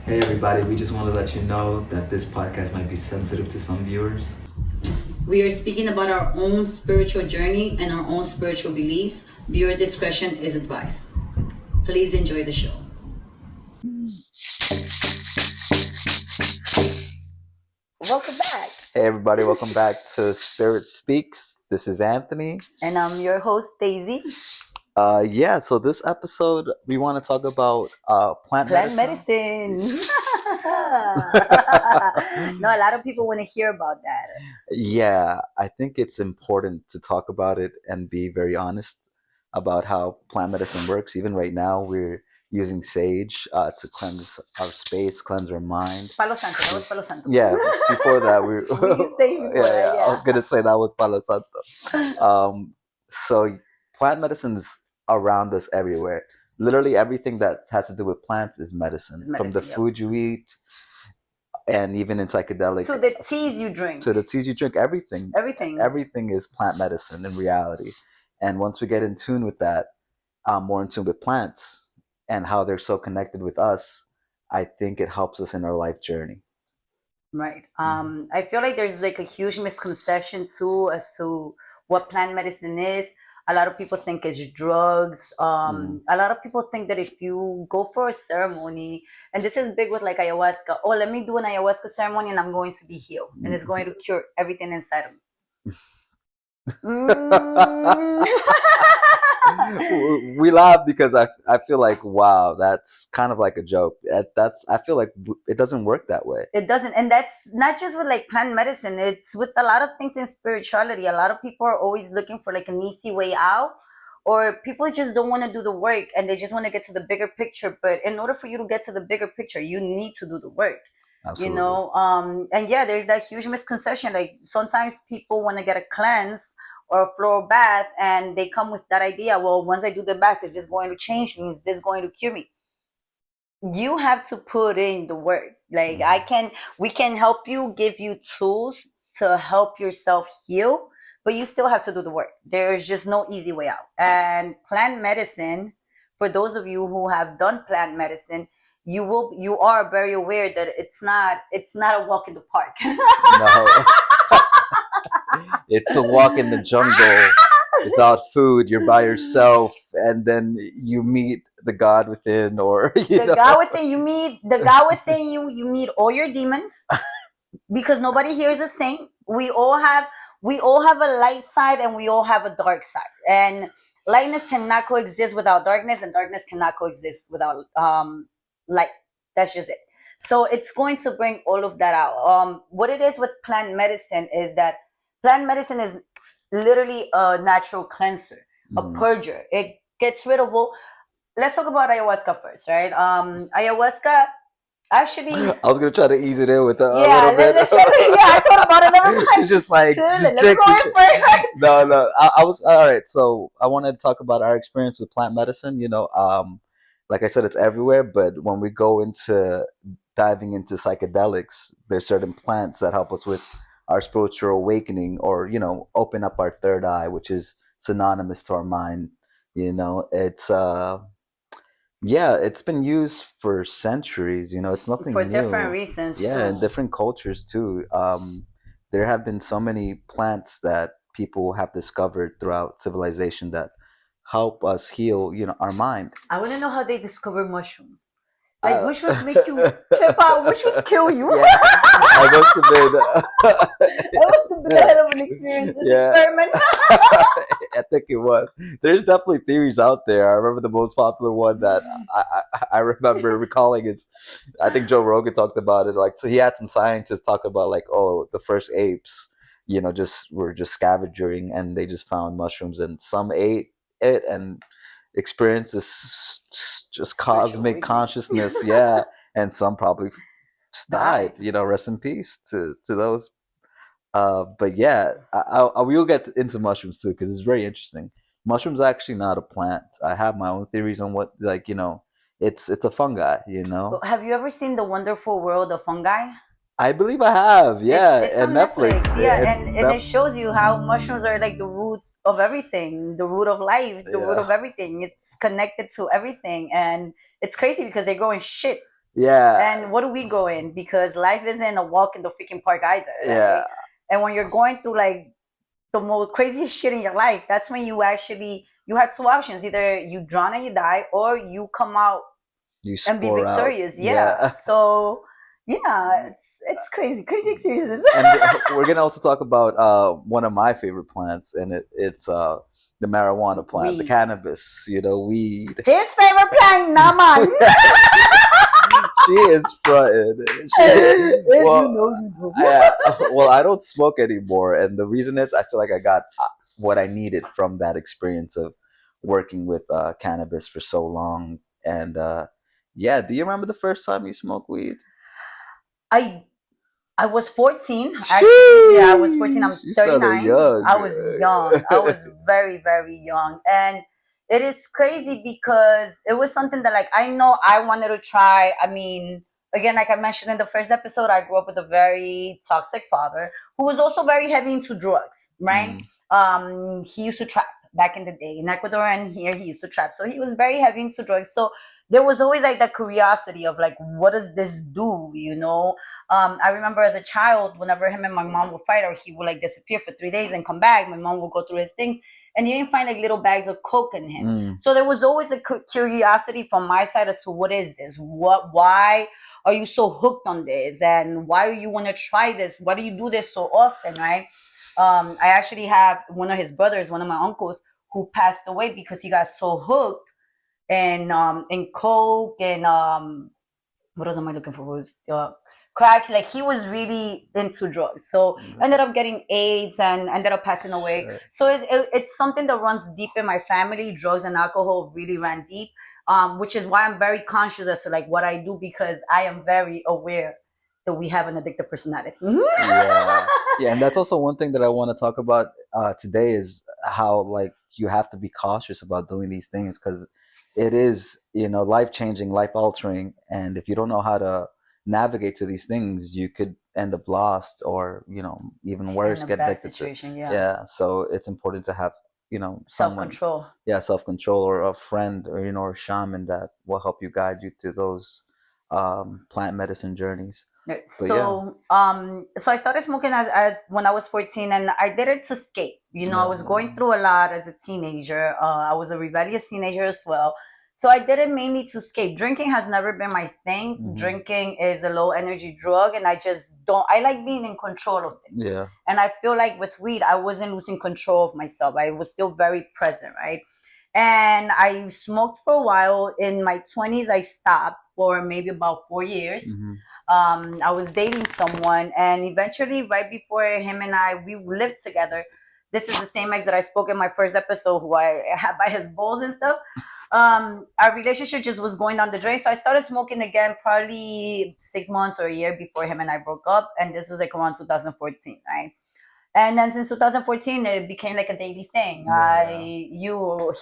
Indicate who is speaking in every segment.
Speaker 1: Hey everybody, we just want to let you know that this podcast might be sensitive to some viewers.
Speaker 2: We are speaking about our own spiritual journey and our own spiritual beliefs. Viewer discretion is advised. Please enjoy the show. Welcome back.
Speaker 3: Hey everybody, welcome back to Spirit Speaks. This is Anthony.
Speaker 2: And I'm your host, Daisy.
Speaker 3: So this episode we want to talk about plant
Speaker 2: medicine. No, a lot of people want to hear about that.
Speaker 3: Yeah, I think it's important to talk about it and be very honest about how plant medicine works. Even right now, we're using sage to cleanse our space, cleanse our mind.
Speaker 2: Palo Santo, that was Palo Santo.
Speaker 3: Yeah, before that we
Speaker 2: used sage before that,
Speaker 3: I was gonna say that was Palo Santo. So plant medicine is around us everywhere. Literally everything that has to do with plants is medicine. From the food you eat, and even in psychedelics.
Speaker 2: To the teas you drink.
Speaker 3: Everything. Everything is plant medicine in reality. And once we get in tune with that, more in tune with plants and how they're so connected with us, I think it helps us in our life journey.
Speaker 2: Right. I feel like there's like a huge misconception too as to what plant medicine is. A lot of people think it's drugs. A lot of people think that if you go for a ceremony, and this is big with like ayahuasca, oh, let me do an ayahuasca ceremony and I'm going to be healed. And it's going to cure everything inside of me.
Speaker 3: We laugh because I feel like, wow, that's kind of like a joke. I feel like it doesn't work that way.
Speaker 2: It doesn't, and that's not just with like plant medicine. It's with a lot of things in spirituality. A lot of people are always looking for like an easy way out, or people just don't want to do the work and they just want to get to the bigger picture. But in order for you to get to the bigger picture, you need to do the work.
Speaker 3: Absolutely.
Speaker 2: You know, and yeah, there's that huge misconception. Like sometimes people want to get a cleanse or a floral bath and they come with that idea, well, once I do the bath, is this going to change me? Is this going to cure me? You have to put in the work. Like we can help you, give you tools to help yourself heal, but you still have to do the work. There's just no easy way out. And plant medicine, for those of you who have done plant medicine, you are very aware that it's not a walk in the park.
Speaker 3: No. It's a walk in the jungle without food. You're by yourself, and then you meet the God within, or
Speaker 2: God within. You meet the God within you. You meet all your demons, because nobody here is the same. We all have a light side and we all have a dark side. And lightness cannot coexist without darkness, and darkness cannot coexist without light. That's just it. So it's going to bring all of that out. What it is with plant medicine is that plant medicine is literally a natural cleanser, a purger. It gets rid of all. Let's talk about ayahuasca first, right? Ayahuasca, actually,
Speaker 3: I was gonna try to ease it in with a little bit.
Speaker 2: I thought about it. Never mind.
Speaker 3: She's just like,
Speaker 2: let me go in first.
Speaker 3: No. I was all right. So I wanted to talk about our experience with plant medicine. Like I said, it's everywhere. But when we go into diving into psychedelics, there's certain plants that help us with our spiritual awakening, or open up our third eye, which is synonymous to our mind. It's it's been used for centuries. It's nothing
Speaker 2: for
Speaker 3: new.
Speaker 2: different reasons.
Speaker 3: Yeah, in different cultures too. There have been so many plants that people have discovered throughout civilization that help us heal, our mind.
Speaker 2: I want to know how they discover mushrooms. Like mushrooms make you trip out. Mushrooms kill you.
Speaker 3: Yeah, I must have been.
Speaker 2: That must have been a hell of an experience. Experiment.
Speaker 3: I think it was. There's definitely theories out there. I remember the most popular one that I remember recalling is, I think Joe Rogan talked about it. Like, so he had some scientists talk about like, oh, the first apes, were just scavenging and they just found mushrooms, and some ate it and experienced this just cosmic consciousness. Yeah, and some probably died. Rest in peace to those. But yeah, I will get into mushrooms too because it's very interesting. Mushrooms are actually not a plant. I have my own theories on what, it's a fungi.
Speaker 2: Have you ever seen The Wonderful World of Fungi?
Speaker 3: I believe I have. Yeah,
Speaker 2: it's
Speaker 3: and
Speaker 2: on Netflix. Yeah, and it shows you how mushrooms are like the root of everything, the root of life, the root of everything. It's connected to everything, and it's crazy because they grow in shit.
Speaker 3: Yeah,
Speaker 2: And what do we go in? Because life isn't a walk in the freaking park either, right?
Speaker 3: yeah.
Speaker 2: And when you're going through like the most craziest shit in your life, that's when you have two options. Either you drown and you die, or you come out
Speaker 3: You
Speaker 2: and be
Speaker 3: spore out.
Speaker 2: victorious. Yeah.
Speaker 3: Yeah.
Speaker 2: So yeah, it's crazy. Crazy experiences.
Speaker 3: And we're gonna also talk about one of my favorite plants, and it's the marijuana plant, the
Speaker 2: Weed.
Speaker 3: cannabis. Weed.
Speaker 2: His favorite plant, not mine.
Speaker 3: She is fronted.
Speaker 2: If you
Speaker 3: Well,
Speaker 2: know, you know.
Speaker 3: I don't smoke anymore, and the reason is I feel like I got what I needed from that experience of working with cannabis for so long. And yeah, do you remember the first time you smoked weed?
Speaker 2: I I was 14. Actually, yeah, I was 14.
Speaker 3: Sheesh,
Speaker 2: I'm
Speaker 3: you started
Speaker 2: 39.
Speaker 3: young.
Speaker 2: I was young. I was very, very young. And it is crazy because it was something that, like, I know I wanted to try. I mean, again, like I mentioned in the first episode, I grew up with a very toxic father who was also very heavy into drugs, right?
Speaker 3: Mm,
Speaker 2: He used to trap back in the day in Ecuador, and here he used to trap. So he was very heavy into drugs. So there was always like that curiosity of like, what does this do? I remember as a child, whenever him and my mom would fight, or he would like disappear for 3 days and come back, my mom would go through his things, and you didn't find like little bags of coke in him.
Speaker 3: mm.
Speaker 2: So there was always a curiosity from my side as to what is this? Why are you so hooked on this? And why do you want to try this? Why do you do this so often, right? I actually have one of his brothers, one of my uncles, who passed away because he got so hooked in coke and what else am I looking for? Was crack. Like he was really into drugs, so ended up getting AIDS and ended up passing away.
Speaker 3: Right.
Speaker 2: So it's something that runs deep in my family. Drugs and alcohol really ran deep, which is why I'm very conscious as to like what I do, because I am very aware that we have an addictive personality.
Speaker 3: Yeah, yeah, and that's also one thing that I want to talk about today is how like you have to be cautious about doing these things because it is life changing, life altering, and if you don't know how to navigate to these things, you could end up lost or even
Speaker 2: You're in
Speaker 3: worse,
Speaker 2: a
Speaker 3: get
Speaker 2: bad
Speaker 3: addicted to.
Speaker 2: situation, yeah.
Speaker 3: Yeah, so it's important to have
Speaker 2: Self
Speaker 3: someone,
Speaker 2: control.
Speaker 3: yeah, self control or a friend or or a shaman that will help you guide you to those plant medicine journeys. But yeah.
Speaker 2: So I started smoking as when I was 14, and I did it to escape. I was going through a lot as a teenager. I was a rebellious teenager as well. So I did it mainly to escape. Drinking has never been my thing.
Speaker 3: Mhm.
Speaker 2: Drinking is a low energy drug, and I just don't. I like being in control of things.
Speaker 3: Yeah.
Speaker 2: And I feel like with weed, I wasn't losing control of myself. I was still very present, right? And I smoked for a while. In my 20s, I stopped for maybe about 4 years.
Speaker 3: Hmm.
Speaker 2: I was dating someone, and eventually, right before him and we lived together. This is the same ex that I spoke in my first episode, who I had by his balls and stuff. Our relationship just was going down the drain, so I started smoking again, probably 6 months or a year before him and I broke up, and this was like around 2014, right? And then since 2014, it became like a daily thing.
Speaker 3: Yeah.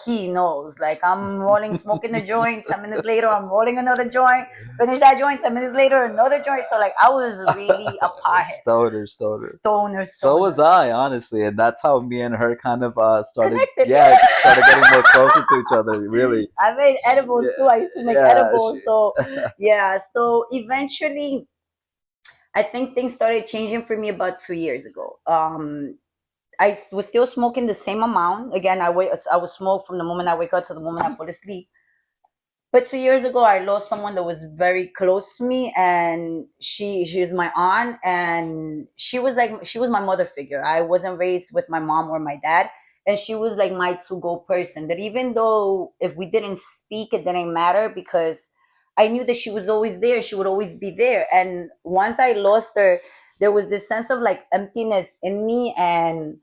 Speaker 2: He knows. Like I'm rolling, smoking a joint. 10 minutes later, I'm rolling another joint. Finish that joint. 10 minutes later, another joint. So like I was really a pothead,
Speaker 3: Stoner, stoner.
Speaker 2: stoner,
Speaker 3: So was
Speaker 2: stoner.
Speaker 3: I, honestly, and that's how me and her kind of started.
Speaker 2: Connected.
Speaker 3: Yeah, started getting more closer to each other. Really.
Speaker 2: I made edibles too. I used to make
Speaker 3: Yeah.
Speaker 2: edibles. So yeah. So eventually, I think things started changing for me about 2 years ago. I was still smoking the same amount. Again, I would smoke from the moment I wake up to the moment I fall asleep. But 2 years ago, I lost someone that was very close to me, and she is my aunt, and she was my mother figure. I wasn't raised with my mom or my dad, and she was like my to go person. That even though if we didn't speak, it didn't matter because I knew that she was always there. She would always be there. And once I lost her, there was this sense of like emptiness in me, and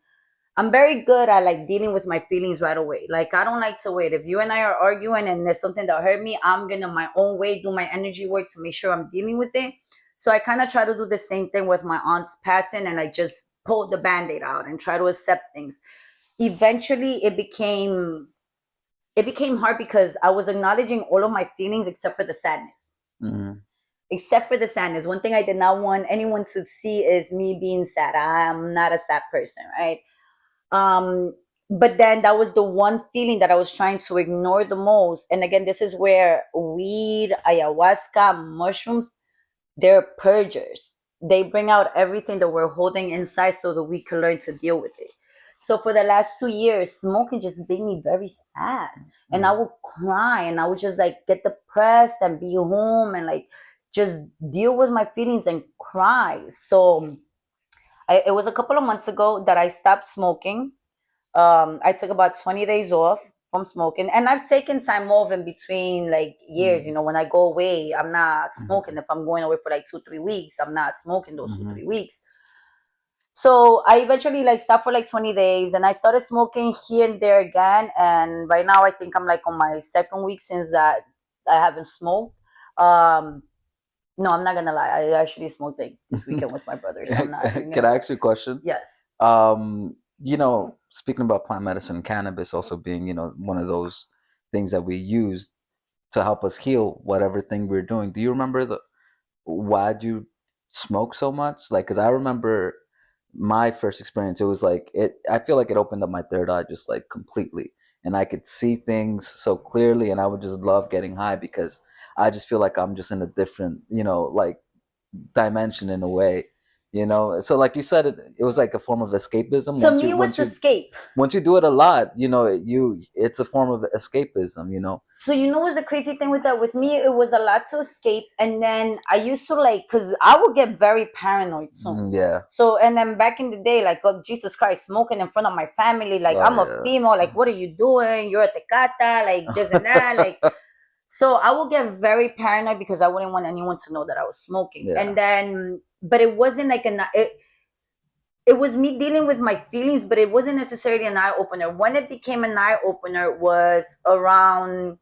Speaker 2: I'm very good at like dealing with my feelings right away. Like I don't like to wait. If you and I are arguing and there's something that hurt me, I'm gonna my own way do my energy work to make sure I'm dealing with it. So I kind of try to do the same thing with my aunt's passing, and I just pull the band-aid out and try to accept things. Eventually it became hard because I was acknowledging all of my feelings except for the sadness.
Speaker 3: Mm-hmm.
Speaker 2: Except for the sadness. One thing I did not want anyone to see is me being sad. I'm not a sad person, right? Um, but then that was the one feeling that I was trying to ignore the most. And again, this is where weed, ayahuasca, mushrooms, they're purgers. They bring out everything that we're holding inside so that we can learn to deal with it. So for the last 2 years, smoking just made me very sad. And I would cry and I would just like get depressed and be home and like just deal with my feelings and cry. So it was a couple of months ago that I stopped smoking. I took about 20 days off from smoking, and I've taken time off in between like years.
Speaker 3: Mm.
Speaker 2: You know, when I go away, I'm not smoking.
Speaker 3: Mhm.
Speaker 2: If I'm going away for like 2 3 weeks, I'm not smoking those two
Speaker 3: Mhm.
Speaker 2: three weeks. So I eventually like stopped for like 20 days, and I started smoking here and there again. And right now, I think I'm like on my second week since that I haven't smoked. Um, no, I'm not gonna lie. I actually smoked like this weekend with my brother, so I'm not even
Speaker 3: Can
Speaker 2: gonna
Speaker 3: I
Speaker 2: lie.
Speaker 3: ask you a question?
Speaker 2: Yes.
Speaker 3: Speaking about plant medicine, cannabis also being, one of those things that we use to help us heal whatever thing we're doing. Do you remember why'd you smoke so much? Like, because I remember my first experience, it was like I feel like it opened up my third eye just like completely. And I could see things so clearly, and I would just love getting high because I just feel like I'm just in a different, like dimension in a way, so like you said, it was like a form of escapism.
Speaker 2: To
Speaker 3: once
Speaker 2: me,
Speaker 3: you
Speaker 2: it was
Speaker 3: once you
Speaker 2: escape.
Speaker 3: once you do it a lot, it's a form of escapism.
Speaker 2: So you know what's the crazy thing with that? With me, it was a lot to escape, and then I used to like because I would get very paranoid too.
Speaker 3: Yeah.
Speaker 2: So and then back in the day, like oh Jesus Christ, smoking in front of my family, like
Speaker 3: Oh
Speaker 2: I'm a
Speaker 3: yeah.
Speaker 2: female, like what are you doing? You're a tecata, like this and that, like. So I would get very paranoid because I wouldn't want anyone to know that I was smoking.
Speaker 3: Yeah.
Speaker 2: And then, but it wasn't like it was me dealing with my feelings, but it wasn't necessarily an eye opener. When it became an eye opener was around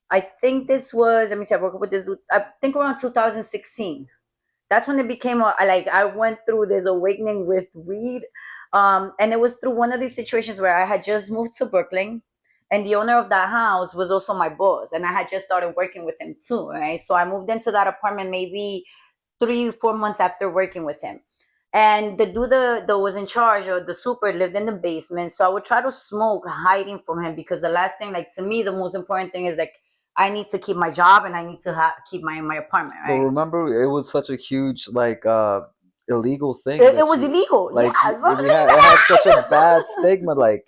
Speaker 2: I think this was, let me see, I broke up with this dude, I think around 2016. That's when it became like I went through this awakening with weed. And it was through one of these situations where I had just moved to Brooklyn and the owner of that house was also my boss. And I had just started working with him too, right? So I moved into that apartment maybe 3 4 months after working with him. And the dude that was in charge or the super lived in the basement. So I would try to smoke hiding from him because the last thing, like to me, the most important thing is like I need to keep my job and I need to keep my apartment,
Speaker 3: But
Speaker 2: right?
Speaker 3: remember, it was such a huge like illegal thing
Speaker 2: It
Speaker 3: that
Speaker 2: was illegal.
Speaker 3: like
Speaker 2: Yeah, so
Speaker 3: we had it had such a bad stigma. Like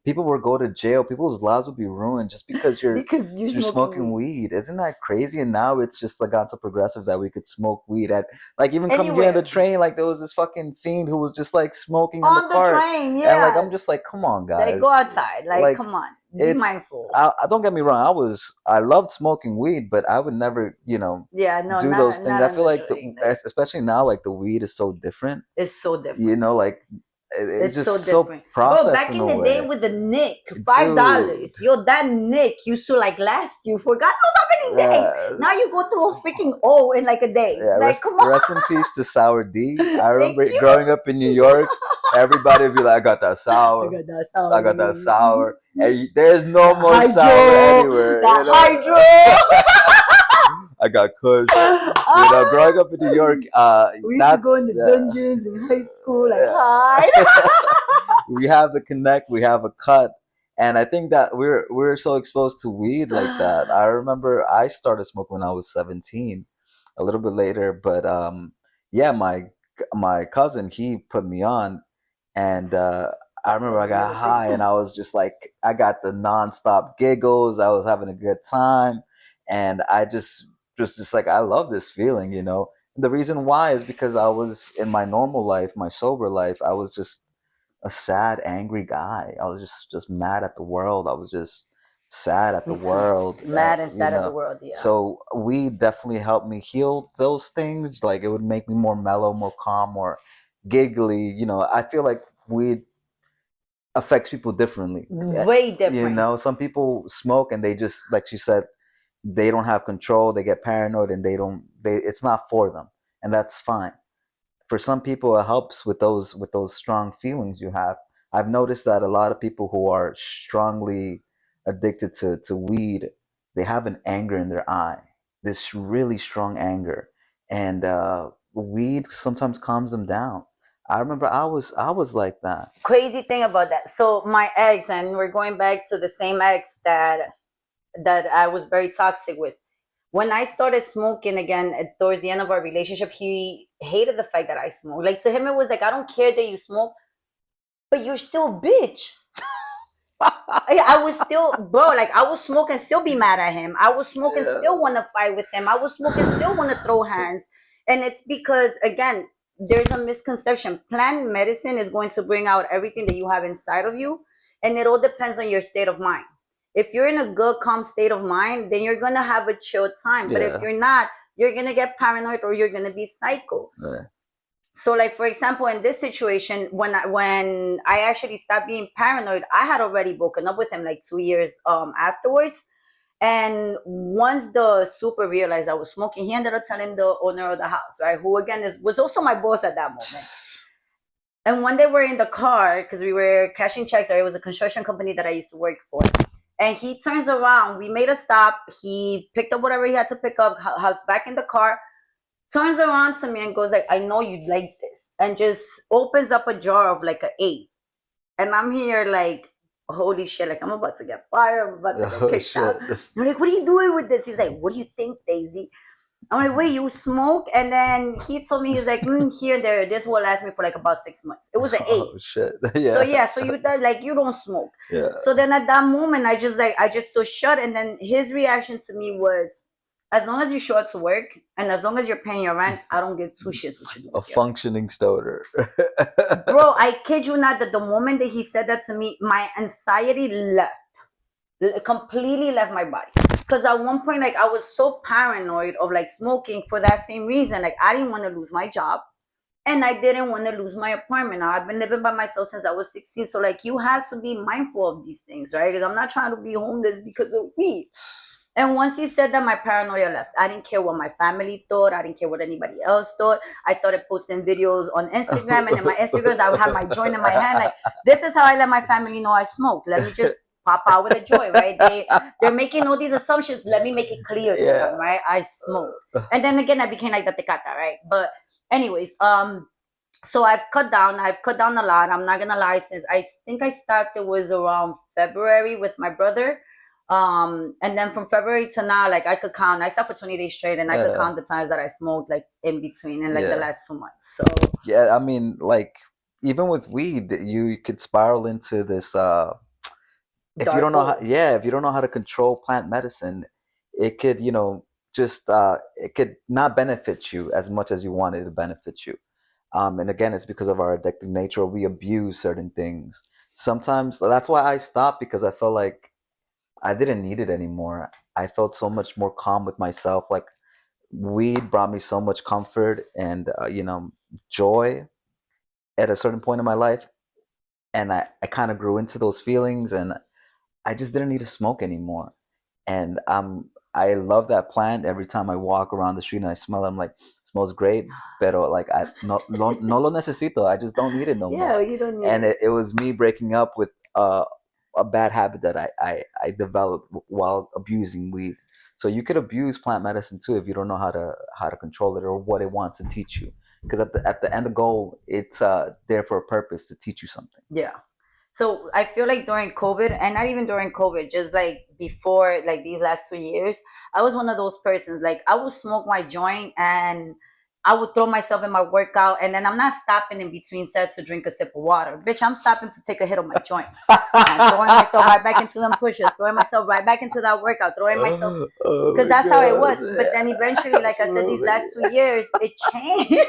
Speaker 3: people would go to jail, people's lives would be ruined just because
Speaker 2: because you're
Speaker 3: you're
Speaker 2: smoking
Speaker 3: smoking
Speaker 2: weed
Speaker 3: weed. Isn't that crazy? And now it's just like gone so progressive that we could smoke weed at like even coming here in the
Speaker 2: anywhere
Speaker 3: train. Like there was this fucking fiend who was just like smoking in the
Speaker 2: on the
Speaker 3: cart,
Speaker 2: train.
Speaker 3: and like
Speaker 2: Yeah,
Speaker 3: I'm just like, come on,
Speaker 2: like
Speaker 3: guys.
Speaker 2: go outside. Like,
Speaker 3: Like
Speaker 2: come on, be
Speaker 3: it's
Speaker 2: mindful.
Speaker 3: I don't get me wrong. I loved smoking weed, but I would never
Speaker 2: Yeah, no,
Speaker 3: do those
Speaker 2: not
Speaker 3: things. I
Speaker 2: on
Speaker 3: feel
Speaker 2: the
Speaker 3: like
Speaker 2: train. Like,
Speaker 3: especially now, like the weed is so different.
Speaker 2: it's so different.
Speaker 3: Like it's
Speaker 2: It's so
Speaker 3: just so
Speaker 2: different. Bro,
Speaker 3: processed
Speaker 2: back
Speaker 3: in
Speaker 2: in
Speaker 3: a
Speaker 2: the day
Speaker 3: way,
Speaker 2: with the Nick, $5.
Speaker 3: dude.
Speaker 2: Yo, that Nick used to like last you for God knows how many days.
Speaker 3: Uh,
Speaker 2: Now you go through a freaking O in like a day.
Speaker 3: yeah,
Speaker 2: Like, come
Speaker 3: rest in peace to Sour D. I
Speaker 2: on. Thank
Speaker 3: remember
Speaker 2: you.
Speaker 3: growing up in New York, everybody would be like, "I got that
Speaker 2: I
Speaker 3: sour,
Speaker 2: got that
Speaker 3: I
Speaker 2: sour.
Speaker 3: got that sour," and there's no
Speaker 2: That
Speaker 3: more sour
Speaker 2: hydro.
Speaker 3: anywhere.
Speaker 2: That hydro.
Speaker 3: I got Kush.
Speaker 2: Ah,
Speaker 3: Growing up in New York,
Speaker 2: we used to go in
Speaker 3: that's
Speaker 2: the dungeons in high school, like hide.
Speaker 3: we have the connect, we have a cut, and I think that we're so exposed to weed like that. I remember I started smoking when I was 17, a little bit later, but yeah, my cousin he put me on, and I remember
Speaker 2: That's
Speaker 3: I
Speaker 2: the
Speaker 3: got
Speaker 2: real thing.
Speaker 3: high, and I was just like, I got the nonstop giggles. I was having a good time, and I just like I love this feeling. The reason why is because I was in my normal life, my sober life, I was just a sad, angry guy. I was just mad at the world. I was just sad at the
Speaker 2: Me too.
Speaker 3: world.
Speaker 2: Mad and sad at the world, yeah.
Speaker 3: So weed definitely helped me heal those things. Like it would make me more mellow, more calm, more giggly. I feel like weed affects people differently.
Speaker 2: Way different.
Speaker 3: Some people smoke and they just, like she said, they don't have control. They get paranoid and it's not for them, and that's fine. For some people, it helps with those strong feelings you have. I've noticed that a lot of people who are strongly addicted to weed, they have an anger in their eye, this really strong anger, and weed sometimes calms them down. I remember I was like that.
Speaker 2: Crazy thing about that. So my ex, and we're going back to the same ex that I was very toxic with. When I started smoking again towards the end of our relationship, he hated the fact that I smoke. Like to him, it was like, I don't care that you smoke, but you're still a bitch. I was still, bro, like I was smoking, still be mad at him. I was smoking,
Speaker 3: Yeah.
Speaker 2: still want to fight with him. I was smoking, still want to throw hands. And it's because, again, there's a misconception. Plant medicine is going to bring out everything that you have inside of you. And it all depends on your state of mind. If you're in a good, calm state of mind, then you're going to have a chill time. But if
Speaker 3: Yeah.
Speaker 2: you're not, you're going to get paranoid or you're going to be psycho.
Speaker 3: Yeah.
Speaker 2: So like for example in this situation when I actually stopped being paranoid, I had already broken up with him like 2 years afterwards. And once the super realized I was smoking, he ended up telling the owner of the house, right, who again was also my boss at that moment. And one day we're in the car because we were cashing checks, or it was a construction company that I used to work for. And he turns around, we made a stop, he picked up whatever he had to pick up, house back in the car, turns around to me and goes like, I know you'd like this, and just opens up a jar of like an eight. And I'm here like, holy shit, like I'm about to get fired, I'm about to get
Speaker 3: Oh
Speaker 2: kicked out.
Speaker 3: shit.
Speaker 2: I'm like, what are you doing with this? He's like, what do you think, Daisy? I'm like, wait, you smoke? And then he told me, he's like, here and there, this will last me for like about 6 months. It was an eight.
Speaker 3: Oh shit.
Speaker 2: So
Speaker 3: Yeah.
Speaker 2: yeah, so you like you don't smoke.
Speaker 3: Yeah.
Speaker 2: So then at that moment, I just stood shut, and then his reaction to me was, as long as you show up to work and as long as you're paying your rent, I don't give two shits what you do.
Speaker 3: A functioning stoner.
Speaker 2: Bro, I kid you not that the moment that he said that to me, my anxiety left, completely left my body. Because at one point, like I was so paranoid of like smoking for that same reason. Like I didn't want to lose my job. And I didn't want to lose my apartment. Now I've been living by myself since I was 16. So like you have to be mindful of these things, right? Because I'm not trying to be homeless because of weed. And once he said that, my paranoia left. I didn't care what my family thought. I didn't care what anybody else thought. I started posting videos on Instagram, and in my Instagrams, I would have my joint in my hand. Like, this is how I let my family know I smoke. Let me just pop out with a joint, right? They're making all these assumptions. Let me make it clear to them, right? I smoke. And then again, I became like the tecata, right? But anyways, so I've cut down a lot. I'm not gonna lie, since I think I started was around February with my brother. And then from February to now, like I could count, I stopped for 20 days straight, and I could count the times that I smoked like in between in like the last 2 months. So
Speaker 3: Yeah, I mean, like even with weed, you could spiral into this if you don't know how, if you don't know how to control plant medicine, it could, just it could not benefit you as much as you want it to benefit you. And again, it's because of our addictive nature. We abuse certain things. Sometimes that's why I stopped, because I felt like I didn't need it anymore. I felt so much more calm with myself. Like weed brought me so much comfort and joy at a certain point in my life, and I kind of grew into those feelings, and I just didn't need to smoke anymore. And I love that plant. Every time I walk around the street and I smell it, I'm like, smells great, pero like I no lo necesito. I just don't need it no more.
Speaker 2: yeah, you don't need
Speaker 3: And
Speaker 2: it.
Speaker 3: it was me breaking up with a bad habit that I developed while abusing weed. So you could abuse plant medicine too if you don't know how to control it or what it wants to teach you. Because at the end of the goal, it's there for a purpose to teach you something.
Speaker 2: Yeah. So I feel like during COVID, and not even during COVID, just like before, like these last 2 years, I was one of those persons. Like I would smoke my joint and I would throw myself in my workout, and then I'm not stopping in between sets to drink a sip of water. Bitch, I'm stopping to take a hit of my joint. I'm throwing myself right back into them pushes, throwing myself right back into that workout, throwing myself, because that's how it was. But then eventually, like I said, these last 2 years, it changed.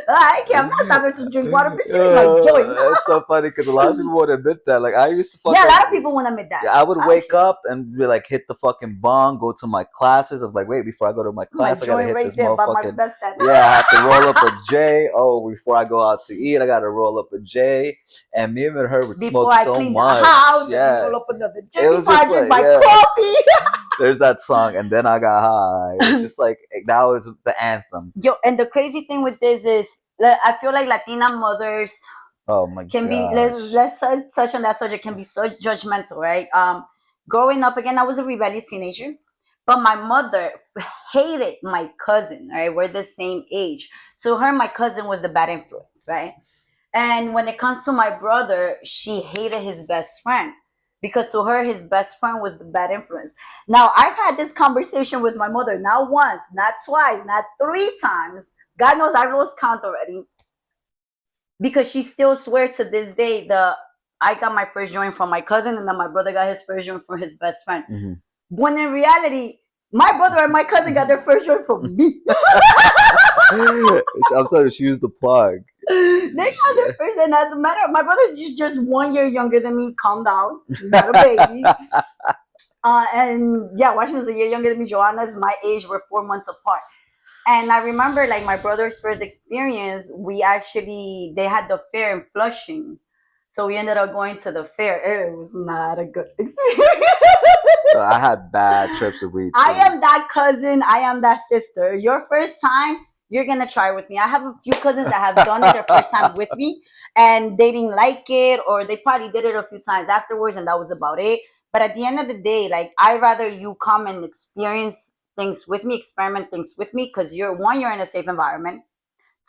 Speaker 2: I can't. I'm not stopping to drink water. Bitch, give me my joint.
Speaker 3: It's so funny because a lot of people won't admit that. Like I used to
Speaker 2: Yeah, a lot of people want to admit that.
Speaker 3: I would wake up and be like, hit the fucking bong, go to my classes. I'm like, wait, before I go to my class, I gotta hit this motherfucking. Yeah, I have to roll up a J. Oh, before I go out to eat, I gotta roll up a J. And me and her would smoke so much. Yeah,
Speaker 2: roll up another J.
Speaker 3: It was
Speaker 2: Before I
Speaker 3: just
Speaker 2: drink
Speaker 3: like,
Speaker 2: my coffee.
Speaker 3: There's that song, and then I got high. It's just like that was the anthem.
Speaker 2: Yo, and the crazy thing with this is, I feel like Latina mothers
Speaker 3: Oh my
Speaker 2: can be
Speaker 3: gosh.
Speaker 2: let's touch on that subject, can be so judgmental, right? Growing up again, I was a rebellious teenager, But my mother hated my cousin, right? We're the same age. So her, my cousin was the bad influence, right? And when it comes to my brother, she hated his best friend because to her, his best friend was the bad influence. Now, I've had this conversation with my mother, not once, not twice, not three times. God knows I lost count already because she still swears to this day the I got my first joint from my cousin and then my brother got his first joint from his best friend.
Speaker 3: Mm-hmm.
Speaker 2: When in reality, my brother and my cousin got their first joint from me.
Speaker 3: I'm sorry, she used the plug.
Speaker 2: They got their first, and as a matter of my brother's just 1 year younger than me. Calm down, he's not a baby. And yeah, Washington's a year younger than me. Joanna's my age. We're 4 months apart. And I remember like my brother's first experience, they had the fair in Flushing. So we ended up going to the fair. It was not a good experience.
Speaker 3: So I had bad trips with weed.
Speaker 2: I am that cousin. I am that sister. Your first time, you're going to try with me. I have a few cousins that have done it their first time with me and they didn't like it, or they probably did it a few times afterwards and that was about it. But at the end of the day, like, I'd rather you come and experience things with me, experiment things with me, because you're in a safe environment.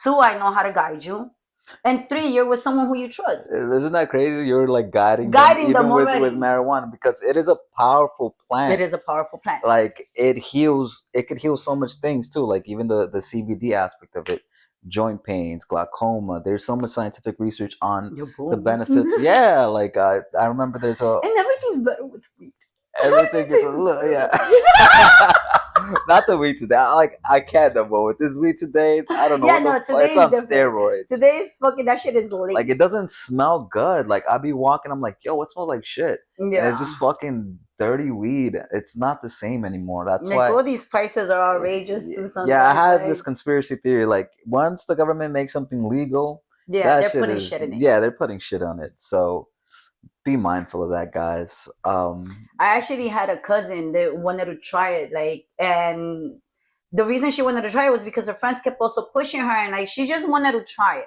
Speaker 2: 2, I know how to guide you. And 3, you're with someone who you trust.
Speaker 3: Isn't that crazy? You're like guiding
Speaker 2: them
Speaker 3: even with
Speaker 2: already.
Speaker 3: marijuana, because it is a powerful plant.
Speaker 2: It is a powerful plant.
Speaker 3: Like it heals. It could heal so much things too. Like even the CBD aspect of it, joint pains, glaucoma. There's so much scientific research on the benefits. Yeah, like I remember there's a
Speaker 2: and everything's better with weed.
Speaker 3: Everything is a little, yeah. Not the weed today. I can't no more with this weed today. I don't know.
Speaker 2: Yeah, no, today
Speaker 3: it's on steroids.
Speaker 2: Today's fucking, that shit is late.
Speaker 3: Like it doesn't smell good. Like I be walking, I'm like, yo, what smells like shit?
Speaker 2: Yeah.
Speaker 3: And it's just fucking dirty weed. It's not the same anymore. That's
Speaker 2: like,
Speaker 3: why
Speaker 2: all these prices are outrageous too. Sometimes.
Speaker 3: Yeah, I had this conspiracy theory. Like once the government makes something legal,
Speaker 2: yeah, they're putting shit in it.
Speaker 3: Yeah, they're putting shit on it. So be mindful of that, guys.
Speaker 2: I actually had a cousin that wanted to try it, like, and the reason she wanted to try it was because her friends kept also pushing her, and like she just wanted to try it.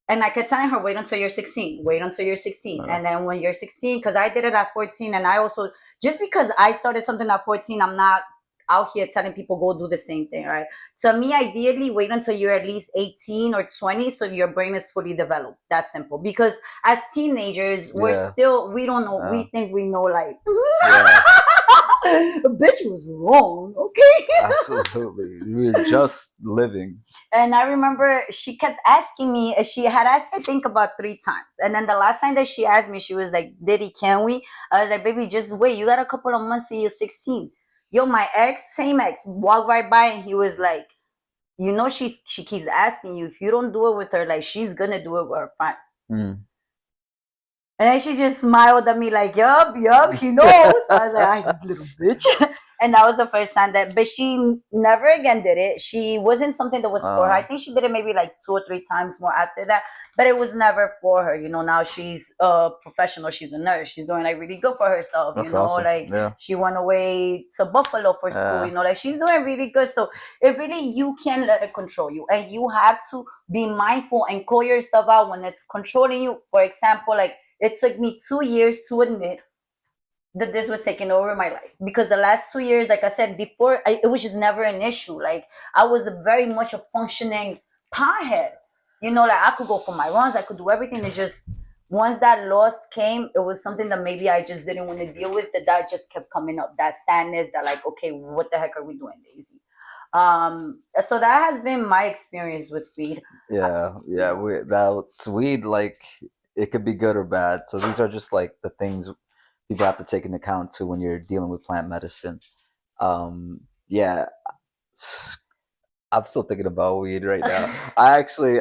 Speaker 2: And I kept telling her, wait until you're 16, wait until you're 16. And then when you're 16, because I did it at 14, and I also, just because I started something at 14, I'm not out here telling people go do the same thing, right? To me, ideally, wait until you're at least 18 or 20 so your brain is fully developed. That's simple. Because as teenagers, we don't know. We think we know, like, the bitch was wrong, okay?
Speaker 3: Absolutely. We're just living.
Speaker 2: And I remember she kept asking me, she had asked, I think, about 3 times. And then the last time that she asked me, she was like, Diddy, can we? I was like, baby, just wait. You got a couple of months till you're 16. Yo, my same ex, walked right by and he was like, you know, she keeps asking you. If you don't do it with her, like, she's going to do it with her friends.
Speaker 3: Mm.
Speaker 2: And then she just smiled at me like, yup, he knows. I was like, this little bitch. And that was the first time but she never again did it. She wasn't something that was for her. I think she did it maybe like 2 or 3 times more after that, but it was never for her. You know, now she's a professional. She's a nurse. She's doing like really good for herself.
Speaker 3: That's
Speaker 2: you know,
Speaker 3: awesome.
Speaker 2: like she went away to Buffalo for school. You know, like she's doing really good. So it really, you can't let it control you, and you have to be mindful and call yourself out when it's controlling you. For example, like, it took me 2 years to admit that this was taking over my life, because the last 2 years, like I said before, it was just never an issue. Like, I was very much a functioning pothead. You know, like, I could go for my runs, I could do everything. It just, once that loss came, it was something that maybe I just didn't want to deal with. That just kept coming up. That sadness, that like, okay, what the heck are we doing, Daisy? So that has been my experience with weed.
Speaker 3: Yeah, that's weed. Like, it could be good or bad. So these are just like the things people have to take into account too when you're dealing with plant medicine. Yeah, I'm still thinking about weed right now. I actually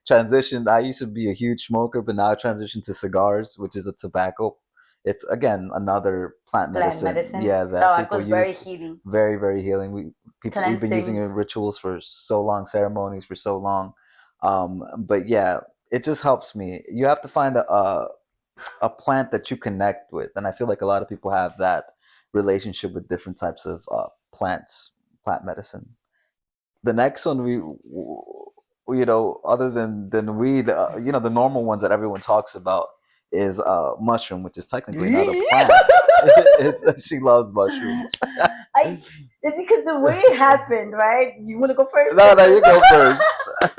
Speaker 3: transitioned. I used to be a huge smoker, but now I transitioned to cigars, which is a tobacco. It's again another plant medicine. Yeah, that people use.
Speaker 2: Very healing.
Speaker 3: Very, very healing. We've been using it in rituals for so long, ceremonies for so long. But yeah, it just helps me. You have to find a plant that you connect with, and I feel like a lot of people have that relationship with different types of plant medicine. The next one, other than weed, the normal ones that everyone talks about is mushroom, which is technically not a plant. She loves mushrooms.
Speaker 2: It's because the way it happened, right? You want to go first?
Speaker 3: No, you go first.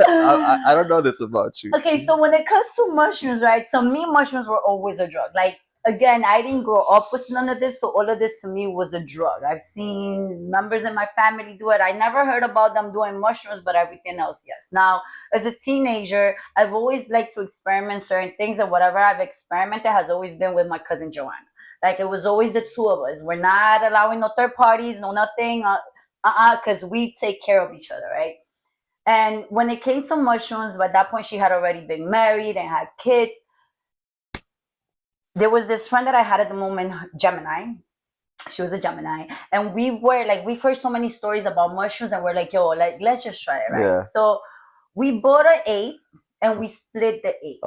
Speaker 3: I don't know this about you.
Speaker 2: Okay, so when it comes to mushrooms, right? So me, mushrooms were always a drug. Like again, I didn't grow up with none of this, so all of this to me was a drug. I've seen members in my family do it. I never heard about them doing mushrooms, but everything else, yes. Now, as a teenager, I've always liked to experiment certain things, and whatever I've experimented has always been with my cousin Joanna. Like it was always the two of us. We're not allowing no third parties, no nothing. Because we take care of each other, right? And when it came to mushrooms, by that point she had already been married and had kids. There was this friend that I had at the moment, Gemini. She was a Gemini, and we've heard so many stories about mushrooms, and we're like, yo, like let's just try it, right?
Speaker 3: Yeah.
Speaker 2: So we bought an eighth, and we split the eighth,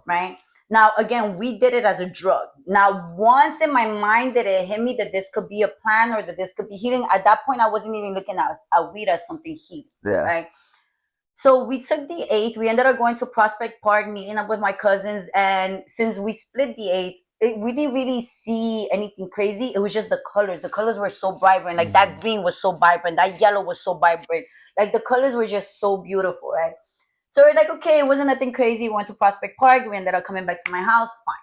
Speaker 2: right? Now again, we did it as a drug. Now once in my mind did it hit me that this could be a plan or that this could be healing. At that point, I wasn't even looking at weed as something healing, right? So we took the eighth. We ended up going to Prospect Park, meeting up with my cousins. And since we split the eighth, we didn't really see anything crazy. It was just the colors. The colors were so vibrant. Like that green was so vibrant. That yellow was so vibrant. Like the colors were just so beautiful, right? So we're like, okay, it wasn't nothing crazy. We went to Prospect Park. We ended up coming back to my house. Fine.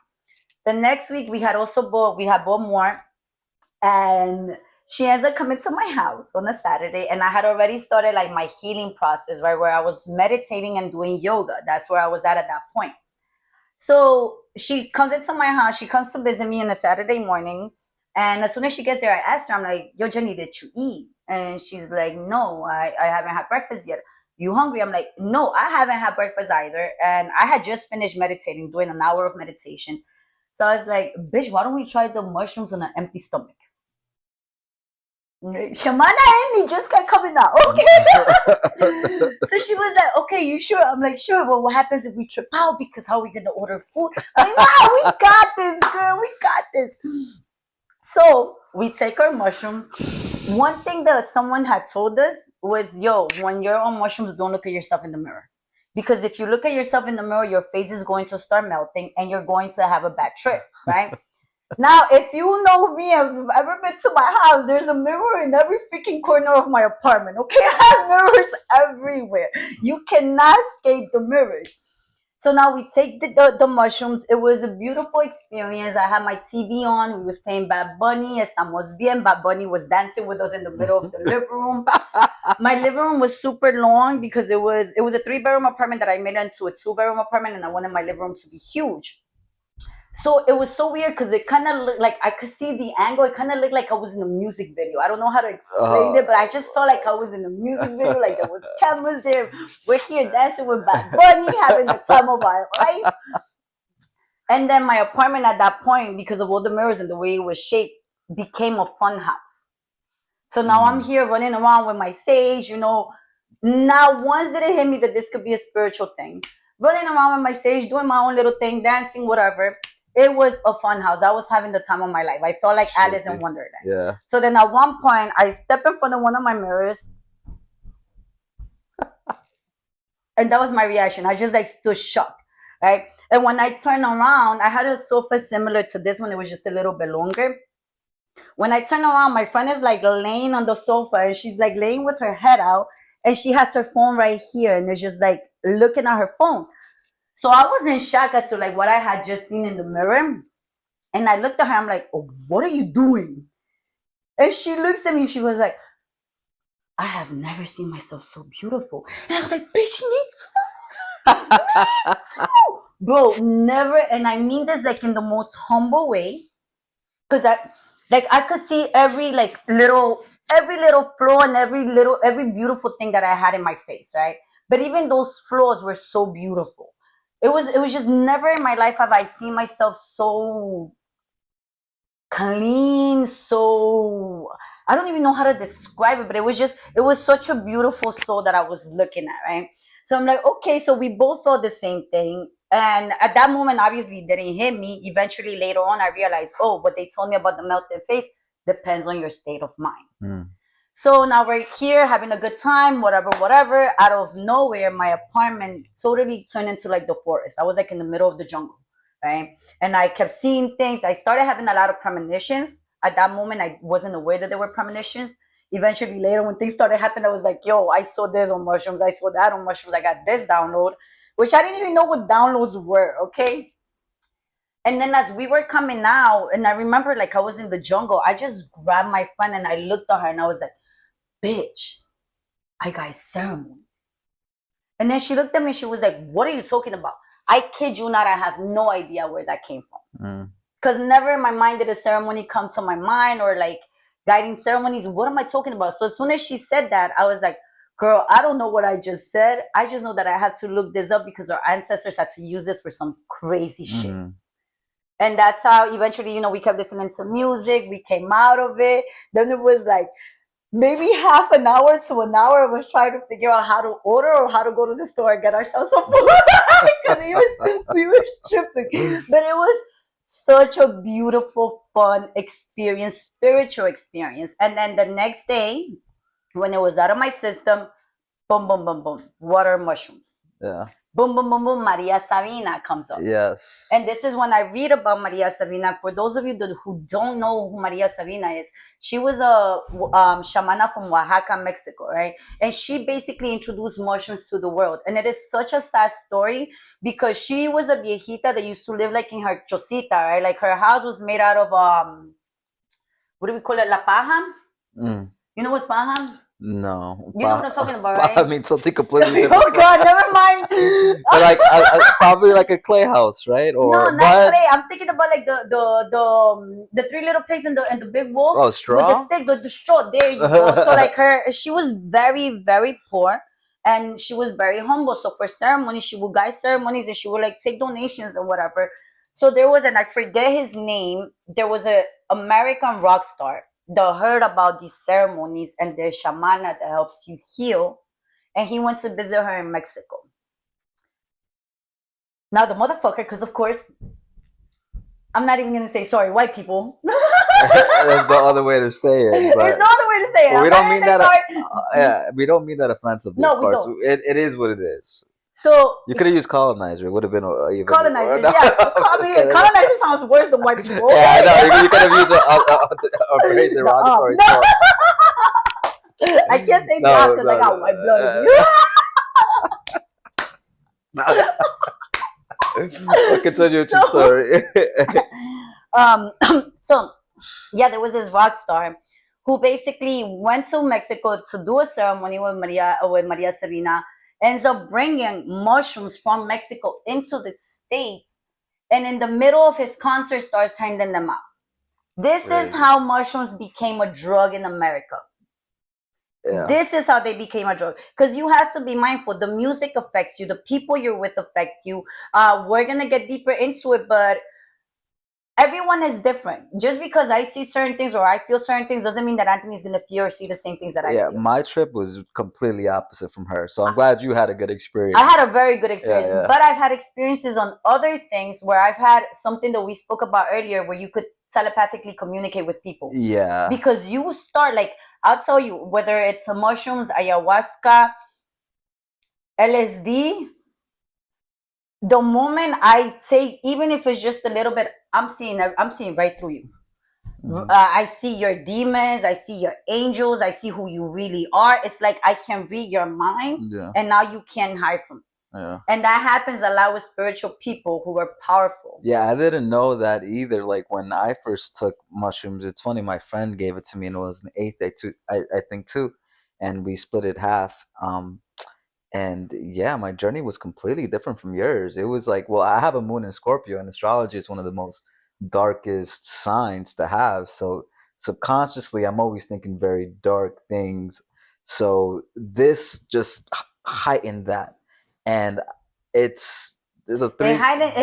Speaker 2: The next week, we had bought more. And she ends up coming to my house on a Saturday, and I had already started like my healing process, right, where I was meditating and doing yoga. That's where I was at that point. So she comes into my house. She comes to visit me on a Saturday morning, and as soon as she gets there, I asked her, I'm like, yo, Jenny, did you eat? And she's like, no, I haven't had breakfast yet. You hungry? I'm like, no, I haven't had breakfast either. And I had just finished meditating, doing an hour of meditation. So I was like, bitch, why don't we try the mushrooms on an empty stomach? Shamana and me just got coming out. Okay. So she was like, okay, you sure? I'm like, sure. Well, what happens if we trip out? Because how are we going to order food? I'm like, no, we got this, girl. We got this. So we take our mushrooms. One thing that someone had told us was, yo, when you're on mushrooms, don't look at yourself in the mirror. Because if you look at yourself in the mirror, your face is going to start melting and you're going to have a bad trip, right? Now, if you know me, if you've ever been to my house, there's a mirror in every freaking corner of my apartment, okay? I have mirrors everywhere. You cannot escape the mirrors. So now we take the mushrooms. It was a beautiful experience. I had my TV on. We was playing Bad Bunny. Estamos bien. Bad Bunny was dancing with us in the middle of the living room. My living room was super long because it was a 3-bedroom apartment that I made into a 2-bedroom apartment, and I wanted my living room to be huge. So it was so weird because it kind of looked like I could see the angle. It kind of looked like I was in a music video. I don't know how to explain it, but I just felt like I was in a music video. Like there was cameras there. We're here dancing with Bad Bunny, having the time of our life. And then my apartment at that point, because of all the mirrors and the way it was shaped, became a fun house. So now I'm here running around with my sage, Now once did it hit me that this could be a spiritual thing. Running around with my sage, doing my own little thing, dancing, whatever. It was a fun house. I was having the time of my life. I felt like Alice in Wonderland.
Speaker 3: Yeah.
Speaker 2: So then at one point, I stepped in front of one of my mirrors. And that was my reaction. I just stood shocked, right? And when I turned around, I had a sofa similar to this one. It was just a little bit longer. When I turn around, my friend is laying on the sofa, and she's laying with her head out, and she has her phone right here, and it's just looking at her phone. So I was in shock as to what I had just seen in the mirror. And I looked at her, I'm like, oh, what are you doing? And she looks at me, she was like, I have never seen myself so beautiful. And I was like, bitch, me too. Me too. Bro, never. And I mean this in the most humble way. Because I could see every little flaw and every beautiful thing that I had in my face, right? But even those flaws were so beautiful. It was just never in my life have I seen myself so clean, so I don't even know how to describe it, but it was such a beautiful soul that I was looking at, right? So I'm like, okay, so we both felt the same thing. And at that moment, obviously, it didn't hit me. Eventually, later on, I realized, oh, what they told me about the melted face depends on your state of mind. So now we're here having a good time, whatever. Out of nowhere, my apartment totally turned into the forest. I was in the middle of the jungle, right? And I kept seeing things. I started having a lot of premonitions. at that moment I wasn't aware that there were premonitions. Eventually later when things started happening, I was like, yo, I saw this on mushrooms, I saw that on mushrooms, I got this download, which I didn't even know what downloads were, okay? And then as we were coming out, and I remember like I was in the jungle, I just grabbed my friend and I looked at her and I was like, bitch, I got ceremonies. And then she looked at me and she was like, what are you talking about? I kid you not, I have no idea where that came from. Because never in my mind did a ceremony come to my mind or like guiding ceremonies. What am I talking about? So as soon as she said that, I was like, girl, I don't know what I just said. I just know that I had to look this up because our ancestors had to use this for some crazy shit. And that's how eventually, we kept listening to music. We came out of it. Then it was like maybe half an hour to an hour. I was trying to figure out how to order or how to go to the store and get ourselves some food because we were tripping. But it was such a beautiful, fun experience, spiritual experience. And then the next day, when it was out of my system, boom, boom, boom, boom, water mushrooms.
Speaker 3: Yeah.
Speaker 2: Boom, boom, boom, boom, Maria Sabina comes up.
Speaker 3: Yes.
Speaker 2: And this is when I read about Maria Sabina. For those of you who don't know who Maria Sabina is, she was a shamana from Oaxaca, Mexico, right? And she basically introduced mushrooms to the world. And it is such a sad story because she was a viejita that used to live like in her chocita, right? Like her house was made out of, what do we call it? La paja? You know what's paja?
Speaker 3: No.
Speaker 2: You know what I'm talking about, right?
Speaker 3: I mean, something completely different.
Speaker 2: Oh God, never mind.
Speaker 3: But like, probably like a clay house, right? Or
Speaker 2: no, not clay. I'm thinking about like the three little pigs and the big wolf.
Speaker 3: Oh, straw.
Speaker 2: With the stick, the straw. There you go. So like she was very, very poor, and she was very humble. So for ceremonies, she would guide ceremonies, and she would like take donations and whatever. So there was, and I forget his name. There was a American rock star that heard about these ceremonies and the shamana that helps you heal, and he went to visit her in Mexico. Now the motherfucker, because of course, I'm not even gonna say sorry, white people.
Speaker 3: There's no other way to say it.
Speaker 2: There's no other way to say it.
Speaker 3: Well, we don't mean that. Yeah, we don't mean that offensively.
Speaker 2: No,
Speaker 3: of
Speaker 2: we
Speaker 3: course.
Speaker 2: don't.
Speaker 3: It is what it is.
Speaker 2: So
Speaker 3: you could have used colonizer. It would have been even
Speaker 2: colonizers. Yeah, colonizer sounds worse than white people.
Speaker 3: Yeah, I know. You could have used a very derogatory term.
Speaker 2: I can't say that because I got white blood in you.
Speaker 3: Continue with your story.
Speaker 2: So yeah, there was this rock star who basically went to Mexico to do a ceremony with Maria Sabina, ends up bringing mushrooms from Mexico into the States, and in the middle of his concert starts handing them out. This is how mushrooms became a drug in America. Yeah. This is how they became a drug, because you have to be mindful. The music affects you, the people you're with affect you. We're gonna get deeper into it, but everyone is different. Just because I see certain things or I feel certain things doesn't mean that Anthony's gonna feel or see the same things that I feel.
Speaker 3: Yeah, my trip was completely opposite from her, so I'm glad you had a good experience.
Speaker 2: I had a very good experience, but I've had experiences on other things where I've had something that we spoke about earlier, where you could telepathically communicate with people.
Speaker 3: Yeah,
Speaker 2: because you start like, I'll tell you, whether it's mushrooms, ayahuasca, LSD, the moment I take, even if it's just a little bit, I'm seeing right through you. Mm-hmm. I see your demons, I see your angels, I see who you really are. It's like I can read your mind, and now you can't hide from it. Yeah. And that happens a lot with spiritual people who are powerful.
Speaker 3: Yeah, I didn't know that either. Like when I first took mushrooms, it's funny, my friend gave it to me and it was an eighth day too, I think too. And we split it half. And yeah, my journey was completely different from yours. It was like, well, I have a moon in Scorpio, and astrology is one of the most darkest signs to have. So subconsciously, I'm always thinking very dark things. So this just heightened that. And it's
Speaker 2: it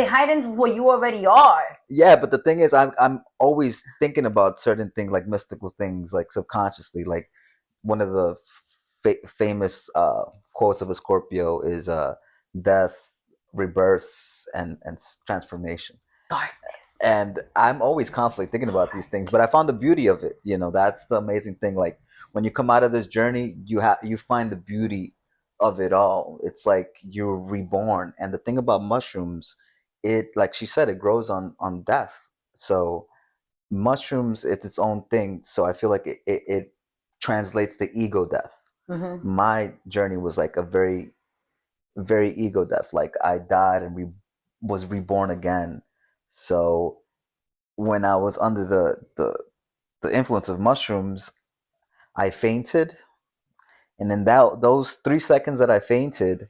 Speaker 2: heightens what you already are.
Speaker 3: Yeah, but the thing is, I'm always thinking about certain things, like mystical things, like subconsciously. Like one of the famous quotes of a Scorpio is death, rebirth, and transformation.
Speaker 2: Darkness.
Speaker 3: And I'm always constantly thinking about these things, but I found the beauty of it. That's the amazing thing. Like when you come out of this journey, you find the beauty of it all. It's like you're reborn. And the thing about mushrooms, it, like she said, it grows on death. So mushrooms, it's its own thing. So I feel like it translates to ego death.
Speaker 2: Mm-hmm.
Speaker 3: My journey was like a very, very ego death. Like I died and was reborn again. So when I was under the influence of mushrooms, I fainted, and in those 3 seconds that I fainted,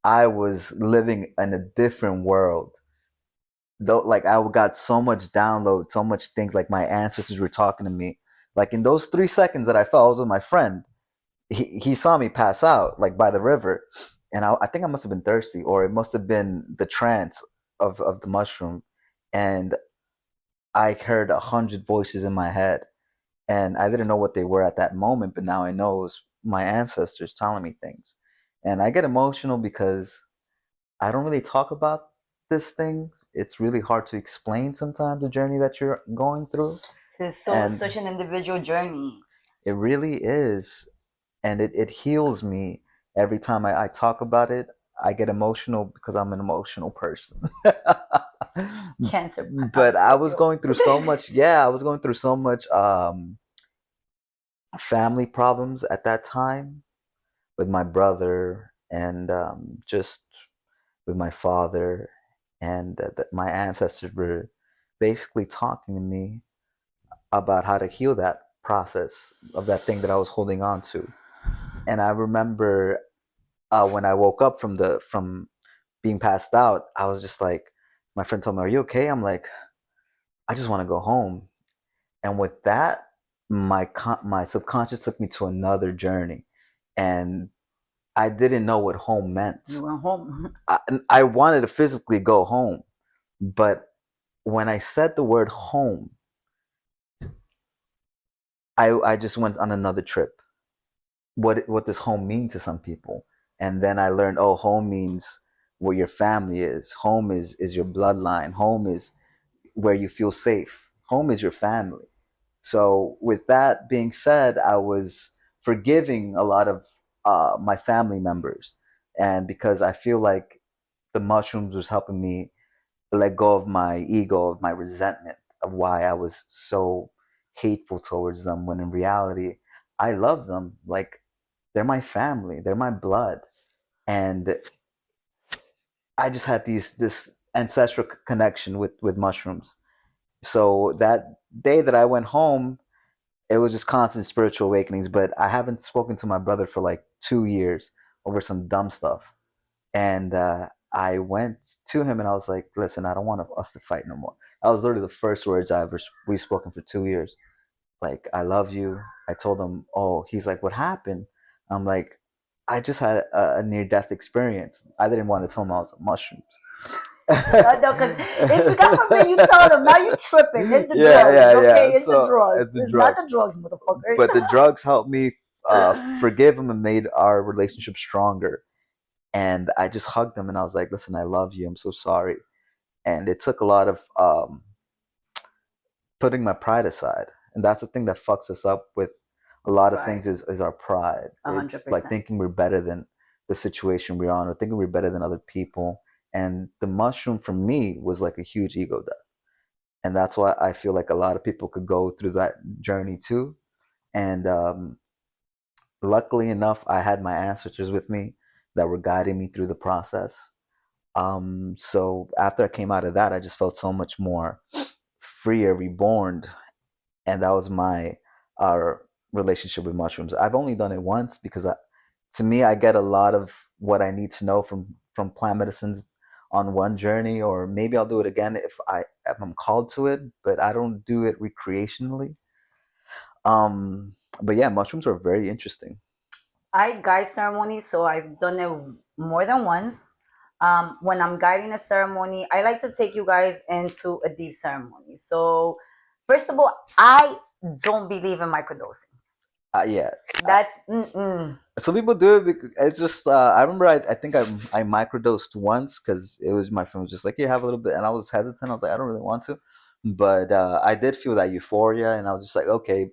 Speaker 3: I was living in a different world. Though, like I got so much download, so much things. Like my ancestors were talking to me. Like in those 3 seconds that I felt, I was with my friend. He saw me pass out like by the river, and I think I must have been thirsty, or it must have been the trance of the mushroom, and I heard 100 voices in my head, and I didn't know what they were at that moment, but now I know it was my ancestors telling me things, and I get emotional because I don't really talk about these things. It's really hard to explain sometimes the journey that you're going through,
Speaker 2: It's so
Speaker 3: and
Speaker 2: such an individual journey.
Speaker 3: it really is, and it heals me every time I talk about it. I get emotional because I'm an emotional person.
Speaker 2: Cancer,
Speaker 3: But I was
Speaker 2: Scorpio.
Speaker 3: going through so much, yeah, I was going through so much family problems at that time with my brother and just with my father, and my ancestors were basically talking to me about how to heal that process of that thing that I was holding on to. And I remember when I woke up from being passed out, I was just like, my friend told me, "Are you okay?" I'm like, "I just want to go home." And with that, my subconscious took me to another journey, and I didn't know what home meant.
Speaker 2: You went home.
Speaker 3: I wanted to physically go home, but when I said the word home, I just went on another trip. What does home mean to some people? And then I learned, oh, home means where your family is. Home is your bloodline. Home is where you feel safe. Home is your family. So with that being said, I was forgiving a lot of my family members, and because I feel like the mushrooms was helping me let go of my ego, of my resentment, of why I was so hateful towards them, when in reality I love them. Like they're my family, they're my blood, and I just had this ancestral connection with mushrooms. So that day that I went home, it was just constant spiritual awakenings. But I haven't spoken to my brother for like 2 years over some dumb stuff, and I went to him and I was like, "Listen, I don't want us to fight no more." That was literally the first words we've spoken for 2 years. Like, I love you. I told him, oh, he's like, what happened? I'm like, I just had a near death experience. I didn't want to tell him I was on mushrooms.
Speaker 2: No, because if you got forbid, you tell them now you tripping. It's the
Speaker 3: Yeah,
Speaker 2: drugs,
Speaker 3: yeah, yeah.
Speaker 2: okay? It's the
Speaker 3: So
Speaker 2: drugs.
Speaker 3: it's the
Speaker 2: It's not
Speaker 3: drugs,
Speaker 2: the drugs, motherfuckers.
Speaker 3: but the drugs helped me forgive him and made our relationship stronger. And I just hugged him and I was like, "Listen, I love you. I'm so sorry." And it took a lot of putting my pride aside, and that's the thing that fucks us up with a lot of
Speaker 2: Right,
Speaker 3: things is our pride.
Speaker 2: a hundred
Speaker 3: It's like
Speaker 2: percent.
Speaker 3: thinking we're better than the situation we're on, or thinking we're better than other people. And the mushroom for me was like a huge ego death, and that's why I feel like a lot of people could go through that journey too. And luckily enough, I had my ancestors with me that were guiding me through the process. So after I came out of that, I just felt so much more freer, reborn, and that was my relationship with mushrooms. I've only done it once because to me, I get a lot of what I need to know from plant medicines on one journey, or maybe I'll do it again if I'm called to it, but I don't do it recreationally. But yeah, mushrooms are very interesting.
Speaker 2: I guide ceremonies, so I've done it more than once. When I'm guiding a ceremony, I like to take you guys into a deep ceremony. So, first of all, I don't believe in microdosing.
Speaker 3: Yeah,
Speaker 2: That's mm-mm.
Speaker 3: some people do it because it's just. I remember I think I microdosed once because it was my friend was just like, "You have a little bit," and I was hesitant. I was like, "I don't really want to," but I did feel that euphoria, and I was just like, "Okay,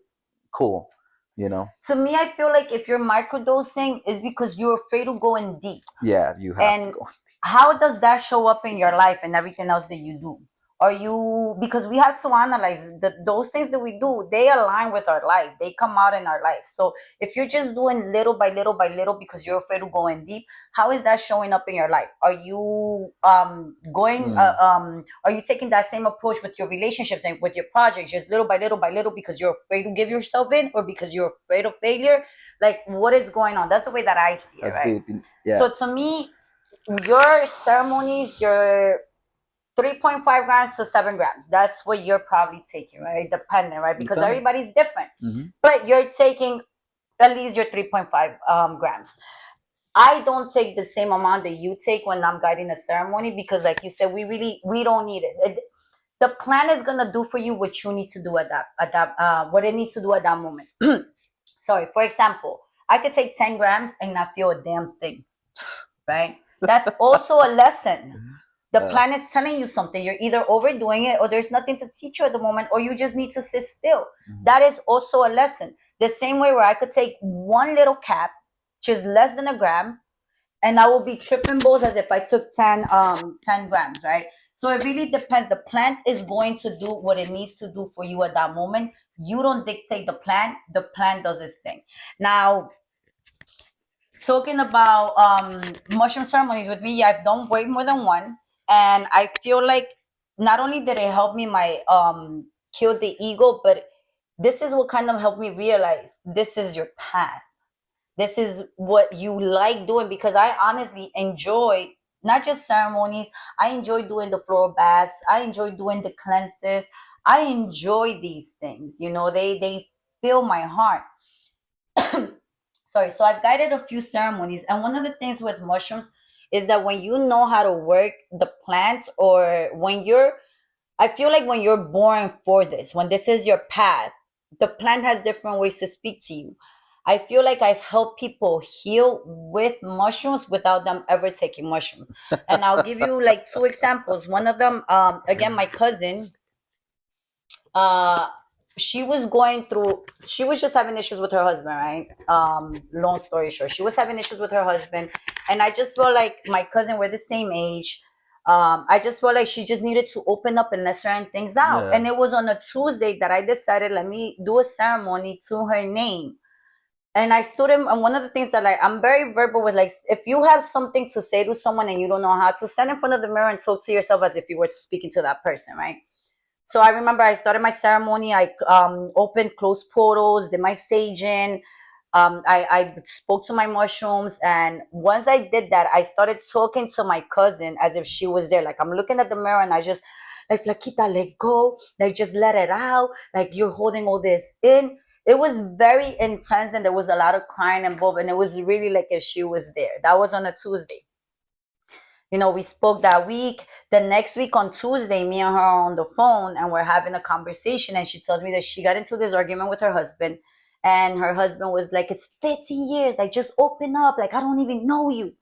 Speaker 3: cool," you know.
Speaker 2: To me, I feel like if you're microdosing, is because you're afraid of going deep.
Speaker 3: Yeah, you have to
Speaker 2: And
Speaker 3: go.
Speaker 2: how does that show up in your life and everything else that you do? Are you, because we have to analyze that those things that we do, they align with our life, they come out in our life. So if you're just doing little by little by little because you're afraid of going deep, how is that showing up in your life? Are you are you taking that same approach with your relationships and with your projects, just little by little because you're afraid to give yourself in, or because you're afraid of failure? Like, what is going on? That's the way that I see it,
Speaker 3: That's
Speaker 2: right?
Speaker 3: deep. Yeah.
Speaker 2: So to me, your ceremonies, your 3.5 grams to 7 grams, that's what you're probably taking, right? Dependent, right? Because
Speaker 3: Dependent.
Speaker 2: everybody's different.
Speaker 3: Mm-hmm.
Speaker 2: But you're taking at least your 3.5 grams. I don't take the same amount that you take when I'm guiding a ceremony, because like you said, we don't need it. The plan is gonna do for you what you need to do what it needs to do at that moment. Sorry, for example, I could take 10 grams and not feel a damn thing, right? That's also a lesson. The plan is telling you something. You're either overdoing it, or there's nothing to teach you at the moment, or you just need to sit still. That is also a lesson. The same way where I could take one little cap, which is less than a gram, and I will be tripping balls as if I took 10 grams, right? So it really depends. The plant is going to do what it needs to do for you at that moment. You don't dictate the plant does its thing. Now, talking about mushroom ceremonies with me, I've done way more than one, and I feel like not only did it help me my kill the ego, but this is what kind of helped me realize this is your path. This is what you like doing, because I honestly enjoy not just ceremonies. I enjoy doing the floral baths. I enjoy doing the cleanses. I enjoy these things. You know, they fill my heart. Sorry. So I've guided a few ceremonies, and one of the things with mushrooms is that when you know how to work the plants, or when you're, I feel like when you're born for this, when this is your path, the plant has different ways to speak to you. I feel like I've helped people heal with mushrooms without them ever taking mushrooms. And I'll give you like two examples. One of them, again, my cousin, uh, she was just having issues with her husband, right? Long story short, she was having issues with her husband. And I just felt like my cousin, we're the same age. I just felt like she just needed to open up and let certain things out.
Speaker 3: Yeah.
Speaker 2: And it was on a Tuesday that I decided, let me do a ceremony to her name. And I stood in, and one of the things that, like, I'm very verbal with, like, if you have something to say to someone and you don't know how to, stand in front of the mirror and talk to yourself as if you were speaking to that person, right? So I remember I started my ceremony. I opened closed portals, did my saging. I spoke to my mushrooms. And once I did that, I started talking to my cousin as if she was there. Like, I'm looking at the mirror and I just, like, Flaquita, let go. Like, just let it out. Like, you're holding all this in. It was very intense, and there was a lot of crying involved. And it was really like if she was there. That was on a Tuesday. You know, we spoke that week. The next week on Tuesday, me and her are on the phone and we're having a conversation. And she tells me that she got into this argument with her husband. And her husband was like, it's 15 years. Like, just open up. Like, I don't even know you.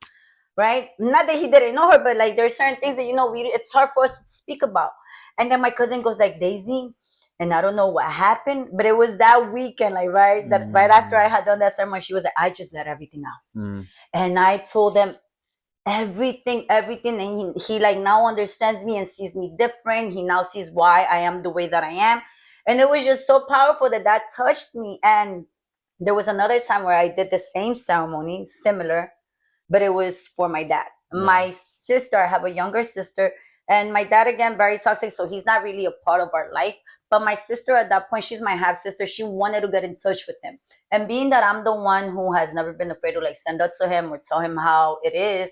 Speaker 2: Right? Not that he didn't know her, but like, there's certain things that, you know, it's hard for us to speak about. And then my cousin goes like, Daisy, and I don't know what happened, but it was that weekend, like, right? That right after I had done that ceremony, she was like, I just let everything out. And I told them everything, and he like now understands me and sees me different. He now sees why I am the way that I am. And it was just so powerful that touched me. And there was another time where I did the same ceremony, similar, but it was for my dad. My sister, I have a younger sister, and my dad, again, very toxic, so he's not really a part of our life. But my sister, at that point, she's my half sister, she wanted to get in touch with him. And being that I'm the one who has never been afraid to like send up to him or tell him how it is,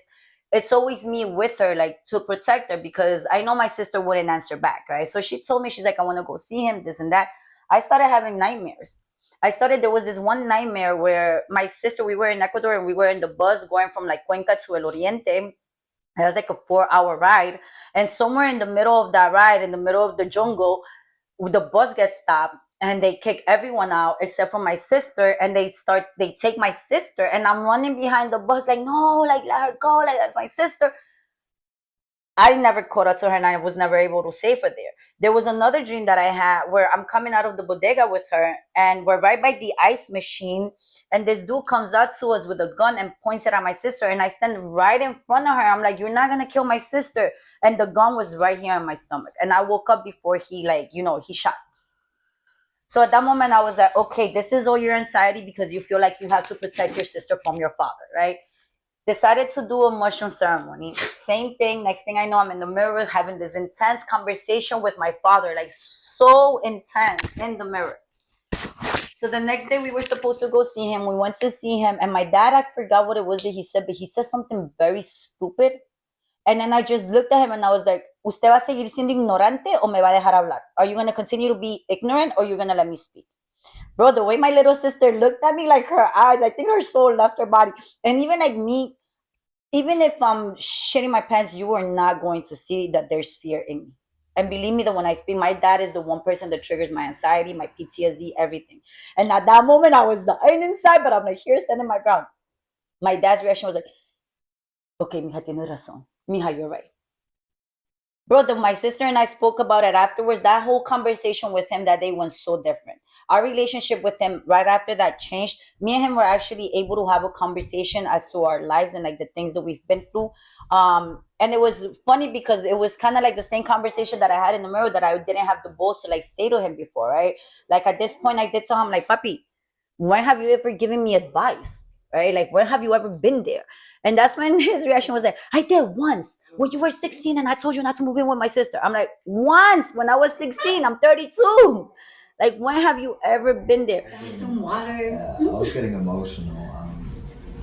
Speaker 2: it's always me with her, like, to protect her, because I know my sister wouldn't answer back, right? So she told me, she's like, I want to go see him, this and that. I started having nightmares. There was this one nightmare where my sister, we were in Ecuador and we were in the bus going from like Cuenca to El Oriente. It was like a 4-hour ride. And somewhere in the middle of that ride, in the middle of the jungle, the bus gets stopped and they kick everyone out except for my sister. And they take my sister, and I'm running behind the bus like, no, like, let her go. Like, that's my sister. I never caught up to her and I was never able to save her there. There was another dream that I had where I'm coming out of the bodega with her and we're right by the ice machine. And this dude comes up to us with a gun and points it at my sister. And I stand right in front of her. I'm like, you're not going to kill my sister. And the gun was right here in my stomach. And I woke up before he, like, he shot. So at that moment, I was like, okay, this is all your anxiety because you feel like you have to protect your sister from your father, right? Decided to do a mushroom ceremony. Same thing. Next thing I know, I'm in the mirror having this intense conversation with my father, like so intense in the mirror. So the next day we were supposed to go see him. We went to see him, and my dad, I forgot what it was that he said, but he said something very stupid. And then I just looked at him and I was like, ¿Usted va a seguir siendo ignorante o me va a dejar hablar? Are you going to continue to be ignorant or you're going to let me speak? Bro, the way my little sister looked at me, like her eyes, I think her soul left her body. And even like me, even if I'm shitting my pants, you are not going to see that there's fear in me. And believe me that when I speak, my dad is the one person that triggers my anxiety, my PTSD, everything. And at that moment, I was dying inside, but I'm like, here, standing my ground. My dad's reaction was like, okay, mija, tienes razón. Mija, you're right. Bro, my sister and I spoke about it afterwards. That whole conversation with him that day went so different. Our relationship with him right after that changed. Me and him were actually able to have a conversation as to our lives and like the things that we've been through. And it was funny because it was kind of like the same conversation that I had in the mirror that I didn't have the balls to like say to him before, right? Like at this point, I did tell him like, Papi, when have you ever given me advice? Right? Like, when have you ever been there? And that's when his reaction was like, I did once when you were 16 and I told you not to move in with my sister. I'm like, once when I was 16, I'm 32. Like, when have you ever been there?
Speaker 1: Some water. Yeah, I was getting emotional.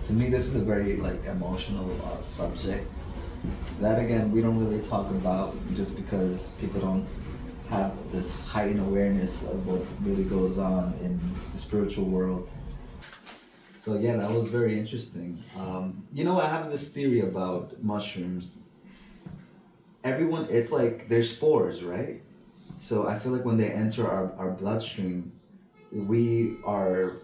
Speaker 1: To me, this is a very like emotional subject that again we don't really talk about just because people don't have this heightened awareness of what really goes on in the spiritual world. So yeah, that was very interesting. I have this theory about mushrooms. It's like they're spores, right? So I feel like when they enter our bloodstream, we are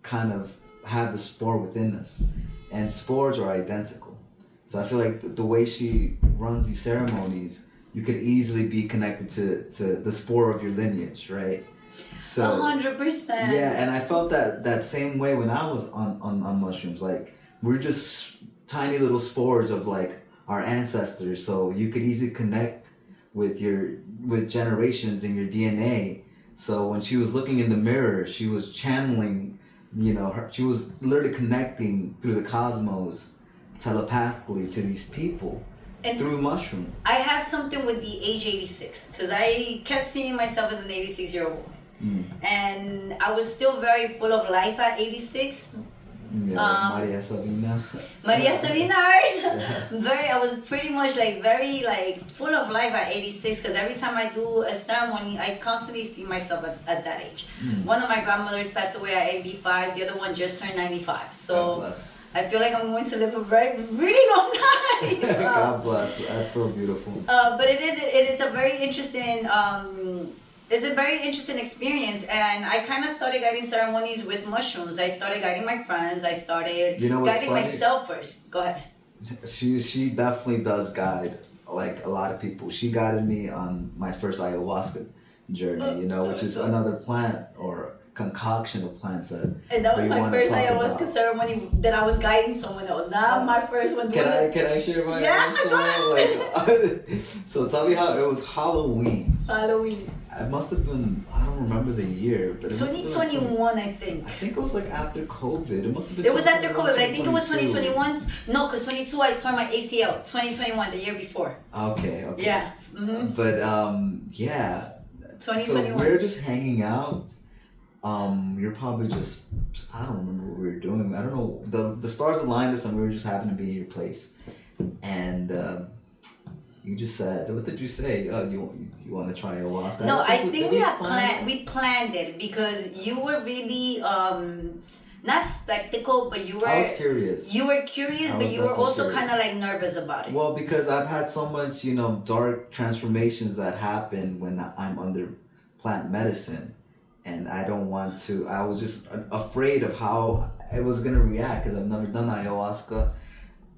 Speaker 1: kind of have the spore within us. And spores are identical. So I feel like the way she runs these ceremonies, you could easily be connected to the spore of your lineage, right? So
Speaker 2: 100%.
Speaker 1: Yeah, and I felt that same way when I was on mushrooms. Like we're just tiny little spores of like our ancestors. So you could easily connect with generations in your DNA. So when she was looking in the mirror, she was channeling, she was literally connecting through the cosmos telepathically to these people and through mushroom.
Speaker 2: I have something with the age 86 because I kept seeing myself as an 86-year-old woman. And I was still very full of life at 86.
Speaker 1: Yeah, Maria Sabina.
Speaker 2: Maria Sabina, right? I was pretty much like very like full of life at 86 because every time I do a ceremony, I constantly see myself at that age. One of my grandmothers passed away at 85. The other one just turned 95. So I feel like I'm going to live a really long life.
Speaker 1: God bless. That's so beautiful.
Speaker 2: But it is a very interesting. It's a very interesting experience, and I kind of started guiding ceremonies with mushrooms. I started guiding my friends. I started guiding myself first. Go ahead.
Speaker 1: She definitely does guide like a lot of people. She guided me on my first ayahuasca journey, which is another plant or concoction of plants that.
Speaker 2: And that was my first ayahuasca ceremony that I was guiding someone else. Not my first one.
Speaker 1: Can I share my So tell me how it was Halloween. It must have been, I don't remember the year, but
Speaker 2: 2021, I think.
Speaker 1: I think it was like after COVID. It must have been.
Speaker 2: It was after COVID, but I think it was 2021. No, because 22 I tore my ACL. 2021, the year before.
Speaker 1: Okay.
Speaker 2: Yeah.
Speaker 1: But yeah.
Speaker 2: 2021.
Speaker 1: So we're just hanging out. You're probably just, I don't remember what we were doing. I don't know. The stars aligned us and we were just happening to be in your place. And you just said, what did you say? You want to try ayahuasca?
Speaker 2: No, I think we planned it because you were really not spectacle, but you were.
Speaker 1: I was curious.
Speaker 2: You were curious, but you were also kind of like nervous about it.
Speaker 1: Well, because I've had so much, dark transformations that happen when I'm under plant medicine, and I don't want to. I was just afraid of how it was gonna react because I've never done ayahuasca.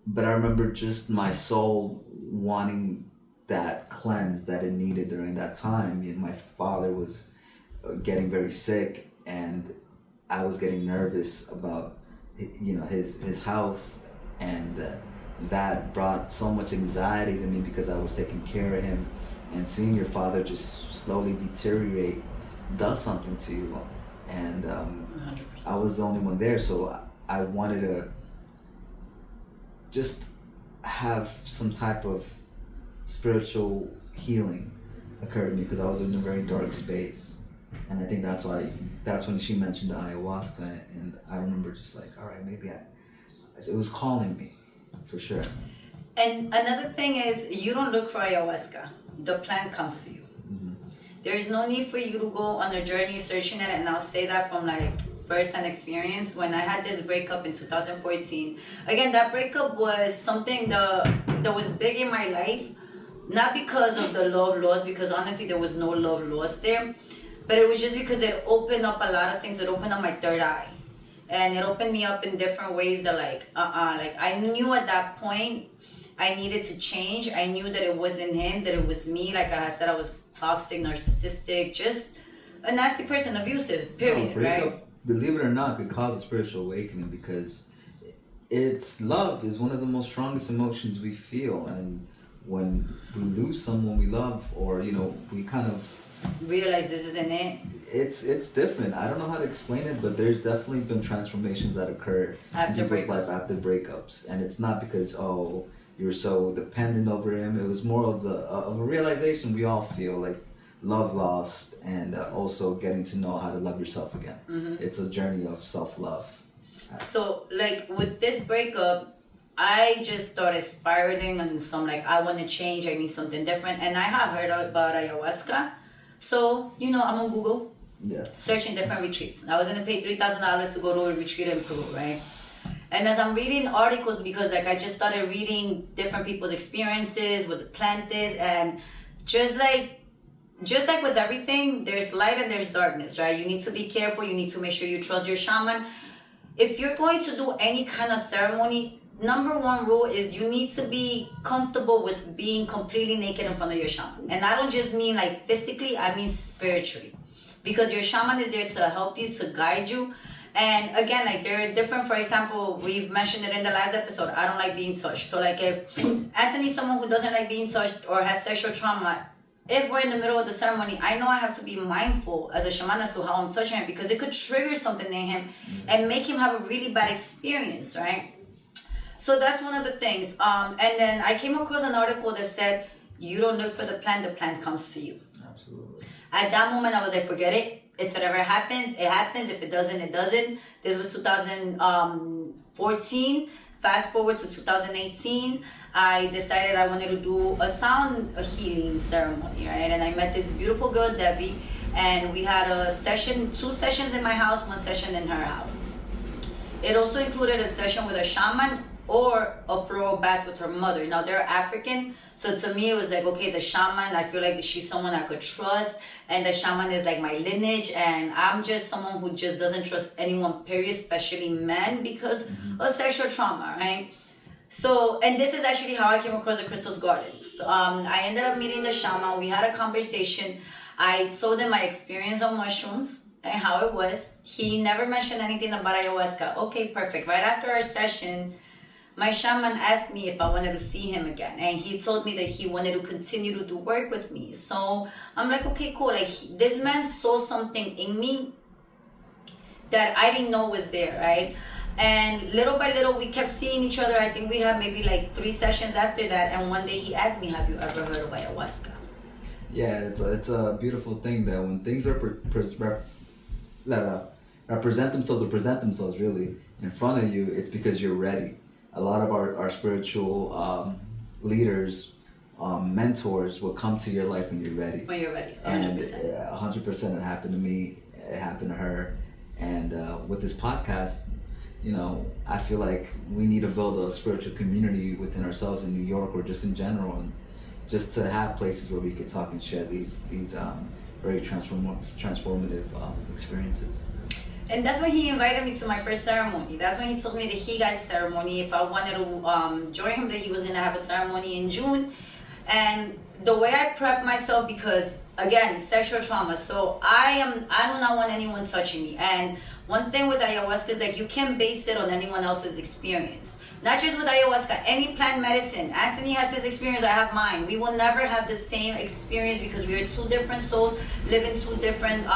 Speaker 1: but I remember just my soul wanting that cleanse that it needed during that time. My father was getting very sick, and I was getting nervous about his health, and that brought so much anxiety to me because I was taking care of him, and seeing your father just slowly deteriorate does something to you, and I
Speaker 2: 100%.
Speaker 1: was the only one there, so I wanted to just have some type of spiritual healing occur to me because I was in a very dark space. And I think that's when she mentioned the ayahuasca, and I remember just like, all right, it was calling me, for sure.
Speaker 2: And another thing is, you don't look for ayahuasca. The plant comes to you.
Speaker 1: Hmm.
Speaker 2: There is no need for you to go on a journey searching it, and I'll say that from like first-hand experience. When I had this breakup in 2014, again, that breakup was something that was big in my life, not because of the love lost, because honestly there was no love lost there, but it was just because it opened up a lot of things. It opened up my third eye, and it opened me up in different ways that like I knew at that point I needed to change. I knew that it wasn't him, that it was me. Like I said, I was toxic, narcissistic, just a nasty person, abusive, period, right?
Speaker 1: Believe it or not, could cause a spiritual awakening because love is one of the most strongest emotions we feel, and when we lose someone we love, or we kind of
Speaker 2: Realize this isn't it.
Speaker 1: it's different. I don't know how to explain it, but there's definitely been transformations that occur
Speaker 2: After
Speaker 1: in people's life
Speaker 2: breakups.
Speaker 1: after breakups, and it's not because you're so dependent over him. It was more of of a realization we all feel, like love lost, and also getting to know how to love yourself again. It's a journey of self-love.
Speaker 2: So like with this breakup, I just started spiraling on some like, I want to change, I need something different, and I have heard about ayahuasca. So I'm on Google
Speaker 1: Yeah.
Speaker 2: searching different retreats. I was gonna pay $3,000 to go to a retreat in Peru, right? And as I'm reading articles, because like I just started reading different people's experiences, what the plant is, and just like with everything, there's light and there's darkness, right? You need to be careful. You need to make sure you trust your shaman. If you're going to do any kind of ceremony, number one rule is you need to be comfortable with being completely naked in front of your shaman. And I don't just mean like physically, I mean spiritually. Because your shaman is there to help you, to guide you. And again, like they're different. For example, we've mentioned it in the last episode, I don't like being touched. So like if Anthony's someone who doesn't like being touched or has sexual trauma, if we're in the middle of the ceremony, I know I have to be mindful as a shaman as to how I'm touching him, because it could trigger something in him and make him have a really bad experience, right? So that's one of the things. And then I came across an article that said, you don't look for the plant comes to you.
Speaker 1: Absolutely.
Speaker 2: At that moment, I was like, forget it. If it ever happens, it happens. If it doesn't, it doesn't. This was 2014. Fast forward to 2018. I decided I wanted to do a sound healing ceremony, right? And I met this beautiful girl, Debbie, and we had a session, 2 sessions in my house, 1 session in her house. It also included a session with a shaman or a floral bath with her mother. Now they're African, so to me it was like, okay, the shaman, I feel like she's someone I could trust, and the shaman is like my lineage, and I'm just someone who just doesn't trust anyone, period, especially men, because of sexual trauma, right? So, and this is actually how I came across the Crystal's Gardens. I ended up meeting the shaman. We had a conversation. I told him my experience on mushrooms and how it was. He never mentioned anything about ayahuasca. Okay, perfect. Right after our session, my shaman asked me if I wanted to see him again, and he told me that he wanted to continue to do work with me. So I'm like, okay, cool. Like this man saw something in me that I didn't know was there, right? And little by little, we kept seeing each other. I think we had maybe like 3 sessions after that. And one day he asked me, have you ever heard of ayahuasca?
Speaker 1: Yeah, it's a beautiful thing that when things represent themselves or present themselves really in front of you, it's because you're ready. A lot of our spiritual leaders, mentors will come to your life when you're ready.
Speaker 2: When you're ready, 100%.
Speaker 1: And 100% it happened to me, it happened to her. And with this podcast, I feel like we need to build a spiritual community within ourselves in New York or just in general, and just to have places where we could talk and share these very transformative experiences.
Speaker 2: And that's when he invited me to my first ceremony. That's when he told me that he got ceremony. If I wanted to join him, that he was gonna have a ceremony in June. And the way I prep myself, because again, sexual trauma. So I do not want anyone touching me. And one thing with ayahuasca is like you can't base it on anyone else's experience. Not just with ayahuasca, any plant medicine. Anthony has his experience, I have mine. We will never have the same experience because we are two different souls living two different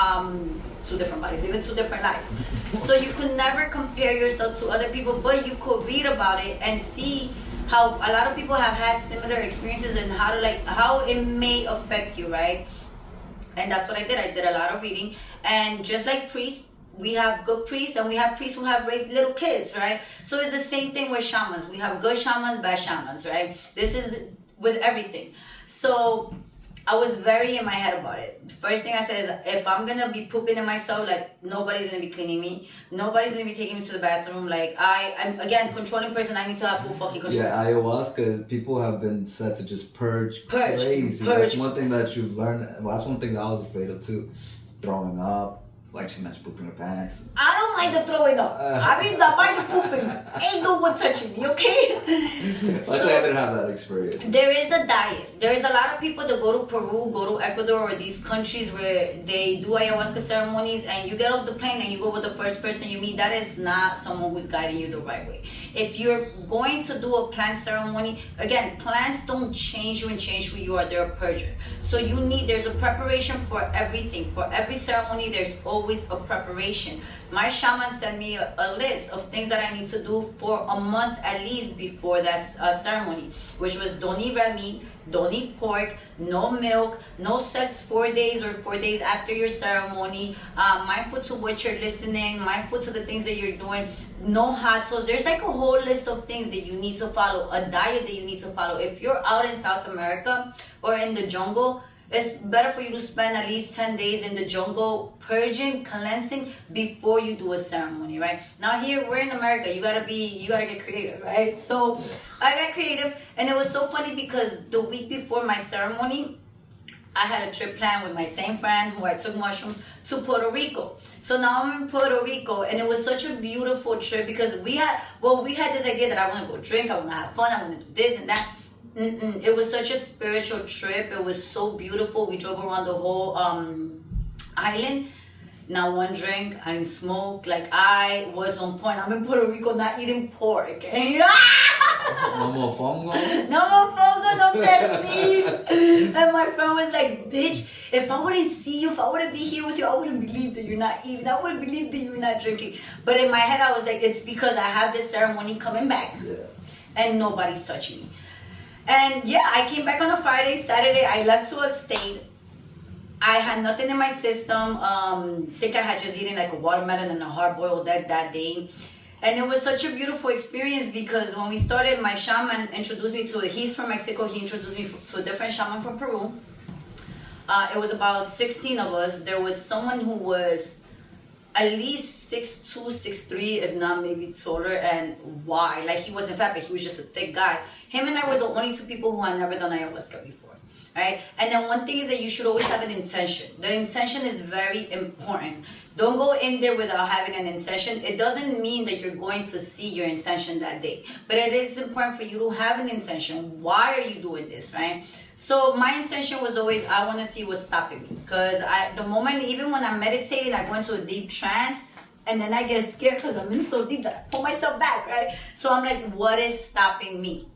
Speaker 2: bodies, living two different lives. So you could never compare yourself to other people, but you could read about it and see how a lot of people have had similar experiences and how it may affect you, right? And that's what I did. I did a lot of reading, and just like priests, we have good priests and we have priests who have raped little kids, right? So it's the same thing with shamans. We have good shamans, bad shamans, right? This is with everything. So I was very in my head about it. First thing I said is, if I'm gonna be pooping in myself, like nobody's gonna be cleaning me. Nobody's gonna be taking me to the bathroom. Like I'm again controlling person. I need to have full fucking control.
Speaker 1: Yeah, ayahuasca. People have been said to just purge. Crazy.
Speaker 2: Purge.
Speaker 1: That's one thing that you've learned. Well, that's one thing that I was afraid of too. Throwing up. Like she mentioned, pooping her pants.
Speaker 2: I don't mind the throwing up. I mean, I mind the pooping. Ain't no one touching me, okay?
Speaker 1: Luckily, I didn't have that experience.
Speaker 2: There is a diet. There is a lot of people that go to Peru, go to Ecuador, or these countries where they do ayahuasca ceremonies, and you get off the plane and you go with the first person you meet. That is not someone who's guiding you the right way. If you're going to do a plant ceremony, again, plants don't change you and change who you are. They're a purger. So there's a preparation for everything. For every ceremony, there's always a preparation. My shaman sent me a list of things that I need to do for a month at least before that ceremony, which was don't eat red meat, don't eat pork, no milk, no sex 4 days or 4 days after your ceremony, mindful to what you're listening, mindful to the things that you're doing, no hot sauce. There's like a whole list of things that you need to follow, a diet that you need to follow. If you're out in South America or in the jungle, it's better for you to spend at least 10 days in the jungle purging, cleansing before you do a ceremony, right? Now here, we're in America, you gotta get creative, right? So I got creative, and it was so funny because the week before my ceremony, I had a trip planned with my same friend who I took mushrooms to Puerto Rico. So now I'm in Puerto Rico, and it was such a beautiful trip because we had this idea that I want to go drink, I want to have fun, I want to do this and that. It was such a spiritual trip. It was so beautiful. We drove around the whole island. Not one drink. I didn't smoke. Like, I was on point. I'm in Puerto Rico not eating pork. And,
Speaker 1: No more fongo?
Speaker 2: no more fongo, no red meat. And my friend was like, bitch, if I wouldn't see you, if I wouldn't be here with you, I wouldn't believe that you're not eating. I wouldn't believe that you're not drinking. But in my head, I was like, it's because I have this ceremony coming back.
Speaker 1: Yeah.
Speaker 2: And nobody's touching me. And yeah, I came back on a Friday, Saturday, I left to upstate. I had nothing in my system. Think I had just eaten like a watermelon and a hard-boiled egg that day. And it was such a beautiful experience because when we started, my shaman introduced me to, he's from Mexico, he introduced me to a different shaman from Peru. It was about 16 of us. There was someone who was at least 6'2", 6'3", if not maybe taller, and wide. Like, he wasn't fat, but he was just a thick guy. Him and I were the only two people who had never done ayahuasca before, right? And then one thing is that you should always have an intention. The intention is very important. Don't go in there without having an intention. It doesn't mean that you're going to see your intention that day, but it is important for you to have an intention. Why are you doing this, right? So my intention was always, I want to see what's stopping me. Because the moment, even when I'm meditating, I go into a deep trance, and then I get scared because I'm in so deep that I pull myself back, right? So I'm like, what is stopping me?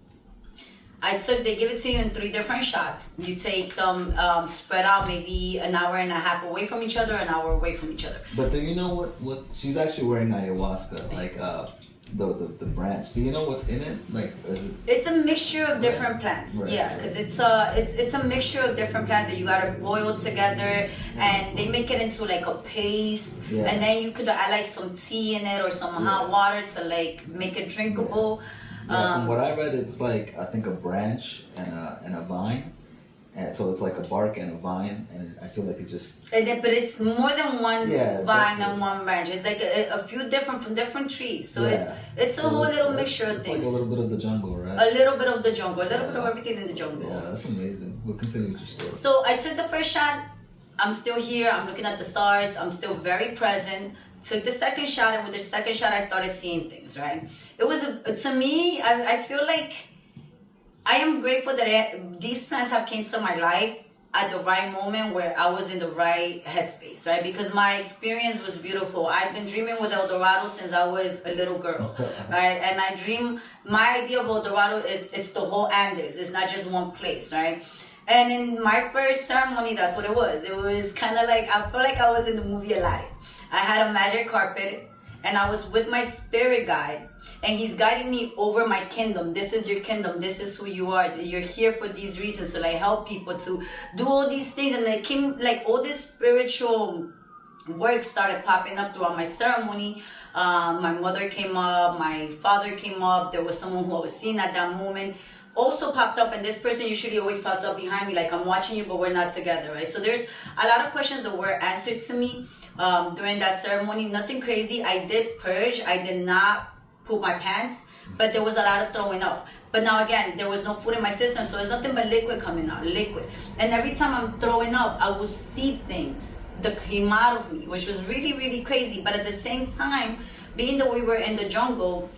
Speaker 2: They give it to you in 3 different shots. You take them spread out maybe an hour and a half away from each other, an hour away from each other.
Speaker 1: But do you know what she's actually wearing ayahuasca, like the branch. Do you know what's in it? Like, is it...
Speaker 2: It's a mixture of different plants.
Speaker 1: Right,
Speaker 2: yeah, because it's a mixture of different plants that you gotta boil together, and they make it into like a paste, and then you could add like some tea in it or some hot water to like make it drinkable.
Speaker 1: Yeah, from what I read, it's like, I think, a branch and a vine. And so it's like a bark and a vine, and I feel like it's just...
Speaker 2: But it's more than one vine
Speaker 1: definitely.
Speaker 2: and one branch. It's like a few different, from different trees. So it's a whole little mixture of things.
Speaker 1: It's like a little bit of the jungle, right?
Speaker 2: A little bit of the jungle, a little bit of everything in the jungle.
Speaker 1: Yeah, that's amazing. We'll continue with your story.
Speaker 2: So I took the first shot. I'm still here. I'm looking at the stars. I'm still very present. took the second shot, and with the second shot, I started seeing things, right? It was, to me, I feel like I am grateful that these plants have came to my life at the right moment where I was in the right headspace, right? Because my experience was beautiful. I've been dreaming with El Dorado since I was a little girl, right? And I dream, my idea of El Dorado is it's the whole Andes. It's not just one place, right? And in my first ceremony, that's what it was. It was kind of like, I felt like I was in the movie Aladdin. I had a magic carpet, and I was with my spirit guide, and he's guiding me over my kingdom. This is your kingdom. This is who you are. You're here for these reasons to like help people, to do all these things. And it came like all this spiritual work started popping up throughout my ceremony. My mother came up, my father came up. There was someone who I was seeing at that moment also popped up, and this person usually always pops up behind me like, I'm watching you, but we're not together, right? So there's a lot of questions that were answered to me during that ceremony. Nothing crazy. I did purge. I did not poop my pants, but there was a lot of throwing up. But now again, there was no food in my system, so there's nothing but liquid coming out, liquid. And every time I'm throwing up, I will see things that came out of me, which was really, really crazy. But at the same time, being that we were in the jungle,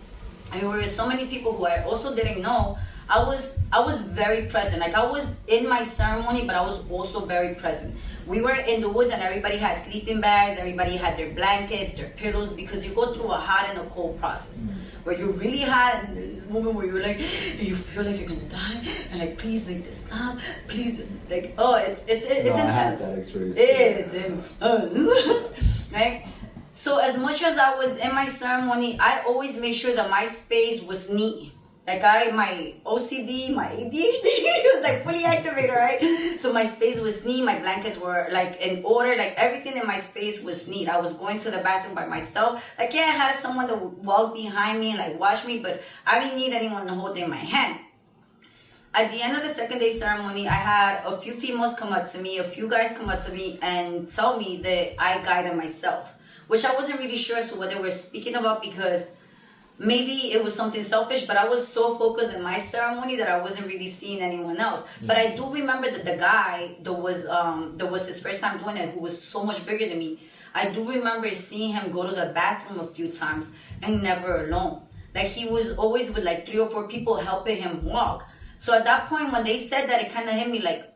Speaker 2: and we were with so many people who I also didn't know, I was very present. Like, I was in my ceremony, but I was also very present. We were in the woods, and everybody had sleeping bags, everybody had their blankets, their pillows, because you go through a hot and a cold process where you're really hot, and there's this moment where you're like, you feel like you're gonna die, and like, please make this stop, please. This is like, oh, it's
Speaker 1: No,
Speaker 2: intense.
Speaker 1: I had that experience.
Speaker 2: It's intense, right? So as much as I was in my ceremony, I always made sure that my space was neat. Like, my OCD, my ADHD was like fully activated, right? So my space was neat. My blankets were like in order. Like, everything in my space was neat. I was going to the bathroom by myself. Like, yeah, I had someone to walk behind me and like watch me, but I didn't need anyone to hold in my hand. At the end of the second day ceremony, I had a few females come up to me, a few guys come up to me and tell me that I guided myself, which I wasn't really sure as to what they were speaking about, because maybe it was something selfish, but I was so focused in my ceremony that I wasn't really seeing anyone else. But I do remember that the guy that was his first time doing it, who was so much bigger than me, I do remember seeing him go to the bathroom a few times and never alone. Like, he was always with like 3 or 4 people helping him walk. So at that point, when they said that, it kind of hit me like,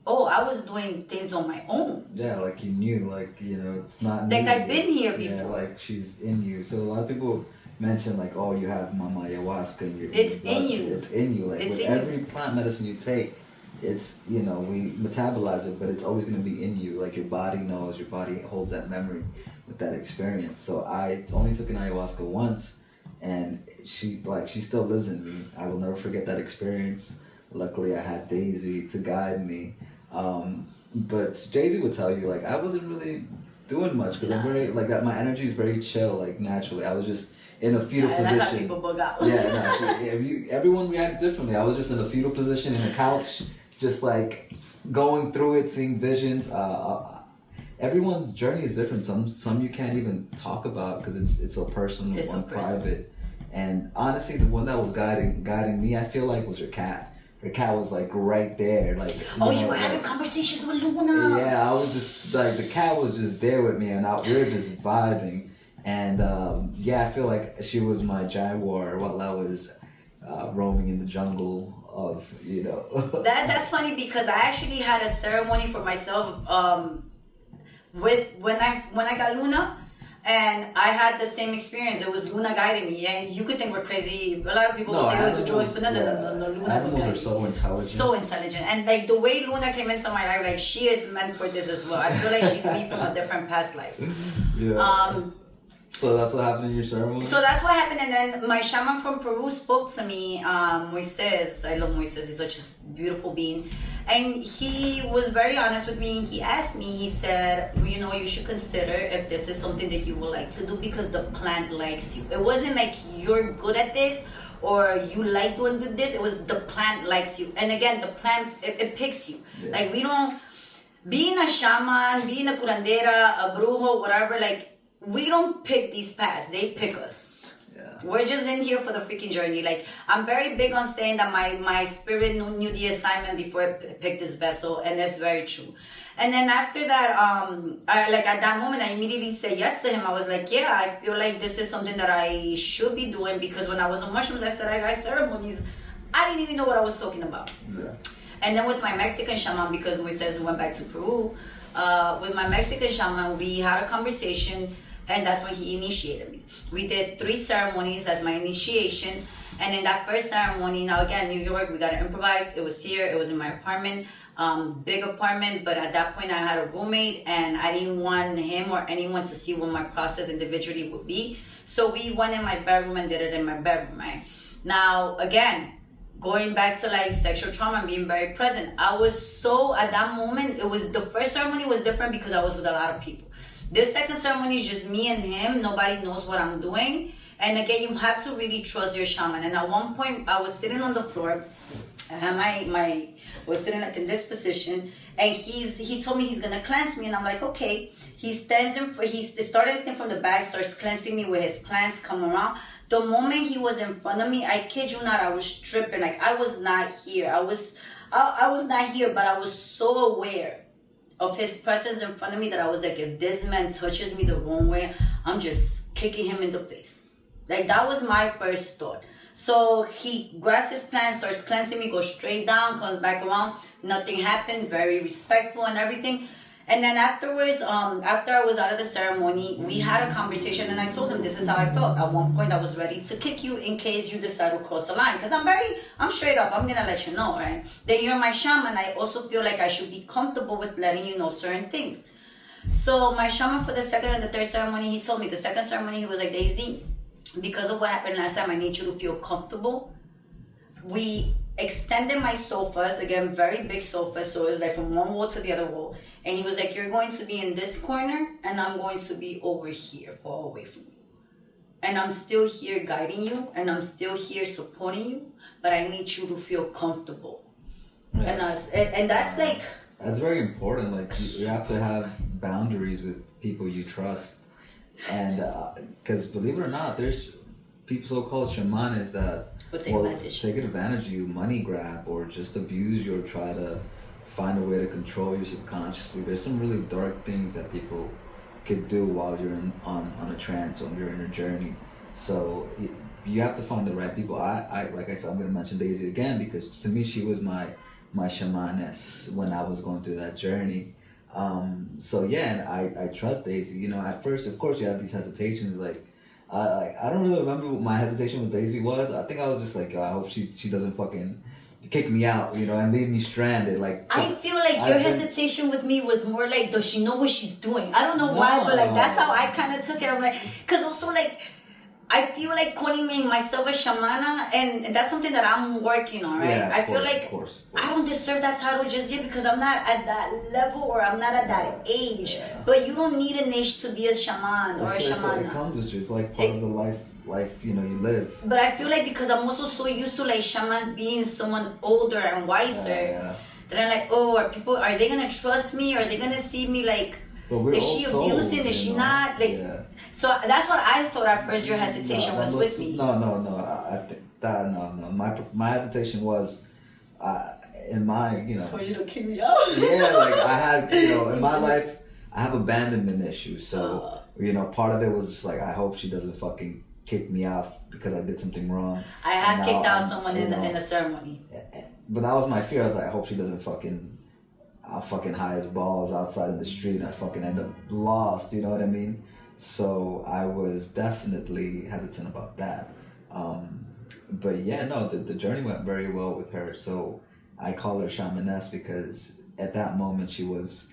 Speaker 2: oh, I was doing things on my own.
Speaker 1: Yeah, like you knew, like, you know, it's not
Speaker 2: like
Speaker 1: new.
Speaker 2: I've been here before.
Speaker 1: Yeah, like she's in you. So a lot of people mention like, oh, you have mama ayahuasca in your
Speaker 2: It's in
Speaker 1: bloodstream.
Speaker 2: you.
Speaker 1: It's in you. Like,
Speaker 2: It's
Speaker 1: with
Speaker 2: in
Speaker 1: every plant medicine you take, it's, you know, we metabolize it, but it's always going to be in you. Like, your body knows, your body holds that memory with that experience. So I only took an ayahuasca once, and she still lives in me. I will never forget that experience. Luckily, I had Deisy to guide me. But Jay-Z would tell you, like, I wasn't really doing much because I'm very, like, that. My energy is very chill, like, naturally. I was just in a fetal
Speaker 2: That's how
Speaker 1: position.
Speaker 2: people bug out.
Speaker 1: Everyone reacts differently. I was just in a fetal position in a couch, just like going through it, seeing visions. Everyone's journey is different. Some you can't even talk about because it's so personal,
Speaker 2: It's so personal.
Speaker 1: private. And honestly, the one that was guiding me, I feel like, was her cat. Her cat was like right there, like.
Speaker 2: You were having conversations with Luna.
Speaker 1: Yeah, I was just like, the cat was just there with me, and we were just vibing. And I feel like she was my jaguar while I was roaming in the jungle of, you know.
Speaker 2: That's funny, because I actually had a ceremony for myself with when I got Luna. And I had the same experience. It was Luna guiding me. And you could think we're crazy. A lot of people will say it was the drugs, but no, Luna was
Speaker 1: Animals
Speaker 2: guiding
Speaker 1: are so intelligent.
Speaker 2: So intelligent. And like the way Luna came into my life, like, she is meant for this as well. I feel like she's me from a different past life.
Speaker 1: Yeah. So that's what happened in your ceremony?
Speaker 2: So that's what happened. And then my shaman from Peru spoke to me, Moises. I love Moises. He's such a beautiful being. And he was very honest with me. He asked me, he said, you know, you should consider if this is something that you would like to do, because the plant likes you. It wasn't like you're good at this or you like doing this. It was the plant likes you. And again, the plant, it picks you. Yeah. Like, we don't, being a shaman, being a curandera, a brujo, whatever, like, we don't pick these paths. They pick us. Yeah. We're just in here for the freaking journey. Like, I'm very big on saying that my spirit knew the assignment before it picked this vessel, and it's very true. And then after that, I like at that moment, I immediately said yes to him. I was like, yeah, I feel like this is something that I should be doing, because when I was on mushrooms, I said I got ceremonies. I didn't even know what I was talking about.
Speaker 1: Yeah.
Speaker 2: And then with my Mexican shaman, because we says we went back to Peru, with my Mexican shaman, we had a conversation, and that's when he initiated me. We did 3 ceremonies as my initiation. And in that first ceremony, now again, New York, we got to improvise. It was here, it was in my apartment, big apartment, but at that point I had a roommate, and I didn't want him or anyone to see what my process individually would be. So we went in my bedroom and did it in my bedroom, right? Now, again, going back to like sexual trauma and being very present, I was so, at that moment, it was, the first ceremony was different because I was with a lot of people. This second ceremony is just me and him. Nobody knows what I'm doing. And again, you have to really trust your shaman. And at one point, I was sitting on the floor. I had I was sitting like in this position, and he told me he's gonna cleanse me, and I'm like, okay. He stands he started from the back, starts cleansing me with his plants, come around. The moment he was in front of me, I kid you not, I was tripping. Like I was not here. I was not here, but I was so aware of his presence in front of me that I was like, if this man touches me the wrong way, I'm just kicking him in the face. Like that was my first thought. So he grabs his plant, starts cleansing me, goes straight down, comes back around. Nothing happened, very respectful and everything. And then afterwards, after I was out of the ceremony, we had a conversation, and I told him this is how I felt. At one point, I was ready to kick you in case you decide to cross the line. Because I'm straight up, I'm gonna let you know, right? Then you're my shaman. I also feel like I should be comfortable with letting you know certain things. So my shaman for the second and the third ceremony, he told me, the second ceremony, he was like, Daisy, because of what happened last time, I need you to feel comfortable. We extended my sofas, again, very big sofas, so it was like from one wall to the other wall. And he was like, you're going to be in this corner, and I'm going to be over here, far away from you. And I'm still here guiding you, and I'm still here supporting you, but I need you to feel comfortable. Yeah. And that's like...
Speaker 1: That's very important. Like, you have to have boundaries with people you trust. And because believe it or not, there's people so-called shamans that will take advantage of you, money grab, or just abuse you, or try to find a way to control you subconsciously. There's some really dark things that people could do while you're on a trance, or you're in a journey. So you have to find the right people. I like I said, I'm going to mention Daisy again, because to me she was my shamaness when I was going through that journey. So yeah, and I trust Daisy. You know, at first, of course, you have these hesitations. Like, I don't really remember what my hesitation with Daisy was. I think I was just like, I hope she doesn't fucking kick me out, you know, and leave me stranded. Like,
Speaker 2: I feel like your hesitation with me was more like, does she know what she's doing? I don't know why, but like that's how I kind of took it. I'm like, because also like, I feel like calling myself a shamana, and that's something that I'm working on, right?
Speaker 1: Yeah,
Speaker 2: I feel like
Speaker 1: of course.
Speaker 2: I don't deserve that title just yet because I'm not at that level, or I'm not at that age.
Speaker 1: Yeah.
Speaker 2: But you don't need an age to be a shaman or a shamana.
Speaker 1: It comes with you. It's like part of the life you know you live.
Speaker 2: But I feel like because I'm also so used to like shamans being someone older and wiser, that I'm like, oh, are they gonna trust me? Are they gonna see me like? Is she abusing? Is she not? Like, so that's what I thought at first. Your hesitation was with me.
Speaker 1: No. I think that no. My hesitation was, in my
Speaker 2: For you to kick me out.
Speaker 1: Yeah, like I had in my life I have abandonment issues. So part of it was just like I hope she doesn't fucking kick me out because I did something wrong.
Speaker 2: I have kicked out someone in a ceremony.
Speaker 1: But that was my fear. I was like, I hope she doesn't I'll fucking high as balls outside in the street and I fucking end up lost, you know what I mean? So I was definitely hesitant about that. But yeah, no, the journey went very well with her. So I call her shamaness because at that moment she was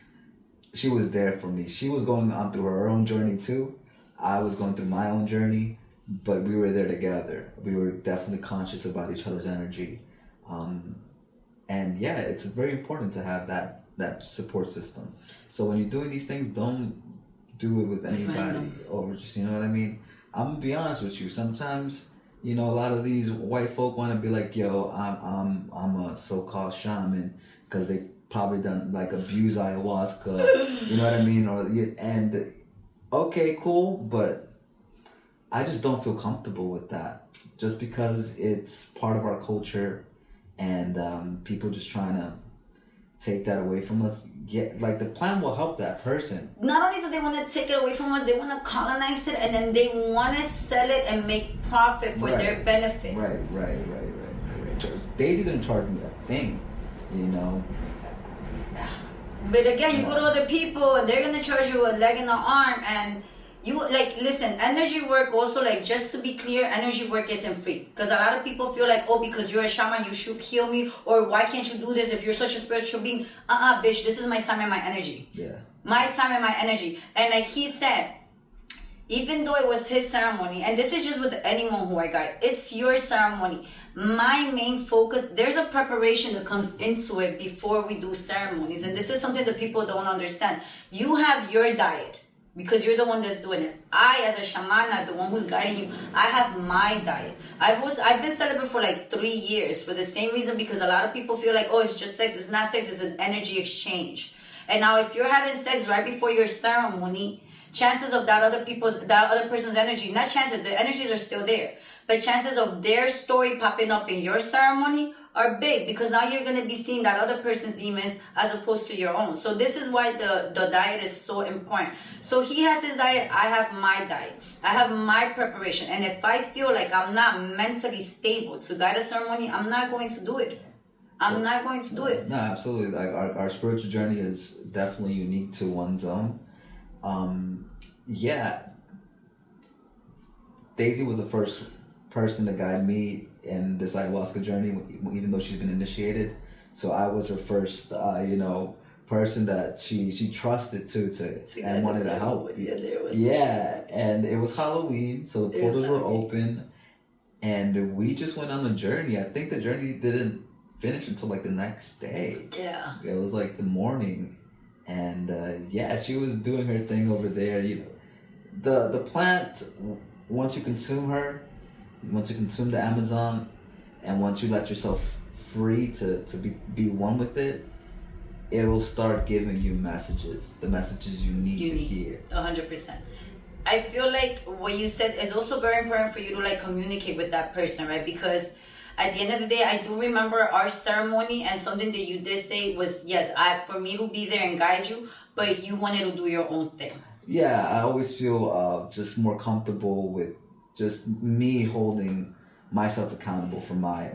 Speaker 1: there for me. She was going on through her own journey too. I was going through my own journey, but we were there together. We were definitely conscious about each other's energy. And yeah, it's very important to have that support system. So when you're doing these things, don't do it with anybody or just, you know what I mean? I'm gonna be honest with you. Sometimes, a lot of these white folk want to be like, yo, I'm a so-called shaman because they probably done like abuse ayahuasca, you know what I mean? And okay, cool, but I just don't feel comfortable with that just because it's part of our culture. And people just trying to take that away from us, like the plant will help that person.
Speaker 2: Not only do they want to take it away from us, they want to colonize it, and then they want to sell it and make profit for their benefit.
Speaker 1: Right. Daisy didn't charge me a thing, you know.
Speaker 2: But again, you go to other people and they're gonna charge you a leg and an arm, and you like, listen, energy work also, like, just to be clear, energy work isn't free. Because a lot of people feel like, oh, because you're a shaman, you should heal me, or why can't you do this if you're such a spiritual being? Bitch, this is my time and my energy.
Speaker 1: Yeah.
Speaker 2: My time and my energy. And like he said, even though it was his ceremony, and this is just with anyone who I guide, it's your ceremony. My main focus, there's a preparation that comes into it before we do ceremonies. And this is something that people don't understand. You have your diet because you're the one that's doing it. I, as a shaman, as the one who's guiding you, I have my diet. I've been celibate for like 3 years for the same reason, because a lot of people feel like, oh, it's just sex. It's not sex, it's an energy exchange. And now if you're having sex right before your ceremony, chances of that other person's energy, not chances, the energies are still there, but chances of their story popping up in your ceremony are big, because now you're going to be seeing that other person's demons as opposed to your own. So this is why the diet is so important. So he has his diet, I have my diet, I have my preparation. And if I feel like I'm not mentally stable to guide a ceremony, I'm not going to do it. I'm not going to do it.
Speaker 1: No, absolutely. Like our spiritual journey is definitely unique to one's own. Yeah, Daisy was the first person to guide me in this ayahuasca journey, even though she's been initiated. So I was her first, person that she trusted to and wanted to help. Yeah, and it was Halloween, so the portals were open, and we just went on a journey. I think the journey didn't finish until like the next day.
Speaker 2: Yeah,
Speaker 1: it was like the morning. And she was doing her thing over there. The plant, once you consume the Amazon, and once you let yourself free to be one with it, it will start giving you messages, the messages you need to hear.
Speaker 2: 100%. I feel like what you said is also very important for you to like communicate with that person, right? Because at the end of the day, I do remember our ceremony, and something that you did say was, yes, for me to be there and guide you, but you wanted to do your own thing.
Speaker 1: Yeah, I always feel just more comfortable with just me holding myself accountable for my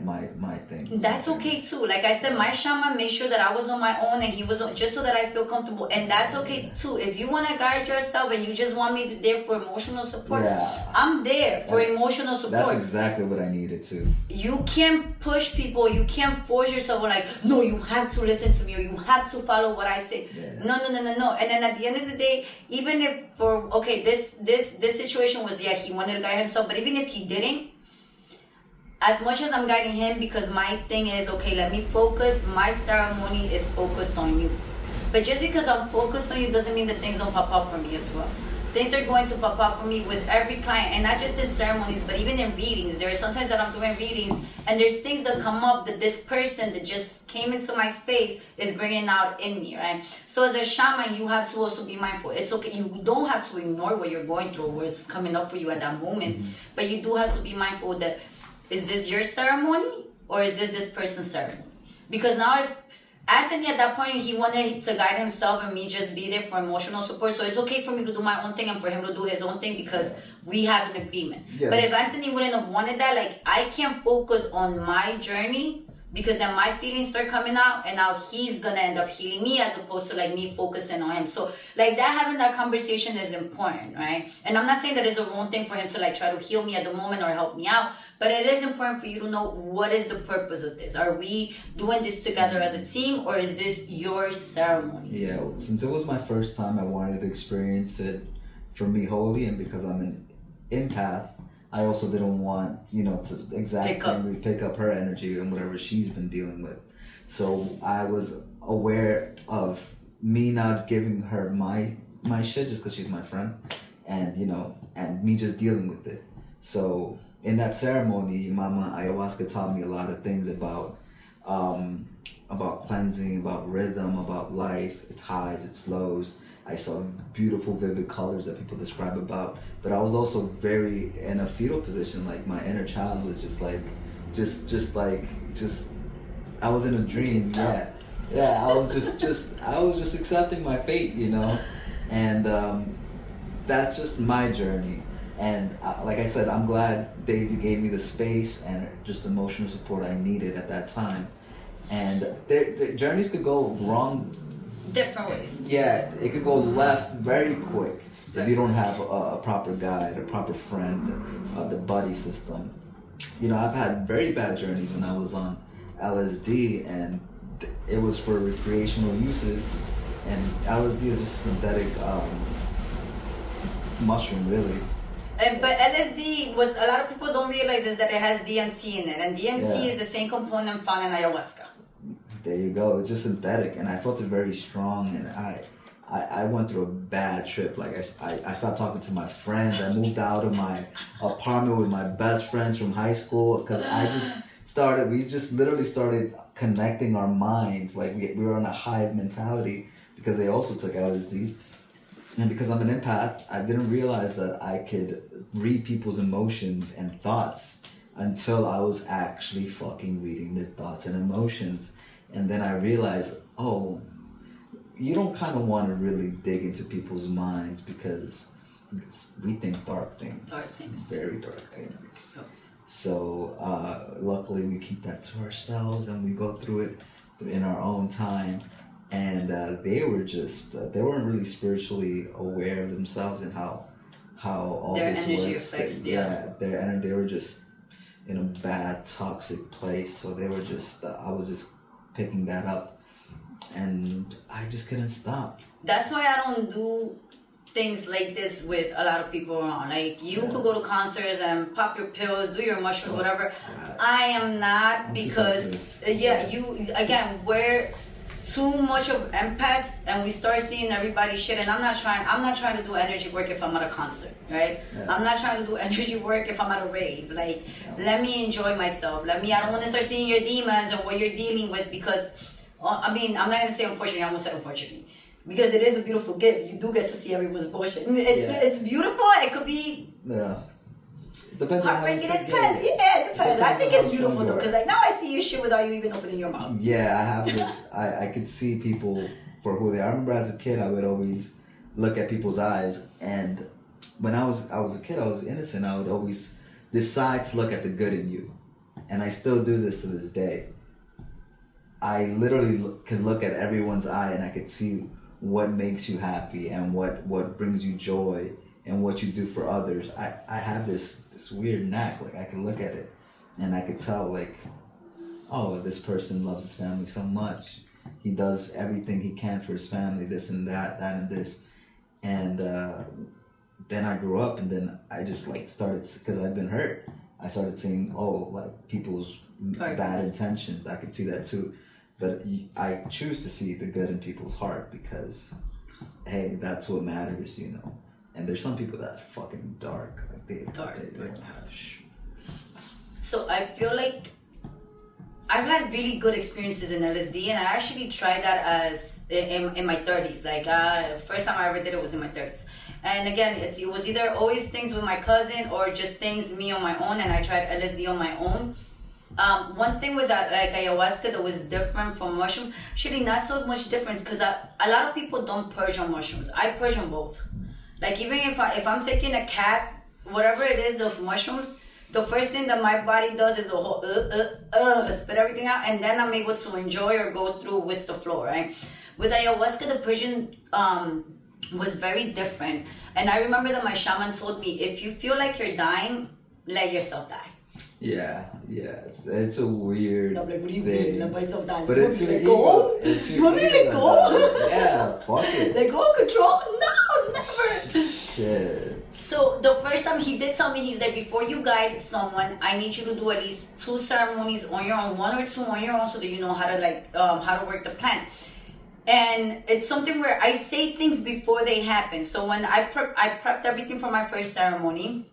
Speaker 1: thing.
Speaker 2: That's okay too. Like I said, my shaman made sure that I was on my own and he was on, just so that I feel comfortable, and that's okay too. If you want to guide yourself and you just want me there for emotional support, I'm there for emotional support.
Speaker 1: That's exactly what I needed too.
Speaker 2: You can't push people. You can't force yourself. Like, no, you have to listen to me, or you have to follow what I say. No. And then at the end of the day, even if this situation was, he wanted to guide himself, but even if he didn't, as much as I'm guiding him, because my thing is, okay, let me focus. My ceremony is focused on you. But just because I'm focused on you doesn't mean that things don't pop up for me as well. Things are going to pop up for me with every client, and not just in ceremonies, but even in readings. There are sometimes that I'm doing readings, and there's things that come up that this person that just came into my space is bringing out in me, right? So as a shaman, you have to also be mindful. It's okay. You don't have to ignore what you're going through, what's coming up for you at that moment, but you do have to be mindful that, is this your ceremony or is this person's ceremony? Because now if Anthony at that point, he wanted to guide himself and me just be there for emotional support. So it's okay for me to do my own thing and for him to do his own thing because we have an agreement. Yeah. But if Anthony wouldn't have wanted that, like, I can't focus on my journey because then my feelings start coming out and now he's gonna end up healing me as opposed to like me focusing on him. So like that, having that conversation is important, right? And I'm not saying that it's a wrong thing for him to like try to heal me at the moment or help me out, but it is important for you to know what is the purpose of this. Are we doing this together as a team or is this your ceremony?
Speaker 1: Yeah, since it was my first time, I wanted to experience it for me wholly, and because I'm an empath, I also didn't want, to pick up her energy and whatever she's been dealing with. So I was aware of me not giving her my shit just because she's my friend, and and me just dealing with it. So in that ceremony, Mama Ayahuasca taught me a lot of things about cleansing, about rhythm, about life, its highs, its lows. I saw beautiful, vivid colors that people describe about, but I was also very in a fetal position. Like my inner child was just I was in a dream. Yeah, Yeah, I was just accepting my fate, you know, and that's just my journey. And like I said, I'm glad Daisy gave me the space and just emotional support I needed at that time. And their journeys could go wrong.
Speaker 2: Different ways.
Speaker 1: Yeah, it could go left very quick if you don't have a proper guide, a proper friend, the buddy system. You know, I've had very bad journeys when I was on LSD, and it was for recreational uses. And LSD is just a synthetic mushroom, really.
Speaker 2: But LSD was, a lot of people don't realize is that it has DMT in it, and DMT is the same component found in ayahuasca.
Speaker 1: There you go. It's just synthetic, and I felt it very strong, and I went through a bad trip. Like I stopped talking to my friends. I moved out of my apartment with my best friends from high school because we just literally started connecting our minds. Like we were on a hive mentality because they also took LSD. And because I'm an empath, I didn't realize that I could read people's emotions and thoughts until I was actually fucking reading their thoughts and emotions. And then I realized, oh, you don't kind of want to really dig into people's minds because we think dark things.
Speaker 2: Dark things.
Speaker 1: Very dark things.
Speaker 2: Oh.
Speaker 1: So luckily we keep that to ourselves and we go through it in our own time. And they weren't really spiritually aware of themselves and how all
Speaker 2: their
Speaker 1: this
Speaker 2: energy
Speaker 1: works.
Speaker 2: affects,
Speaker 1: Their energy, they were just in a bad, toxic place. So they were just, I was just picking that up, and I just couldn't stop.
Speaker 2: That's why I don't do things like this with a lot of people around. Like you could go to concerts and pop your pills, do your mushrooms, whatever. I am not, because we're too much of empaths, and we start seeing everybody shit. And I'm not trying to do energy work if I'm at a concert, right? I'm not trying to do energy work if I'm at a rave. Like, let me enjoy myself. I don't want to start seeing your demons and what you're dealing with, because I'm not going to say unfortunately, I won't say unfortunately, because it is a beautiful gift. You do get to see everyone's bullshit. It's beautiful. It could be
Speaker 1: depends
Speaker 2: heartbreaking. It depends. It depends. I think it's beautiful though, because now I see your shit without you even opening your mouth.
Speaker 1: Yeah, I have this. I could see people for who they are. I remember as a kid, I would always look at people's eyes, and when I was a kid, I was innocent. I would always decide to look at the good in you, and I still do this to this day. I literally can look at everyone's eye, and I could see what makes you happy and what brings you joy and what you do for others. I have this weird knack. Like, I can look at it and I could tell, like, oh, this person loves his family so much. He does everything he can for his family, this and that and this. And then I grew up, and then I just started, because I've been hurt, I started seeing, people's bad intentions. I could see that too. But I choose to see the good in people's heart, because, hey, that's what matters, you know. And there's some people that are fucking dark. Like they don't have
Speaker 2: So I feel like I've had really good experiences in LSD, and I actually tried that as in my 30s. Like first time I ever did it was in my 30s. And again, it was either always things with my cousin or just things me on my own, and I tried LSD on my own. One thing was that, like, ayahuasca, that was different from mushrooms. Actually, not so much different, because a lot of people don't purge on mushrooms. I purge on both. Like, even if I'm taking a cap, whatever it is of mushrooms, the first thing that my body does is a whole spit everything out, and then I'm able to enjoy or go through with the flow, right? With ayahuasca, the purging was very different. And I remember that my shaman told me, if you feel like you're dying, let yourself die.
Speaker 1: Yeah, it's a weird
Speaker 2: I'm like, what do you
Speaker 1: thing.
Speaker 2: mean, let myself die?
Speaker 1: But
Speaker 2: You
Speaker 1: it's
Speaker 2: want me
Speaker 1: your
Speaker 2: to let go?
Speaker 1: ego.
Speaker 2: You want me to let go?
Speaker 1: Yeah, fuck it.
Speaker 2: Let go of control? No, never.
Speaker 1: Shit.
Speaker 2: So the first time he did tell me, he's like, before you guide someone, I need you to do at least 2 ceremonies on your own, 1 or 2 on your own, so that you know how to work the plant. And it's something where I say things before they happen. So when I prepped everything for my first ceremony.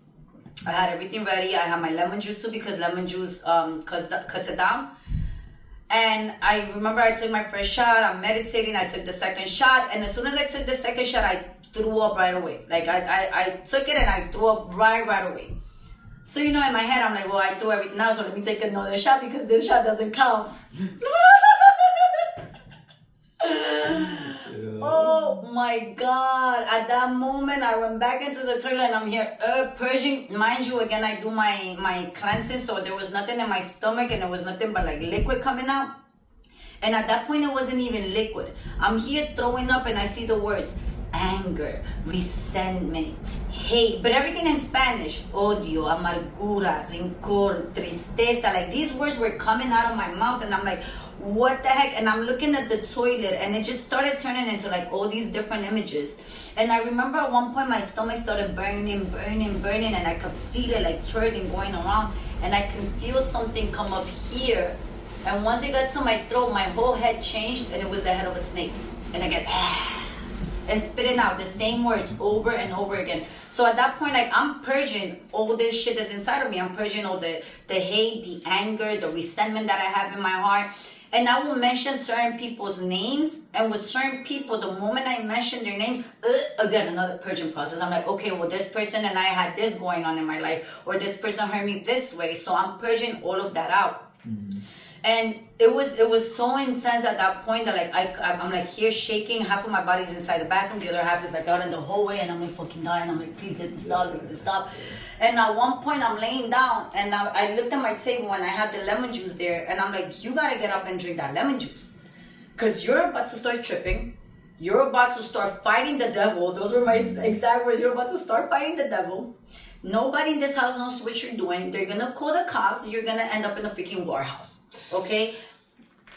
Speaker 2: I had everything ready. I had my lemon juice too, because lemon juice cuts it down. And I remember I took my first shot. I'm meditating. I took the second shot, and as soon as I took the second shot, I threw up right away. Like I took it and I threw up right away. So in my head, I'm like, well, I threw everything out, so let me take another shot, because this shot doesn't count. Oh my God. At that moment, I went back into the toilet and I'm here purging. Mind you, again, I do my cleansing, so there was nothing in my stomach and there was nothing but like liquid coming out. And at that point, it wasn't even liquid. I'm here throwing up and I see the words anger, resentment, hate, but everything in Spanish. Odio, amargura, rencor, tristeza. Like these words were coming out of my mouth and I'm like, what the heck? And I'm looking at the toilet and it just started turning into like all these different images. And I remember at one point my stomach started burning and I could feel it like turning, going around, and I can feel something come up here. And once it got to my throat, my whole head changed and it was the head of a snake. And I get and spitting out the same words over and over again. So at that point, like I'm purging all this shit that's inside of me. I'm purging all the hate, the anger, the resentment that I have in my heart. And I will mention certain people's names. And with certain people, the moment I mention their names, again, another purging process. I'm like, okay, well, this person and I had this going on in my life. Or this person hurt me this way. So I'm purging all of that out. Mm-hmm. And it was so intense at that point that like I'm like here shaking. Half of my body's inside the bathroom, the other half is like out in the hallway, and I'm like fucking dying. I'm like, please let this stop. And at one point I'm laying down and I looked at my table and I had the lemon juice there, and I'm like, you gotta get up and drink that lemon juice, cause you're about to start tripping. You're about to start fighting the devil. Those were my exact words. You're about to start fighting the devil. Nobody in this house knows what you're doing. They're gonna call the cops. You're gonna end up in a freaking warehouse. Okay?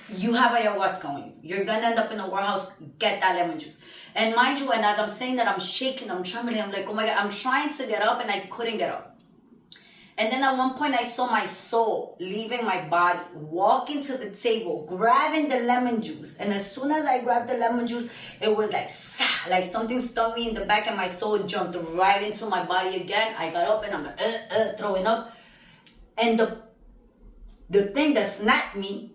Speaker 2: You have ayahuasca going. You're gonna end up in a warehouse. Get that lemon juice. And mind you, and as I'm saying that, I'm shaking, I'm trembling. I'm like, oh my God, I'm trying to get up and I couldn't get up. And then at one point I saw my soul leaving my body, walking to the table, grabbing the lemon juice. And as soon as I grabbed the lemon juice, it was like something stung me in the back and my soul jumped right into my body again. I got up and I'm like, throwing up. And the thing that snapped me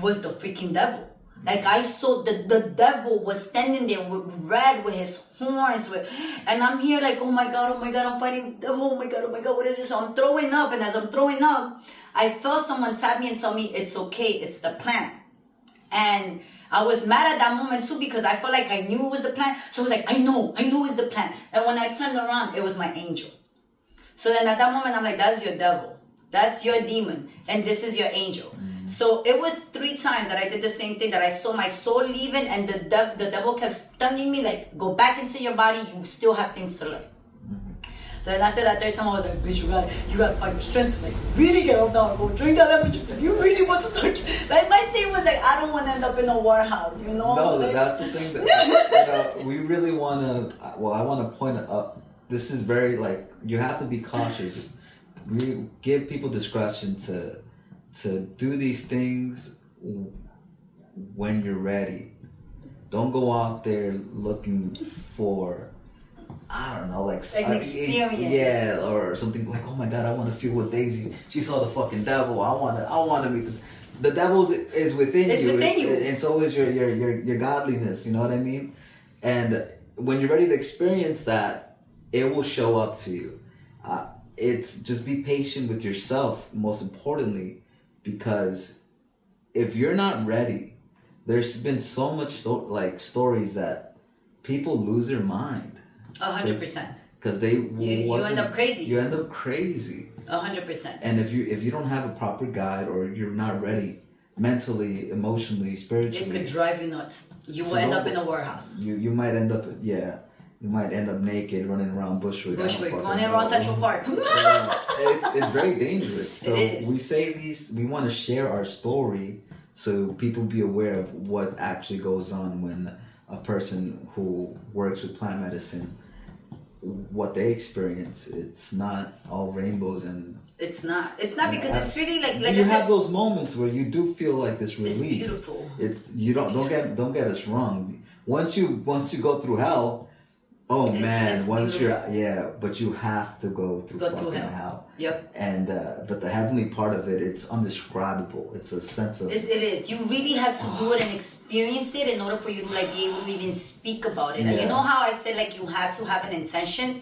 Speaker 2: was the freaking devil. Like I saw the devil was standing there with red, with his horns, and I'm here like, oh my God, I'm fighting the devil, oh my God, what is this? So I'm throwing up, and as I'm throwing up, I felt someone tap me and tell me, it's okay, it's the plant. And I was mad at that moment too, because I felt like I knew it was the plant. So I was like, I know it's the plant. And when I turned around, it was my angel. So then at that moment, I'm like, that's your devil. That's your demon. And this is your angel. So it was 3 times that I did the same thing, that I saw my soul leaving and the devil kept stunning me like, go back into your body, you still have things to learn. Mm-hmm. So then after that 3rd time, I was like, bitch, you gotta find your strength to like really get up now and go drink that lemon juice if you really want to start. Like my thing was like, I don't want to end up in a warehouse, you know?
Speaker 1: No,
Speaker 2: like,
Speaker 1: that's the thing that we really want to, well, I want to point up. This is very like, you have to be cautious. We give people discretion to do these things when you're ready. Don't go out there looking for, I don't know, like
Speaker 2: an experience.
Speaker 1: Yeah, or something like, oh my God, I want to feel what Daisy. She saw the fucking devil. I want to meet the devil is within
Speaker 2: it's
Speaker 1: you.
Speaker 2: Within you,
Speaker 1: and so is your godliness. You know what I mean? And when you're ready to experience that, it will show up to you. It's just be patient with yourself, most importantly. Because if you're not ready, there's been so much stories that people lose their mind.
Speaker 2: 100%.
Speaker 1: Because you
Speaker 2: end up crazy.
Speaker 1: You end up crazy.
Speaker 2: 100%.
Speaker 1: And if you don't have a proper guide, or you're not ready mentally, emotionally, spiritually,
Speaker 2: it could drive you nuts. You will end up in a warehouse.
Speaker 1: You might end up You might end up naked, running around Bushwick,
Speaker 2: running around Central Park.
Speaker 1: It's very dangerous. So we say we want to share our story so people be aware of what actually goes on when a person who works with plant medicine, what they experience. It's not all rainbows and.
Speaker 2: It's not because it's really like
Speaker 1: you have those moments where you do feel like this relief.
Speaker 2: It's beautiful.
Speaker 1: It's don't get us wrong. Once you go through hell. Oh man! Once
Speaker 2: beautiful.
Speaker 1: But you have to go through hell.
Speaker 2: Yep.
Speaker 1: And but the heavenly part of it, it's undescribable. It's a sense of.
Speaker 2: It is. You really have to do it and experience it in order for you to like be able to even speak about it. Yeah. And you know how I said like you had to have an intention?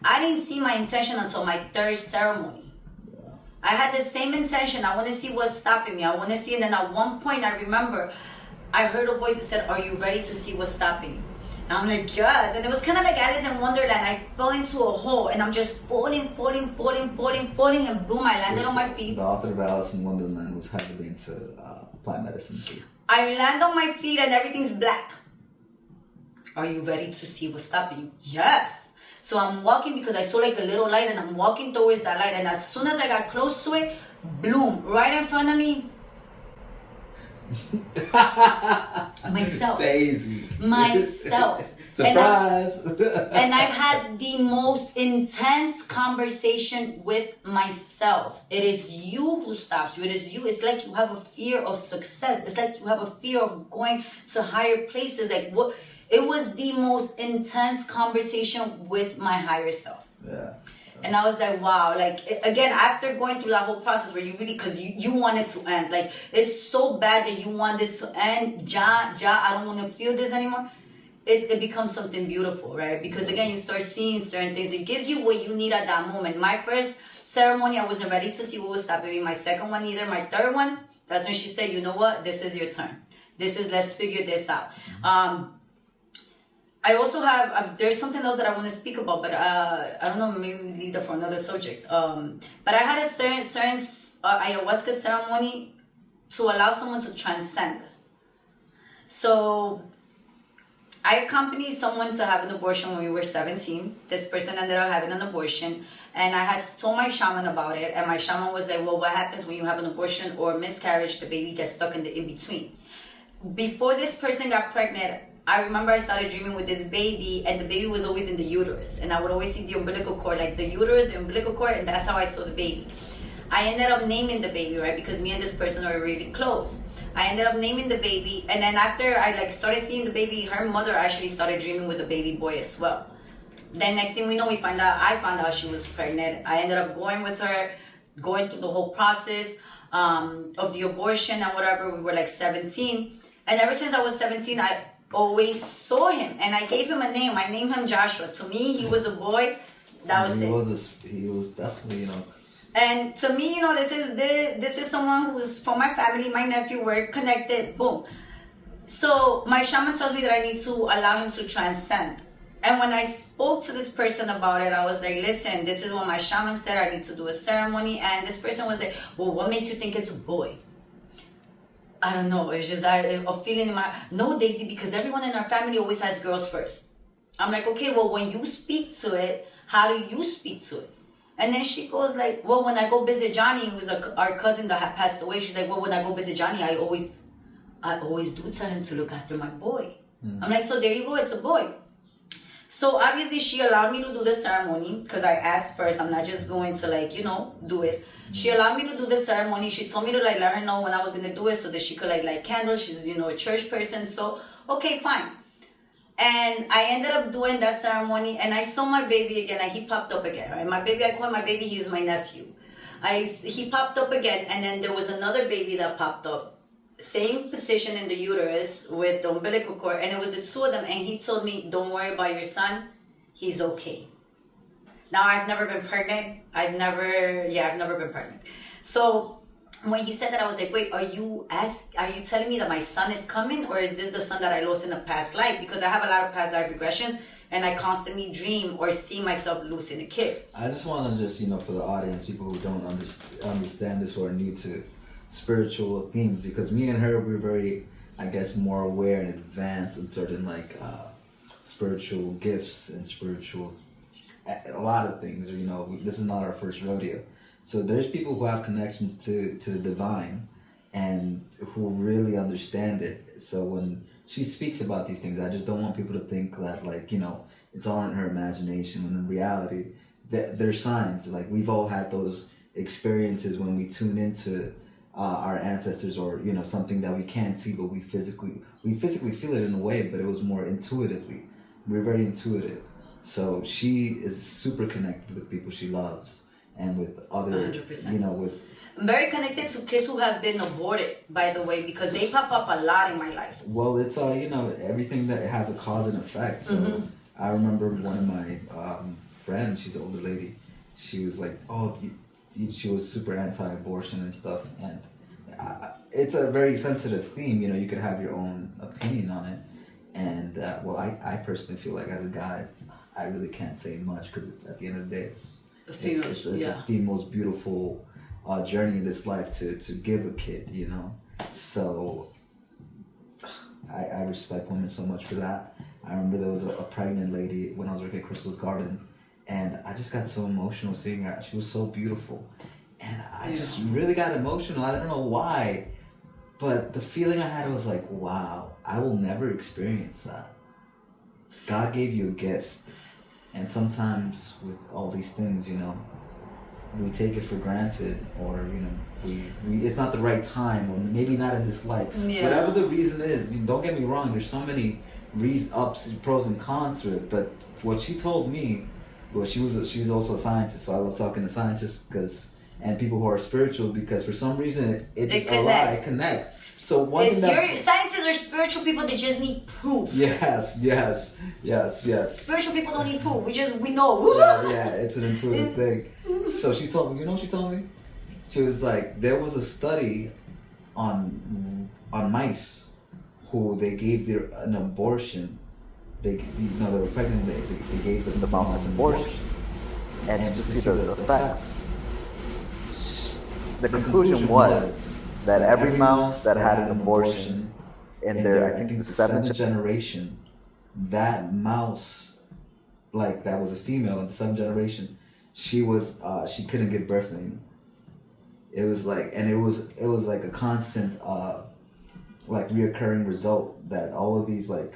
Speaker 2: I didn't see my intention until my 3rd ceremony. Yeah. I had the same intention. I want to see what's stopping me. I want to see, and then at one point I remember. I heard a voice that said, "Are you ready to see what's stopping you?" And I'm like, yes. And it was kind of like Alice in Wonderland. I fell into a hole and I'm just falling, and boom, I landed on my feet.
Speaker 1: The author of Alice in Wonderland was heavily into plant medicine too.
Speaker 2: I land on my feet and everything's black. Are you ready to see what's stopping you? Yes. So I'm walking because I saw like a little light and I'm walking towards that light. And as soon as I got close to it, bloom, right in front of me. Myself.
Speaker 1: Daisy.
Speaker 2: Myself.
Speaker 1: Surprise.
Speaker 2: And I've had the most intense conversation with myself. It is you who stops you. It is you. It's like you have a fear of success. It's like you have a fear of going to higher places. Like what? It was the most intense conversation with my higher self.
Speaker 1: Yeah.
Speaker 2: And I was like, wow, like, again, after going through that whole process where you really, because you want it to end. Like, it's so bad that you want this to end. I don't want to feel this anymore. It becomes something beautiful, right? Because, again, you start seeing certain things. It gives you what you need at that moment. My first ceremony, I wasn't ready to see what was stopping me. My second one either. My third one, that's when she said, you know what? This is your turn. Let's figure this out. I also have, there's something else that I want to speak about, but I don't know, maybe we leave that for another subject. But I had a certain ayahuasca ceremony to allow someone to transcend. So I accompanied someone to have an abortion when we were 17. This person ended up having an abortion, and I had told my shaman about it, and my shaman was like, well, what happens when you have an abortion or miscarriage? The baby gets stuck in the in-between. Before this person got pregnant, I remember I started dreaming with this baby, and the baby was always in the uterus, and I would always see the umbilical cord, like the uterus, the umbilical cord, and that's how I saw the baby. I ended up naming the baby, right, because me and this person are really close. I ended up naming the baby, and then after I started seeing the baby, her mother actually started dreaming with the baby boy as well. Then next thing we know, I found out she was pregnant. I ended up going with her, going through the whole process of the abortion and whatever. We were like 17, and ever since I was 17, I always saw him, and I gave him a name. I named him Joshua. To me, he was a boy. That was it.
Speaker 1: He was definitely,
Speaker 2: And to me, this is someone who's from my family, my nephew. We're connected. Boom. So my shaman tells me that I need to allow him to transcend. And when I spoke to this person about it, I was like, listen, this is what my shaman said. I need to do a ceremony. And this person was like, well, what makes you think it's a boy? I don't know. It's just a feeling in my... No, Daisy, because everyone in our family always has girls first. I'm like, okay, well, when you speak to it, how do you speak to it? And then she goes like, well, when I go visit Johnny, who was our cousin that had passed away, she's like, well, when I go visit Johnny, I always do tell him to look after my boy. Mm. I'm like, so there you go, it's a boy. So obviously she allowed me to do the ceremony because I asked first. I'm not just going to do it. She allowed me to do the ceremony. She told me to let her know when I was going to do it so that she could light candles. She's, a church person. So, okay, fine. And I ended up doing that ceremony, and I saw my baby again, and he popped up again, right? My baby, I call my baby, he's my nephew. He popped up again, and then there was another baby that popped up. Same position in the uterus with the umbilical cord, and it was the two of them, and he told me, don't worry about your son, he's okay. Now, I've never been pregnant. I've never been pregnant. So when he said that, I was like, wait, are you telling me that my son is coming, or is this the son that I lost in a past life? Because I have a lot of past life regressions, and I constantly dream or see myself losing a kid.
Speaker 1: I just want to for the audience, people who don't understand this or are new to spiritual themes, because me and her, we're very, I guess, more aware and advanced in certain spiritual gifts and a lot of things. This is not our first rodeo. So there's people who have connections to the divine and who really understand it. So when she speaks about these things, I just don't want people to think that it's all in her imagination, when in reality there's signs. We've all had those experiences when we tune into our ancestors, or something that we can't see, but we physically feel it in a way, but it was more intuitively. We're very intuitive. So she is super connected with people she loves, and with other 100%.
Speaker 2: I'm very connected to kids who have been aborted, by the way, because they pop up a lot in my life.
Speaker 1: Well, it's everything that has a cause and effect. So mm-hmm. I remember one of my friends, she's an older lady, she was like, she was super anti-abortion and stuff, and it's a very sensitive theme. You know, you could have your own opinion on it, and well, I personally feel like as a guy, I really can't say much because it's at the end of the day, it's a female's beautiful journey in this life to give a kid. You know, so I respect women so much for that. I remember there was a pregnant lady when I was working at Crystal's Garden, and I just got so emotional seeing her. She was so beautiful. And I just really got emotional. I don't know why, but the feeling I had was like, wow, I will never experience that. God gave you a gift. And sometimes with all these things, you know, we take it for granted, or, you know, we it's not the right time, or maybe not in this life.
Speaker 2: Yeah.
Speaker 1: Whatever the reason is, don't get me wrong, there's so many pros and cons to it, but what she told me, well, she's also a scientist, so I love talking to scientists and people who are spiritual, because for some reason it connects. So
Speaker 2: scientists are spiritual people that just need proof.
Speaker 1: Yes.
Speaker 2: Spiritual people don't need proof. We know.
Speaker 1: Yeah, it's an intuitive thing. So she told me, you know what she told me? She was like, there was a study on mice who they gave an abortion. They were pregnant. They gave them
Speaker 3: the mouse an abortion, and to see the effects. The conclusion was that every mouse that had an abortion in their, I think, the seventh generation,
Speaker 1: that mouse, like, that was a female in the seventh generation, she couldn't give birth anymore. It was like, and it was like a constant, like, reoccurring result that all of these, like,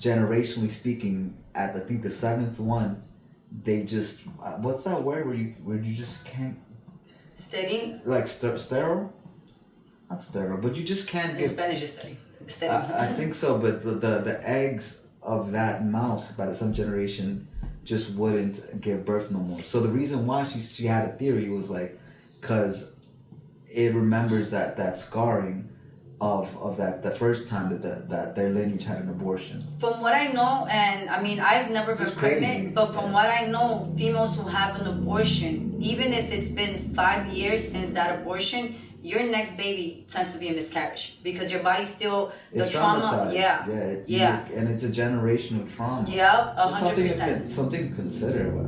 Speaker 1: generationally speaking, at I think the seventh one, they just, what's that word where you just can't.
Speaker 2: Steady?
Speaker 1: Like sterile? Not sterile, but you just can't
Speaker 2: In Spanish is steady.
Speaker 1: I think so, but the eggs of that mouse by the seventh generation just wouldn't give birth no more. So the reason why she had a theory was like, because it remembers that scarring of that the first time that their lineage had an abortion.
Speaker 2: From what I know, and I mean, I've never been pregnant, but from what I know, females who have an abortion, even if it's been 5 years since that abortion, your next baby tends to be a miscarriage because your body still, the trauma. Yeah.
Speaker 1: And it's a generational trauma.
Speaker 2: Yeah, 100%.
Speaker 1: Something to consider. But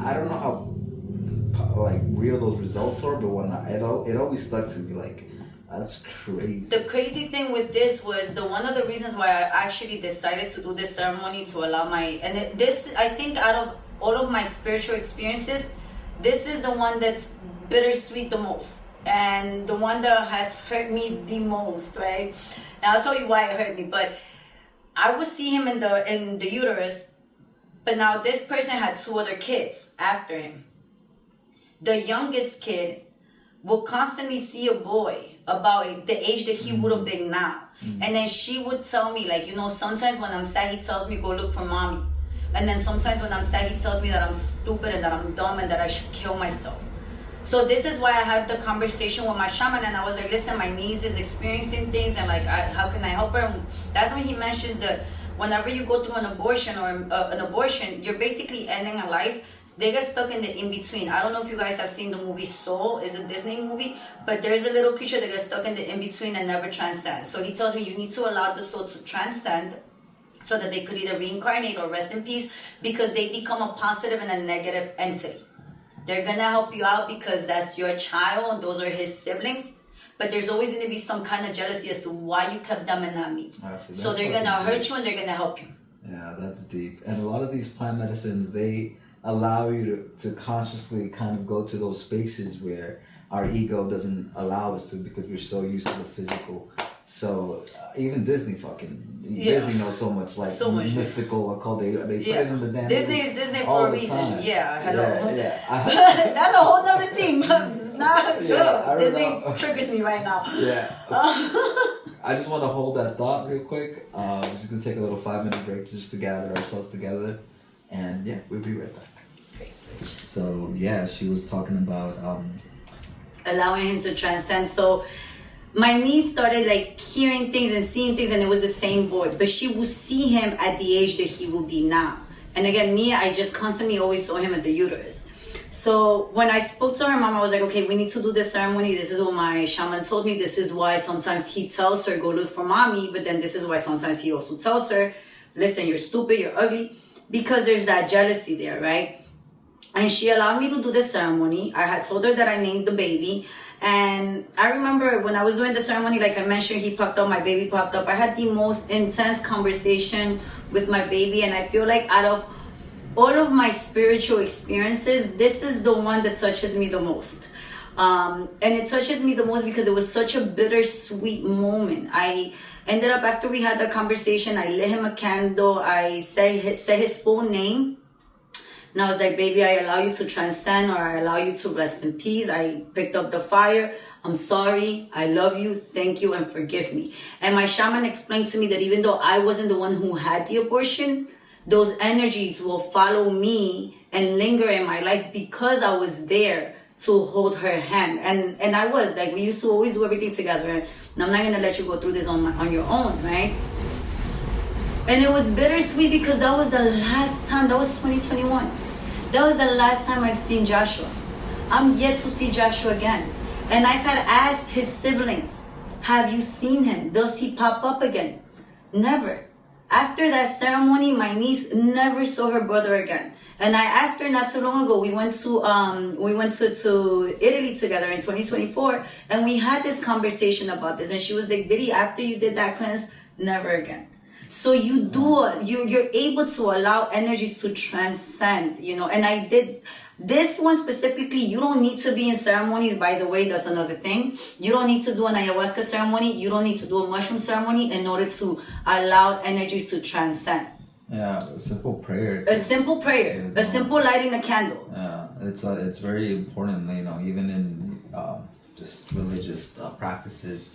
Speaker 1: I don't know how like real those results are, but when it always stuck to me like, that's crazy.
Speaker 2: The crazy thing with this was one of the reasons why I actually decided to do this ceremony to allow this, I think, out of all of my spiritual experiences, this is the one that's bittersweet the most, and the one that has hurt me the most, right? And I'll tell you why it hurt me. But I would see him in the uterus, but now this person had 2 other kids after him. The youngest kid will constantly see a boy about the age that he would have been now. And then she would tell me, like, you know, sometimes when I'm sad, he tells me, go look for mommy. And then sometimes when I'm sad, he tells me that I'm stupid and that I'm dumb and that I should kill myself. So this is why I had the conversation with my shaman, and I was like, listen, my niece is experiencing things, and like, how can I help her? And that's when he mentions that whenever you go through an abortion or an abortion, you're basically ending a life. They get stuck in the in-between. I don't know if you guys have seen the movie Soul. It's a Disney movie, but there's a little creature that gets stuck in the in-between and never transcends. So he tells me you need to allow the soul to transcend so that they could either reincarnate or rest in peace, because they become a positive and a negative entity. They're gonna help you out because that's your child and those are his siblings, but there's always gonna be some kind of jealousy as to why you kept them and not me.
Speaker 1: Absolutely.
Speaker 2: So they're gonna hurt you and they're gonna help you.
Speaker 1: Yeah, that's deep. And a lot of these plant medicines, they allow you to consciously kind of go to those spaces where our ego doesn't allow us to, because we're so used to the physical. So even Disney Disney knows so much, like, so much mystical occult. They put it in the damn
Speaker 2: Disney is Disney for a reason.
Speaker 1: Time.
Speaker 2: Yeah, hello.
Speaker 1: Yeah.
Speaker 2: That's a whole nother theme. Disney triggers me right now.
Speaker 1: Yeah. I just want to hold that thought real quick. We're just gonna take a little 5-minute break just to gather ourselves together, and yeah, we'll be right back. So yeah, she was talking about
Speaker 2: allowing him to transcend. So my niece started like hearing things and seeing things, and it was the same boy, but she would see him at the age that he will be now. And again, me, I just constantly always saw him at the uterus. So when I spoke to her mom, I was like, okay, we need to do this ceremony. This is what my shaman told me. This is why sometimes he tells her, go look for mommy. But then this is why sometimes he also tells her, listen, you're stupid, you're ugly. Because there's that jealousy there, right? And she allowed me to do the ceremony. I had told her that I named the baby. And I remember when I was doing the ceremony, like I mentioned, he popped up, my baby popped up. I had the most intense conversation with my baby. And I feel like out of all of my spiritual experiences, this is the one that touches me the most. And it touches me the most because it was such a bittersweet moment. I ended up, after we had the conversation, I lit him a candle. I said his full name. And I was like, baby, I allow you to transcend, or I allow you to rest in peace. I picked up the fire. I'm sorry. I love you. Thank you and forgive me. And my shaman explained to me that even though I wasn't the one who had the abortion, those energies will follow me and linger in my life because I was there to hold her hand. And I was like, we used to always do everything together. And I'm not going to let you go through this on your own, right? And it was bittersweet because that was the last time, that was 2021. That was the last time I've seen Joshua. I'm yet to see Joshua again. And I've had asked his siblings, have you seen him? Does he pop up again? Never. After that ceremony, my niece never saw her brother again. And I asked her not so long ago. We went to Italy together in 2024, and we had this conversation about this. And she was like, Diddy, after you did that cleanse, never again. So you're able to allow energies to transcend, and I did this one specifically. You don't need to be in ceremonies, by the way. That's another thing. You don't need to do an ayahuasca ceremony. You don't need to do a mushroom ceremony in order to allow energies to transcend.
Speaker 1: Yeah, a simple prayer.
Speaker 2: A simple prayer. A simple lighting a candle.
Speaker 1: Yeah, it's very important, even in just religious practices.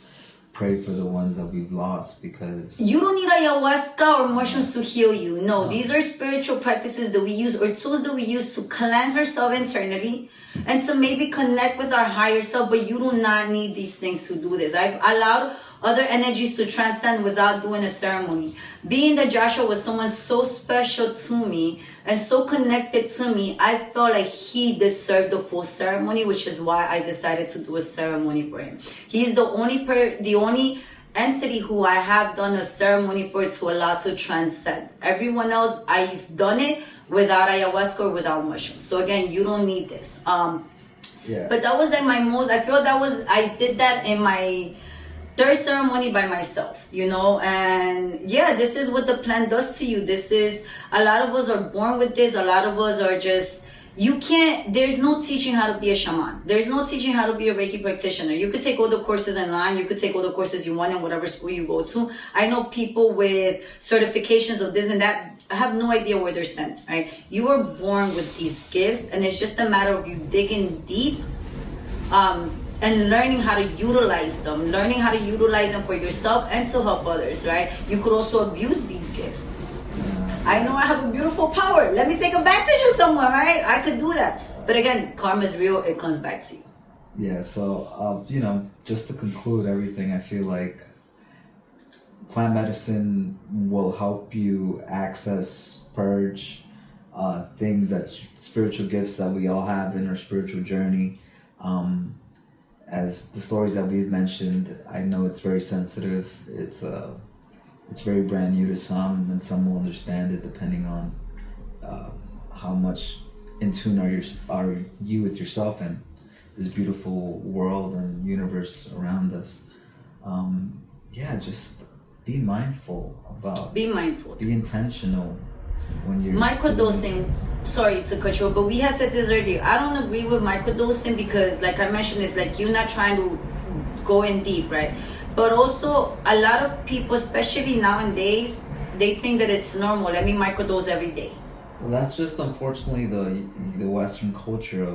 Speaker 1: Pray for the ones that we've lost, because
Speaker 2: you don't need ayahuasca or mushrooms to heal you. No, these are spiritual practices that we use, or tools that we use to cleanse ourselves internally and to maybe connect with our higher self. But you do not need these things to do this. I've allowed other energies to transcend without doing a ceremony. Being that Joshua was someone so special to me and so connected to me, I felt like he deserved the full ceremony, which is why I decided to do a ceremony for him. He's the only entity who I have done a ceremony for to allow to transcend. Everyone else, I've done it without ayahuasca or without mushrooms. So again, you don't need this.
Speaker 1: Yeah.
Speaker 2: But that was like I did that in my third ceremony by myself, and yeah, this is what the plant does to you. A lot of us are born with this. A lot of us are just, there's no teaching how to be a shaman. There's no teaching how to be a Reiki practitioner. You could take all the courses online. You could take all the courses you want in whatever school you go to. I know people with certifications of this and that. I have no idea where they're sent, right? You are born with these gifts, and it's just a matter of you digging deep, and learning how to utilize them for yourself and to help others, right? You could also abuse these gifts. I know I have a beautiful power. Let me take advantage of someone, right? I could do that. But again, karma is real. It comes back to you.
Speaker 1: Yeah, so, just to conclude everything, I feel like plant medicine will help you access, purge spiritual gifts that we all have in our spiritual journey. As the stories that we've mentioned, I know it's very sensitive. It's very brand new to some, and some will understand it depending on how much in tune are you with yourself and this beautiful world and universe around us. Just be mindful Be intentional when you're
Speaker 2: microdosing. Sorry to cut you off, but we had said this earlier. I don't agree with microdosing because, like I mentioned, it's like you're not trying to go in deep, right? But also, a lot of people, especially nowadays, they think that it's normal. Let me microdose every day.
Speaker 1: Well, that's just unfortunately the Western culture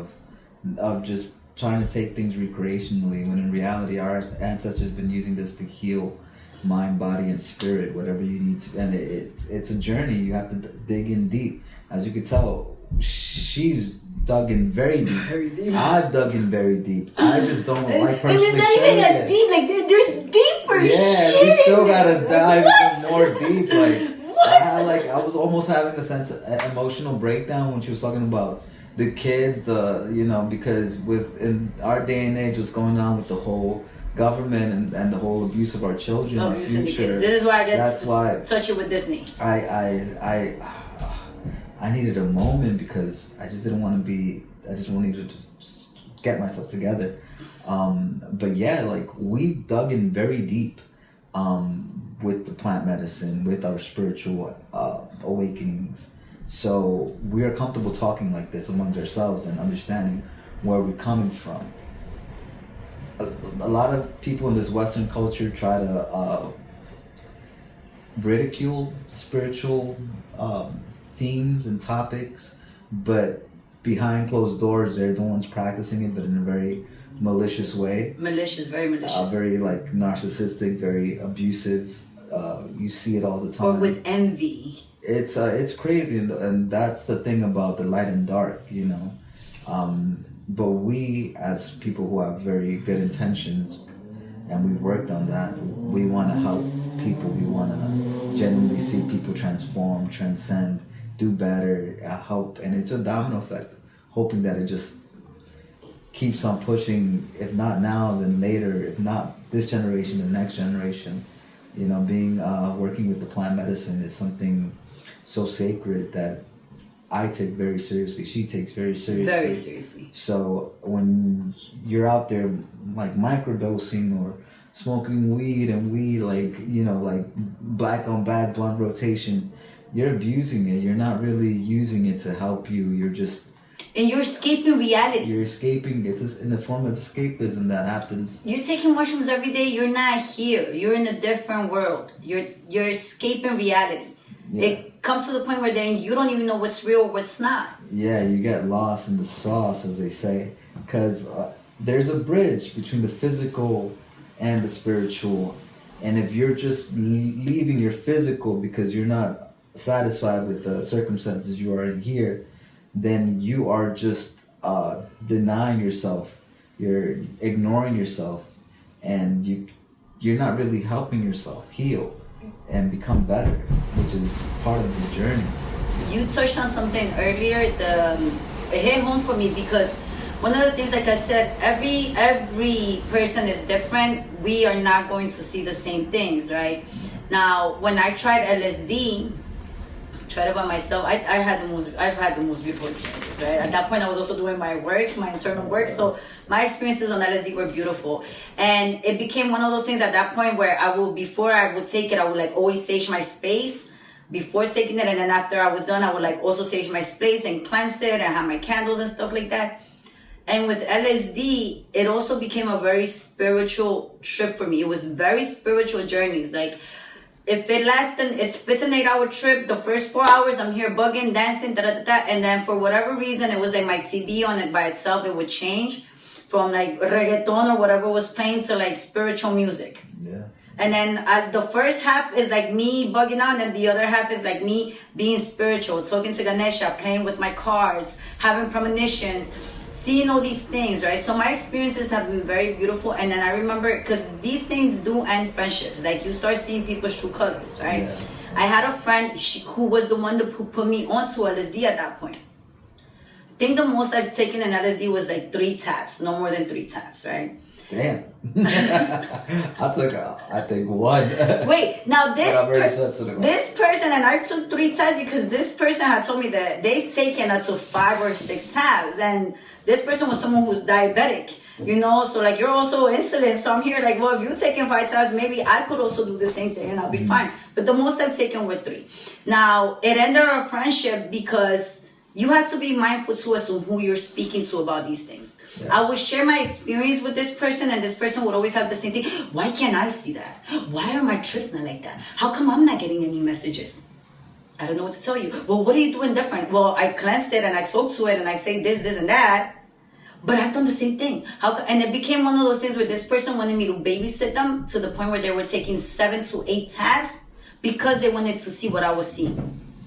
Speaker 1: of just trying to take things recreationally, when in reality our ancestors been using this to heal mind, body, and spirit, whatever you need to. And it's a journey. You have to dig in deep. As you can tell, she's dug in very deep. Very deep. I've dug in very deep. I just don't like personally.
Speaker 2: And it's not even as deep. Like there's deeper
Speaker 1: yeah,
Speaker 2: shit.
Speaker 1: We still gotta dive even more deep. Like
Speaker 2: what?
Speaker 1: I was almost having a sense of emotional breakdown when she was talking about the kids, because in our day and age, what's going on with the whole government and the whole abuse of our children, our
Speaker 2: Abuse of the
Speaker 1: future.
Speaker 2: kids. This is why I get
Speaker 1: That's why
Speaker 2: touchy with Disney.
Speaker 1: I needed a moment because I just didn't want to be. I just wanted to just get myself together. But yeah, like we dug in very deep with the plant medicine, with our spiritual awakenings. So we are comfortable talking like this amongst ourselves and understanding where we're coming from. A lot of people in this Western culture try to ridicule spiritual themes and topics, but behind closed doors, they're the ones practicing it, but in a very malicious way.
Speaker 2: Malicious, very malicious.
Speaker 1: Very like narcissistic, very abusive. You see it all the time.
Speaker 2: Or with envy.
Speaker 1: It's crazy, and that's the thing about the light and dark, But we, as people who have very good intentions, and we've worked on that, we want to help people. We want to genuinely see people transform, transcend, do better, help, and it's a domino effect. Hoping that it just keeps on pushing. If not now, then later. If not this generation, the next generation. Working with the plant medicine is something so sacred that I take very seriously. She takes very seriously.
Speaker 2: Very seriously.
Speaker 1: So when you're out there like microdosing or smoking weed like black on black blunt rotation, you're abusing it. You're not really using it to help you.
Speaker 2: And you're escaping reality.
Speaker 1: You're escaping. It's just in the form of escapism that happens.
Speaker 2: You're taking mushrooms every day. You're not here. You're in a different world. You're escaping reality. Yeah. It comes to the point where then you don't even know what's real or what's not.
Speaker 1: Yeah, you get lost in the sauce, as they say, because there's a bridge between the physical and the spiritual. And if you're just leaving your physical because you're not satisfied with the circumstances you are in here, then you are just denying yourself. You're ignoring yourself, and you're not really helping yourself heal and become better, which is part of the journey.
Speaker 2: You touched on something earlier. It hit home for me because one of the things, like I said, every person is different. We are not going to see the same things, right? Now, when I tried LSD, tried it by myself, I've had the most beautiful experiences, right? At that point, I was also doing my work, my internal work, so my experiences on LSD were beautiful. And it became one of those things at that point where before I would take it, I would like always sage my space before taking it, and then after I was done, I would like also sage my space and cleanse it and have my candles and stuff like that. And with LSD, it also became a very spiritual trip for me. It was very spiritual journeys. Like, if it's an 8-hour trip, the first 4 hours I'm here bugging, dancing, and then for whatever reason, it was like my TV on it by itself, it would change from like reggaeton or whatever was playing to like spiritual music.
Speaker 1: Yeah.
Speaker 2: And then the first half is like me bugging out, and the other half is like me being spiritual, talking to Ganesha, playing with my cards, having premonitions, seeing all these things, right? So my experiences have been very beautiful. And then I remember, because these things do end friendships. Like, you start seeing people's true colors, right? Yeah. I had a friend who was the one who put me onto LSD at that point. I think the most I've taken in LSD was like 3 taps, no more than 3 taps, right?
Speaker 1: Damn. I took, I think, 1.
Speaker 2: Wait, now this person, and I took 3 tabs because this person had told me that they've taken up to 5 or 6 tabs, and this person was someone who's diabetic, so like, you're also insulin, so I'm here like, well, if you're taking 5 tabs, maybe I could also do the same thing and I'll be fine. But the most I've taken were 3. Now, it ended our friendship because you have to be mindful too as to who you're speaking to about these things. Yeah. I would share my experience with this person, and this person would always have the same thing. Why can't I see that? Why are my trips not like that? How come I'm not getting any messages? I don't know what to tell you. Well, what are you doing different? Well, I cleansed it and I talk to it and I say this, and that. But I've done the same thing. And it became one of those things where this person wanted me to babysit them to the point where they were taking 7 to 8 tabs because they wanted to see what I was seeing.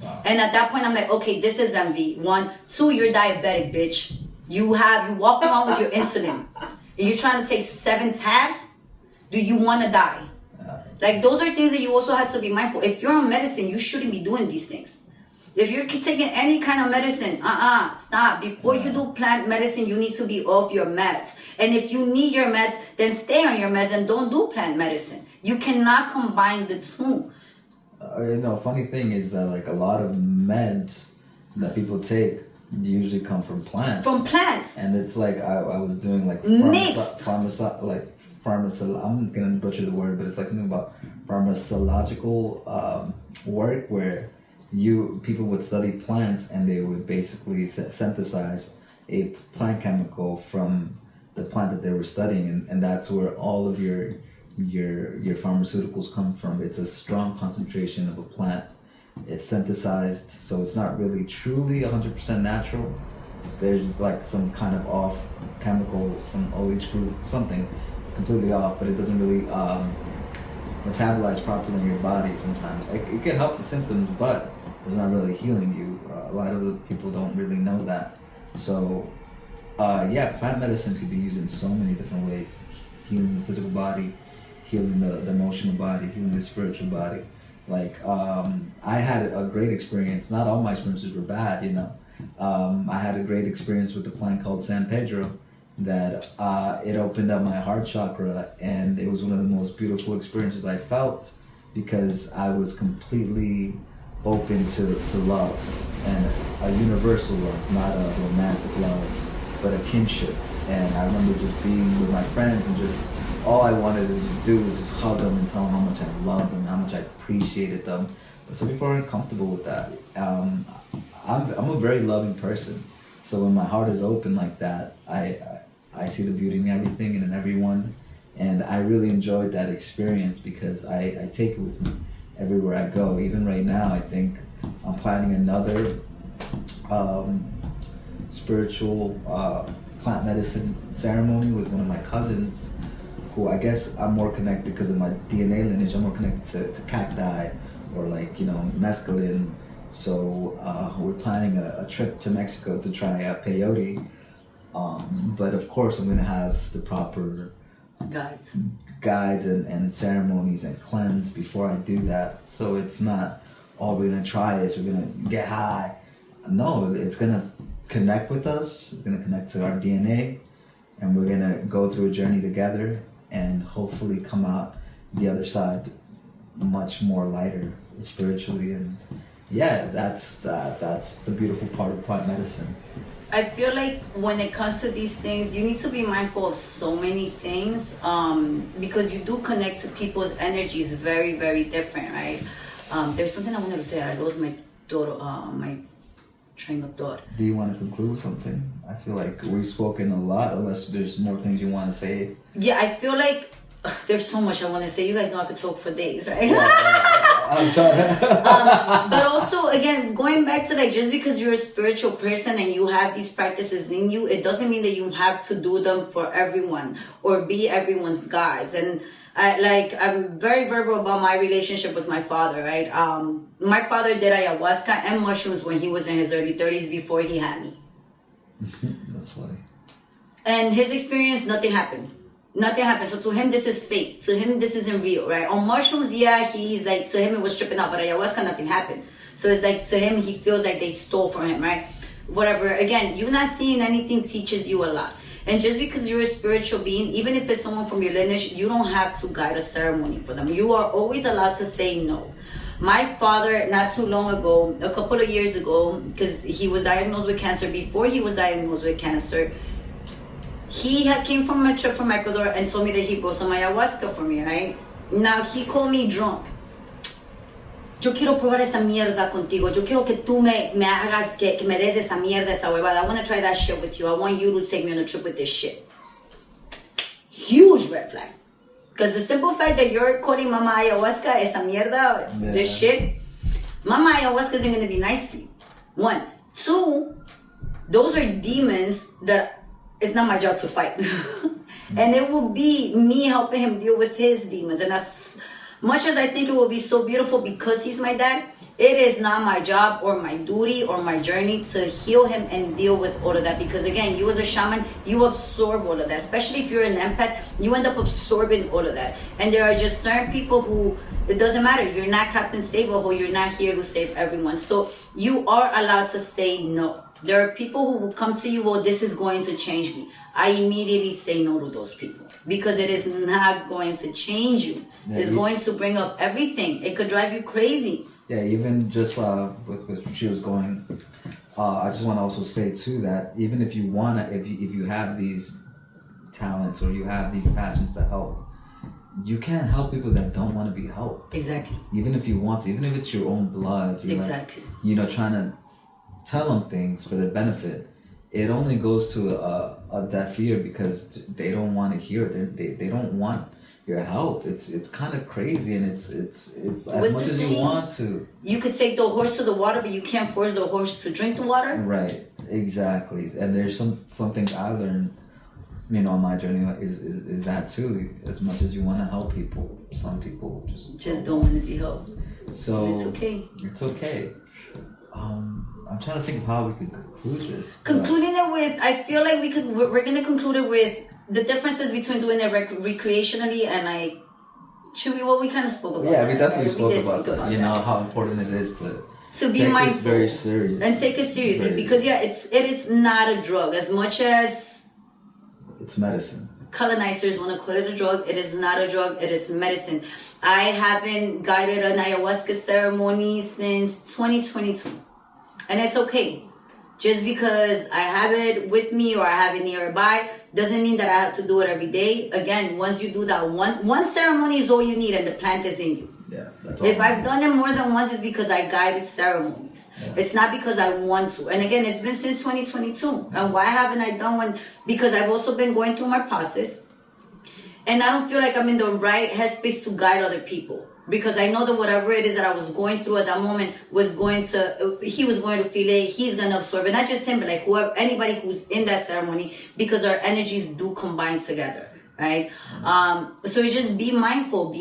Speaker 2: Wow. And at that point, I'm like, okay, this is envy. 1, 2, you're diabetic, bitch. You walk around with your insulin. And you're trying to take 7 tabs? Do you want to die? Like, those are things that you also have to be mindful. If you're on medicine, you shouldn't be doing these things. If you're taking any kind of medicine, stop. Before you do plant medicine, you need to be off your meds. And if you need your meds, then stay on your meds and don't do plant medicine. You cannot combine the two.
Speaker 1: Funny thing is that like a lot of meds that people take usually come from plants.
Speaker 2: From plants.
Speaker 1: And it's like I was doing like
Speaker 2: Mixed.
Speaker 1: I'm gonna butcher the word, but it's like something about pharmacological work where people would study plants and they would basically synthesize a plant chemical from the plant that they were studying, and that's where all of your pharmaceuticals come from. It's a strong concentration of a plant. It's synthesized, so it's not really truly 100% natural. So there's like some kind of off chemical, some OH group, something. It's completely off, but it doesn't really metabolize properly in your body sometimes. It can help the symptoms, but it's not really healing you. A lot of the people don't really know that. So, plant medicine could be used in so many different ways. Healing the physical body, healing the emotional body, healing the spiritual body. Like, I had a great experience. Not all my experiences were bad, I had a great experience with a plant called San Pedro that it opened up my heart chakra, and it was one of the most beautiful experiences I felt because I was completely open to love, and a universal love, not a romantic love, but a kinship. And I remember just being with my friends and just all I wanted to do was just hug them and tell them how much I loved them, how much I appreciated them. But some people aren't comfortable with that. I'm a very loving person, so when my heart is open like that, I see the beauty in everything and in everyone, and I really enjoyed that experience because I take it with me everywhere I go. Even right now, I think I'm planning another spiritual plant medicine ceremony with one of my cousins, who I guess I'm more connected because of my DNA lineage. I'm more connected to cacti or mescaline. So we're planning a trip to Mexico to try peyote. But of course, I'm going to have the proper guides and ceremonies and cleanse before I do that. So it's not, we're going to try this, we're going to get high. No, it's going to connect with us. It's going to connect to our DNA, and we're going to go through a journey together and hopefully come out the other side much more lighter spiritually. And that's the beautiful part of plant medicine.
Speaker 2: I feel like when it comes to these things, you need to be mindful of so many things, because you do connect to people's energies very, very different, right? There's something I wanted to say. I lost my train of thought.
Speaker 1: Do you want to conclude with something? I feel like we've spoken a lot, unless there's more things you want to say.
Speaker 2: Yeah, I feel like there's so much I want to say. You guys know I could talk for days, right?
Speaker 1: I'm trying to.
Speaker 2: But also, again, going back to like, just because you're a spiritual person and you have these practices in you, it doesn't mean that you have to do them for everyone or be everyone's guides. And I'm very verbal about my relationship with my father, right? My father did ayahuasca and mushrooms when he was in his early 30s before he had me.
Speaker 1: That's funny.
Speaker 2: And his experience, nothing happened. Nothing happened. So to him, this is fake. To him, this isn't real, right? On mushrooms, he's like, to him, it was tripping out, but ayahuasca, nothing happened. So it's like, to him, he feels like they stole from him, right? Whatever. Again, you not seeing anything teaches you a lot. And just because you're a spiritual being, even if it's someone from your lineage, you don't have to guide a ceremony for them. You are always allowed to say no. My father, not too long ago, a couple of years ago, because he was diagnosed with cancer, before he was diagnosed with cancer, he came from a trip from Ecuador and told me that he brought some ayahuasca for me, right? Now, he called me drunk. Yo quiero probar esa mierda contigo. Yo quiero que tú me hagas, que me des esa mierda, esa huevada. I want to try that shit with you. I want you to take me on a trip with this shit. Huge red flag. Because the simple fact that you're calling mama ayahuasca, esa mierda, this shit, mama ayahuasca isn't going to be nice to you. 1. 2, those are demons that it's not my job to fight. And it will be me helping him deal with his demons. And much as I think it will be so beautiful because he's my dad, it is not my job or my duty or my journey to heal him and deal with all of that. Because again, you as a shaman, you absorb all of that. Especially if you're an empath, you end up absorbing all of that. And there are just certain people who, it doesn't matter. You're not Captain Save-A-Ho. You're not here to save everyone. So you are allowed to say no. There are people who will come to you, well, this is going to change me. I immediately say no to those people because it is not going to change you.
Speaker 1: Yeah,
Speaker 2: it's going to bring up everything. It could drive you crazy.
Speaker 1: Yeah, even just with where she was going, I just want to also say too that even if you wanna, if you have these talents or you have these passions to help, you can't help people that don't want to be helped.
Speaker 2: Exactly.
Speaker 1: Even if you want to, even if it's your own blood, you're
Speaker 2: Exactly.
Speaker 1: like, trying to tell them things for their benefit. It only goes to a deaf ear because they don't want to hear it. They don't want your help. It's kind of crazy, and it's as much as you want to.
Speaker 2: You could take the horse to the water, but you can't force the horse to drink the water.
Speaker 1: Right, exactly. And there's some things I learned, on my journey is that too. As much as you want to help people, some people just
Speaker 2: don't want to be helped.
Speaker 1: So
Speaker 2: and it's okay.
Speaker 1: It's okay. I'm trying to think of how we could conclude this.
Speaker 2: Concluding it with, I feel like we're gonna conclude it with the differences between doing it recreationally and like, we kind of spoke about.
Speaker 1: Yeah,
Speaker 2: that,
Speaker 1: we definitely
Speaker 2: right?
Speaker 1: spoke
Speaker 2: We did
Speaker 1: about
Speaker 2: speak
Speaker 1: that. How important it is
Speaker 2: to be
Speaker 1: take
Speaker 2: mindful
Speaker 1: this very serious
Speaker 2: and take it seriously because it is not a drug as much as
Speaker 1: it's medicine.
Speaker 2: Colonizers want to call it a drug. It is not a drug. It is medicine. I haven't guided an ayahuasca ceremony since 2022. And it's okay. Just because I have it with me or I have it nearby doesn't mean that I have to do it every day. Again, once you do that one ceremony is all you need and the plant is in you.
Speaker 1: Yeah, that's all.
Speaker 2: If I've done it more than once, it's because I guided ceremonies. Yeah. It's not because I want to. And again, it's been since 2022. And why haven't I done one? Because I've also been going through my process. And I don't feel like I'm in the right headspace to guide other people. Because I know that whatever it is that I was going through at that moment he was going to feel it, he's going to absorb it. Not just him, but like anybody who's in that ceremony, because our energies do combine together, right? So you just be mindful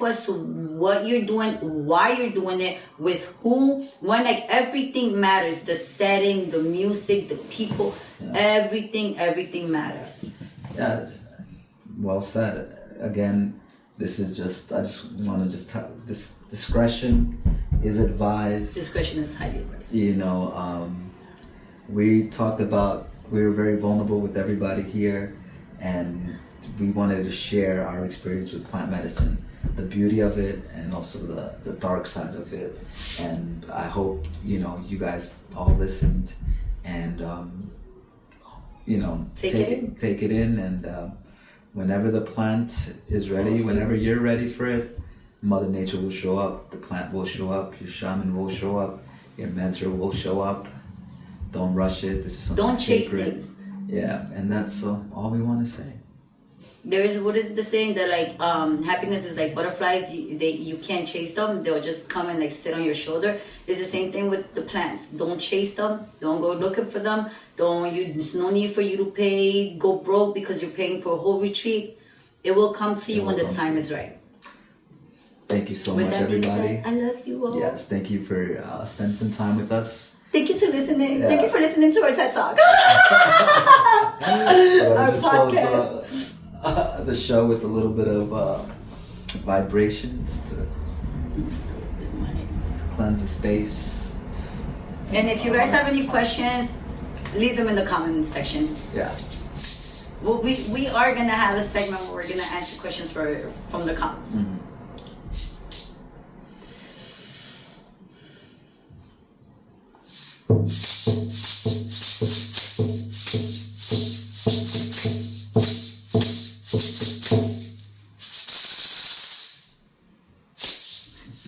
Speaker 2: as to what you're doing, why you're doing it, with who, when, like everything matters. The setting, the music, the people, everything matters.
Speaker 1: Yeah, well said. Again, this is I just want to tell this discretion is advised.
Speaker 2: Discretion is highly advised.
Speaker 1: We talked about, we were very vulnerable with everybody here, and we wanted to share our experience with plant medicine, the beauty of it, and also the dark side of it. And I hope, you guys all listened and, take it in and, whenever the plant is ready, whenever you're ready for it, Mother Nature will show up, the plant will show up, your shaman will show up, your mentor will show up. Don't rush it. This is something
Speaker 2: Don't chase
Speaker 1: sacred.
Speaker 2: things.
Speaker 1: Yeah, and that's all we want to say.
Speaker 2: What is the saying that like happiness is like butterflies, you can't chase them, they'll just come and like sit on your shoulder. It's the same thing with the plants. Don't chase them, don't go looking for them, there's no need for you to go broke because you're paying for a whole retreat. It will come to you when the time is right.
Speaker 1: Thank you so much, everybody.
Speaker 2: I love you all.
Speaker 1: Yes, thank you for spending some time with us.
Speaker 2: Thank you for listening. Yeah. Thank you for listening to our TED Talk. Our podcast.
Speaker 1: The show with a little bit of vibrations to cleanse the space.
Speaker 2: And if you guys have any questions, leave them in the comment section.
Speaker 1: Yeah.
Speaker 2: Well, we are gonna have a segment where we're gonna answer questions from the comments. Mm-hmm.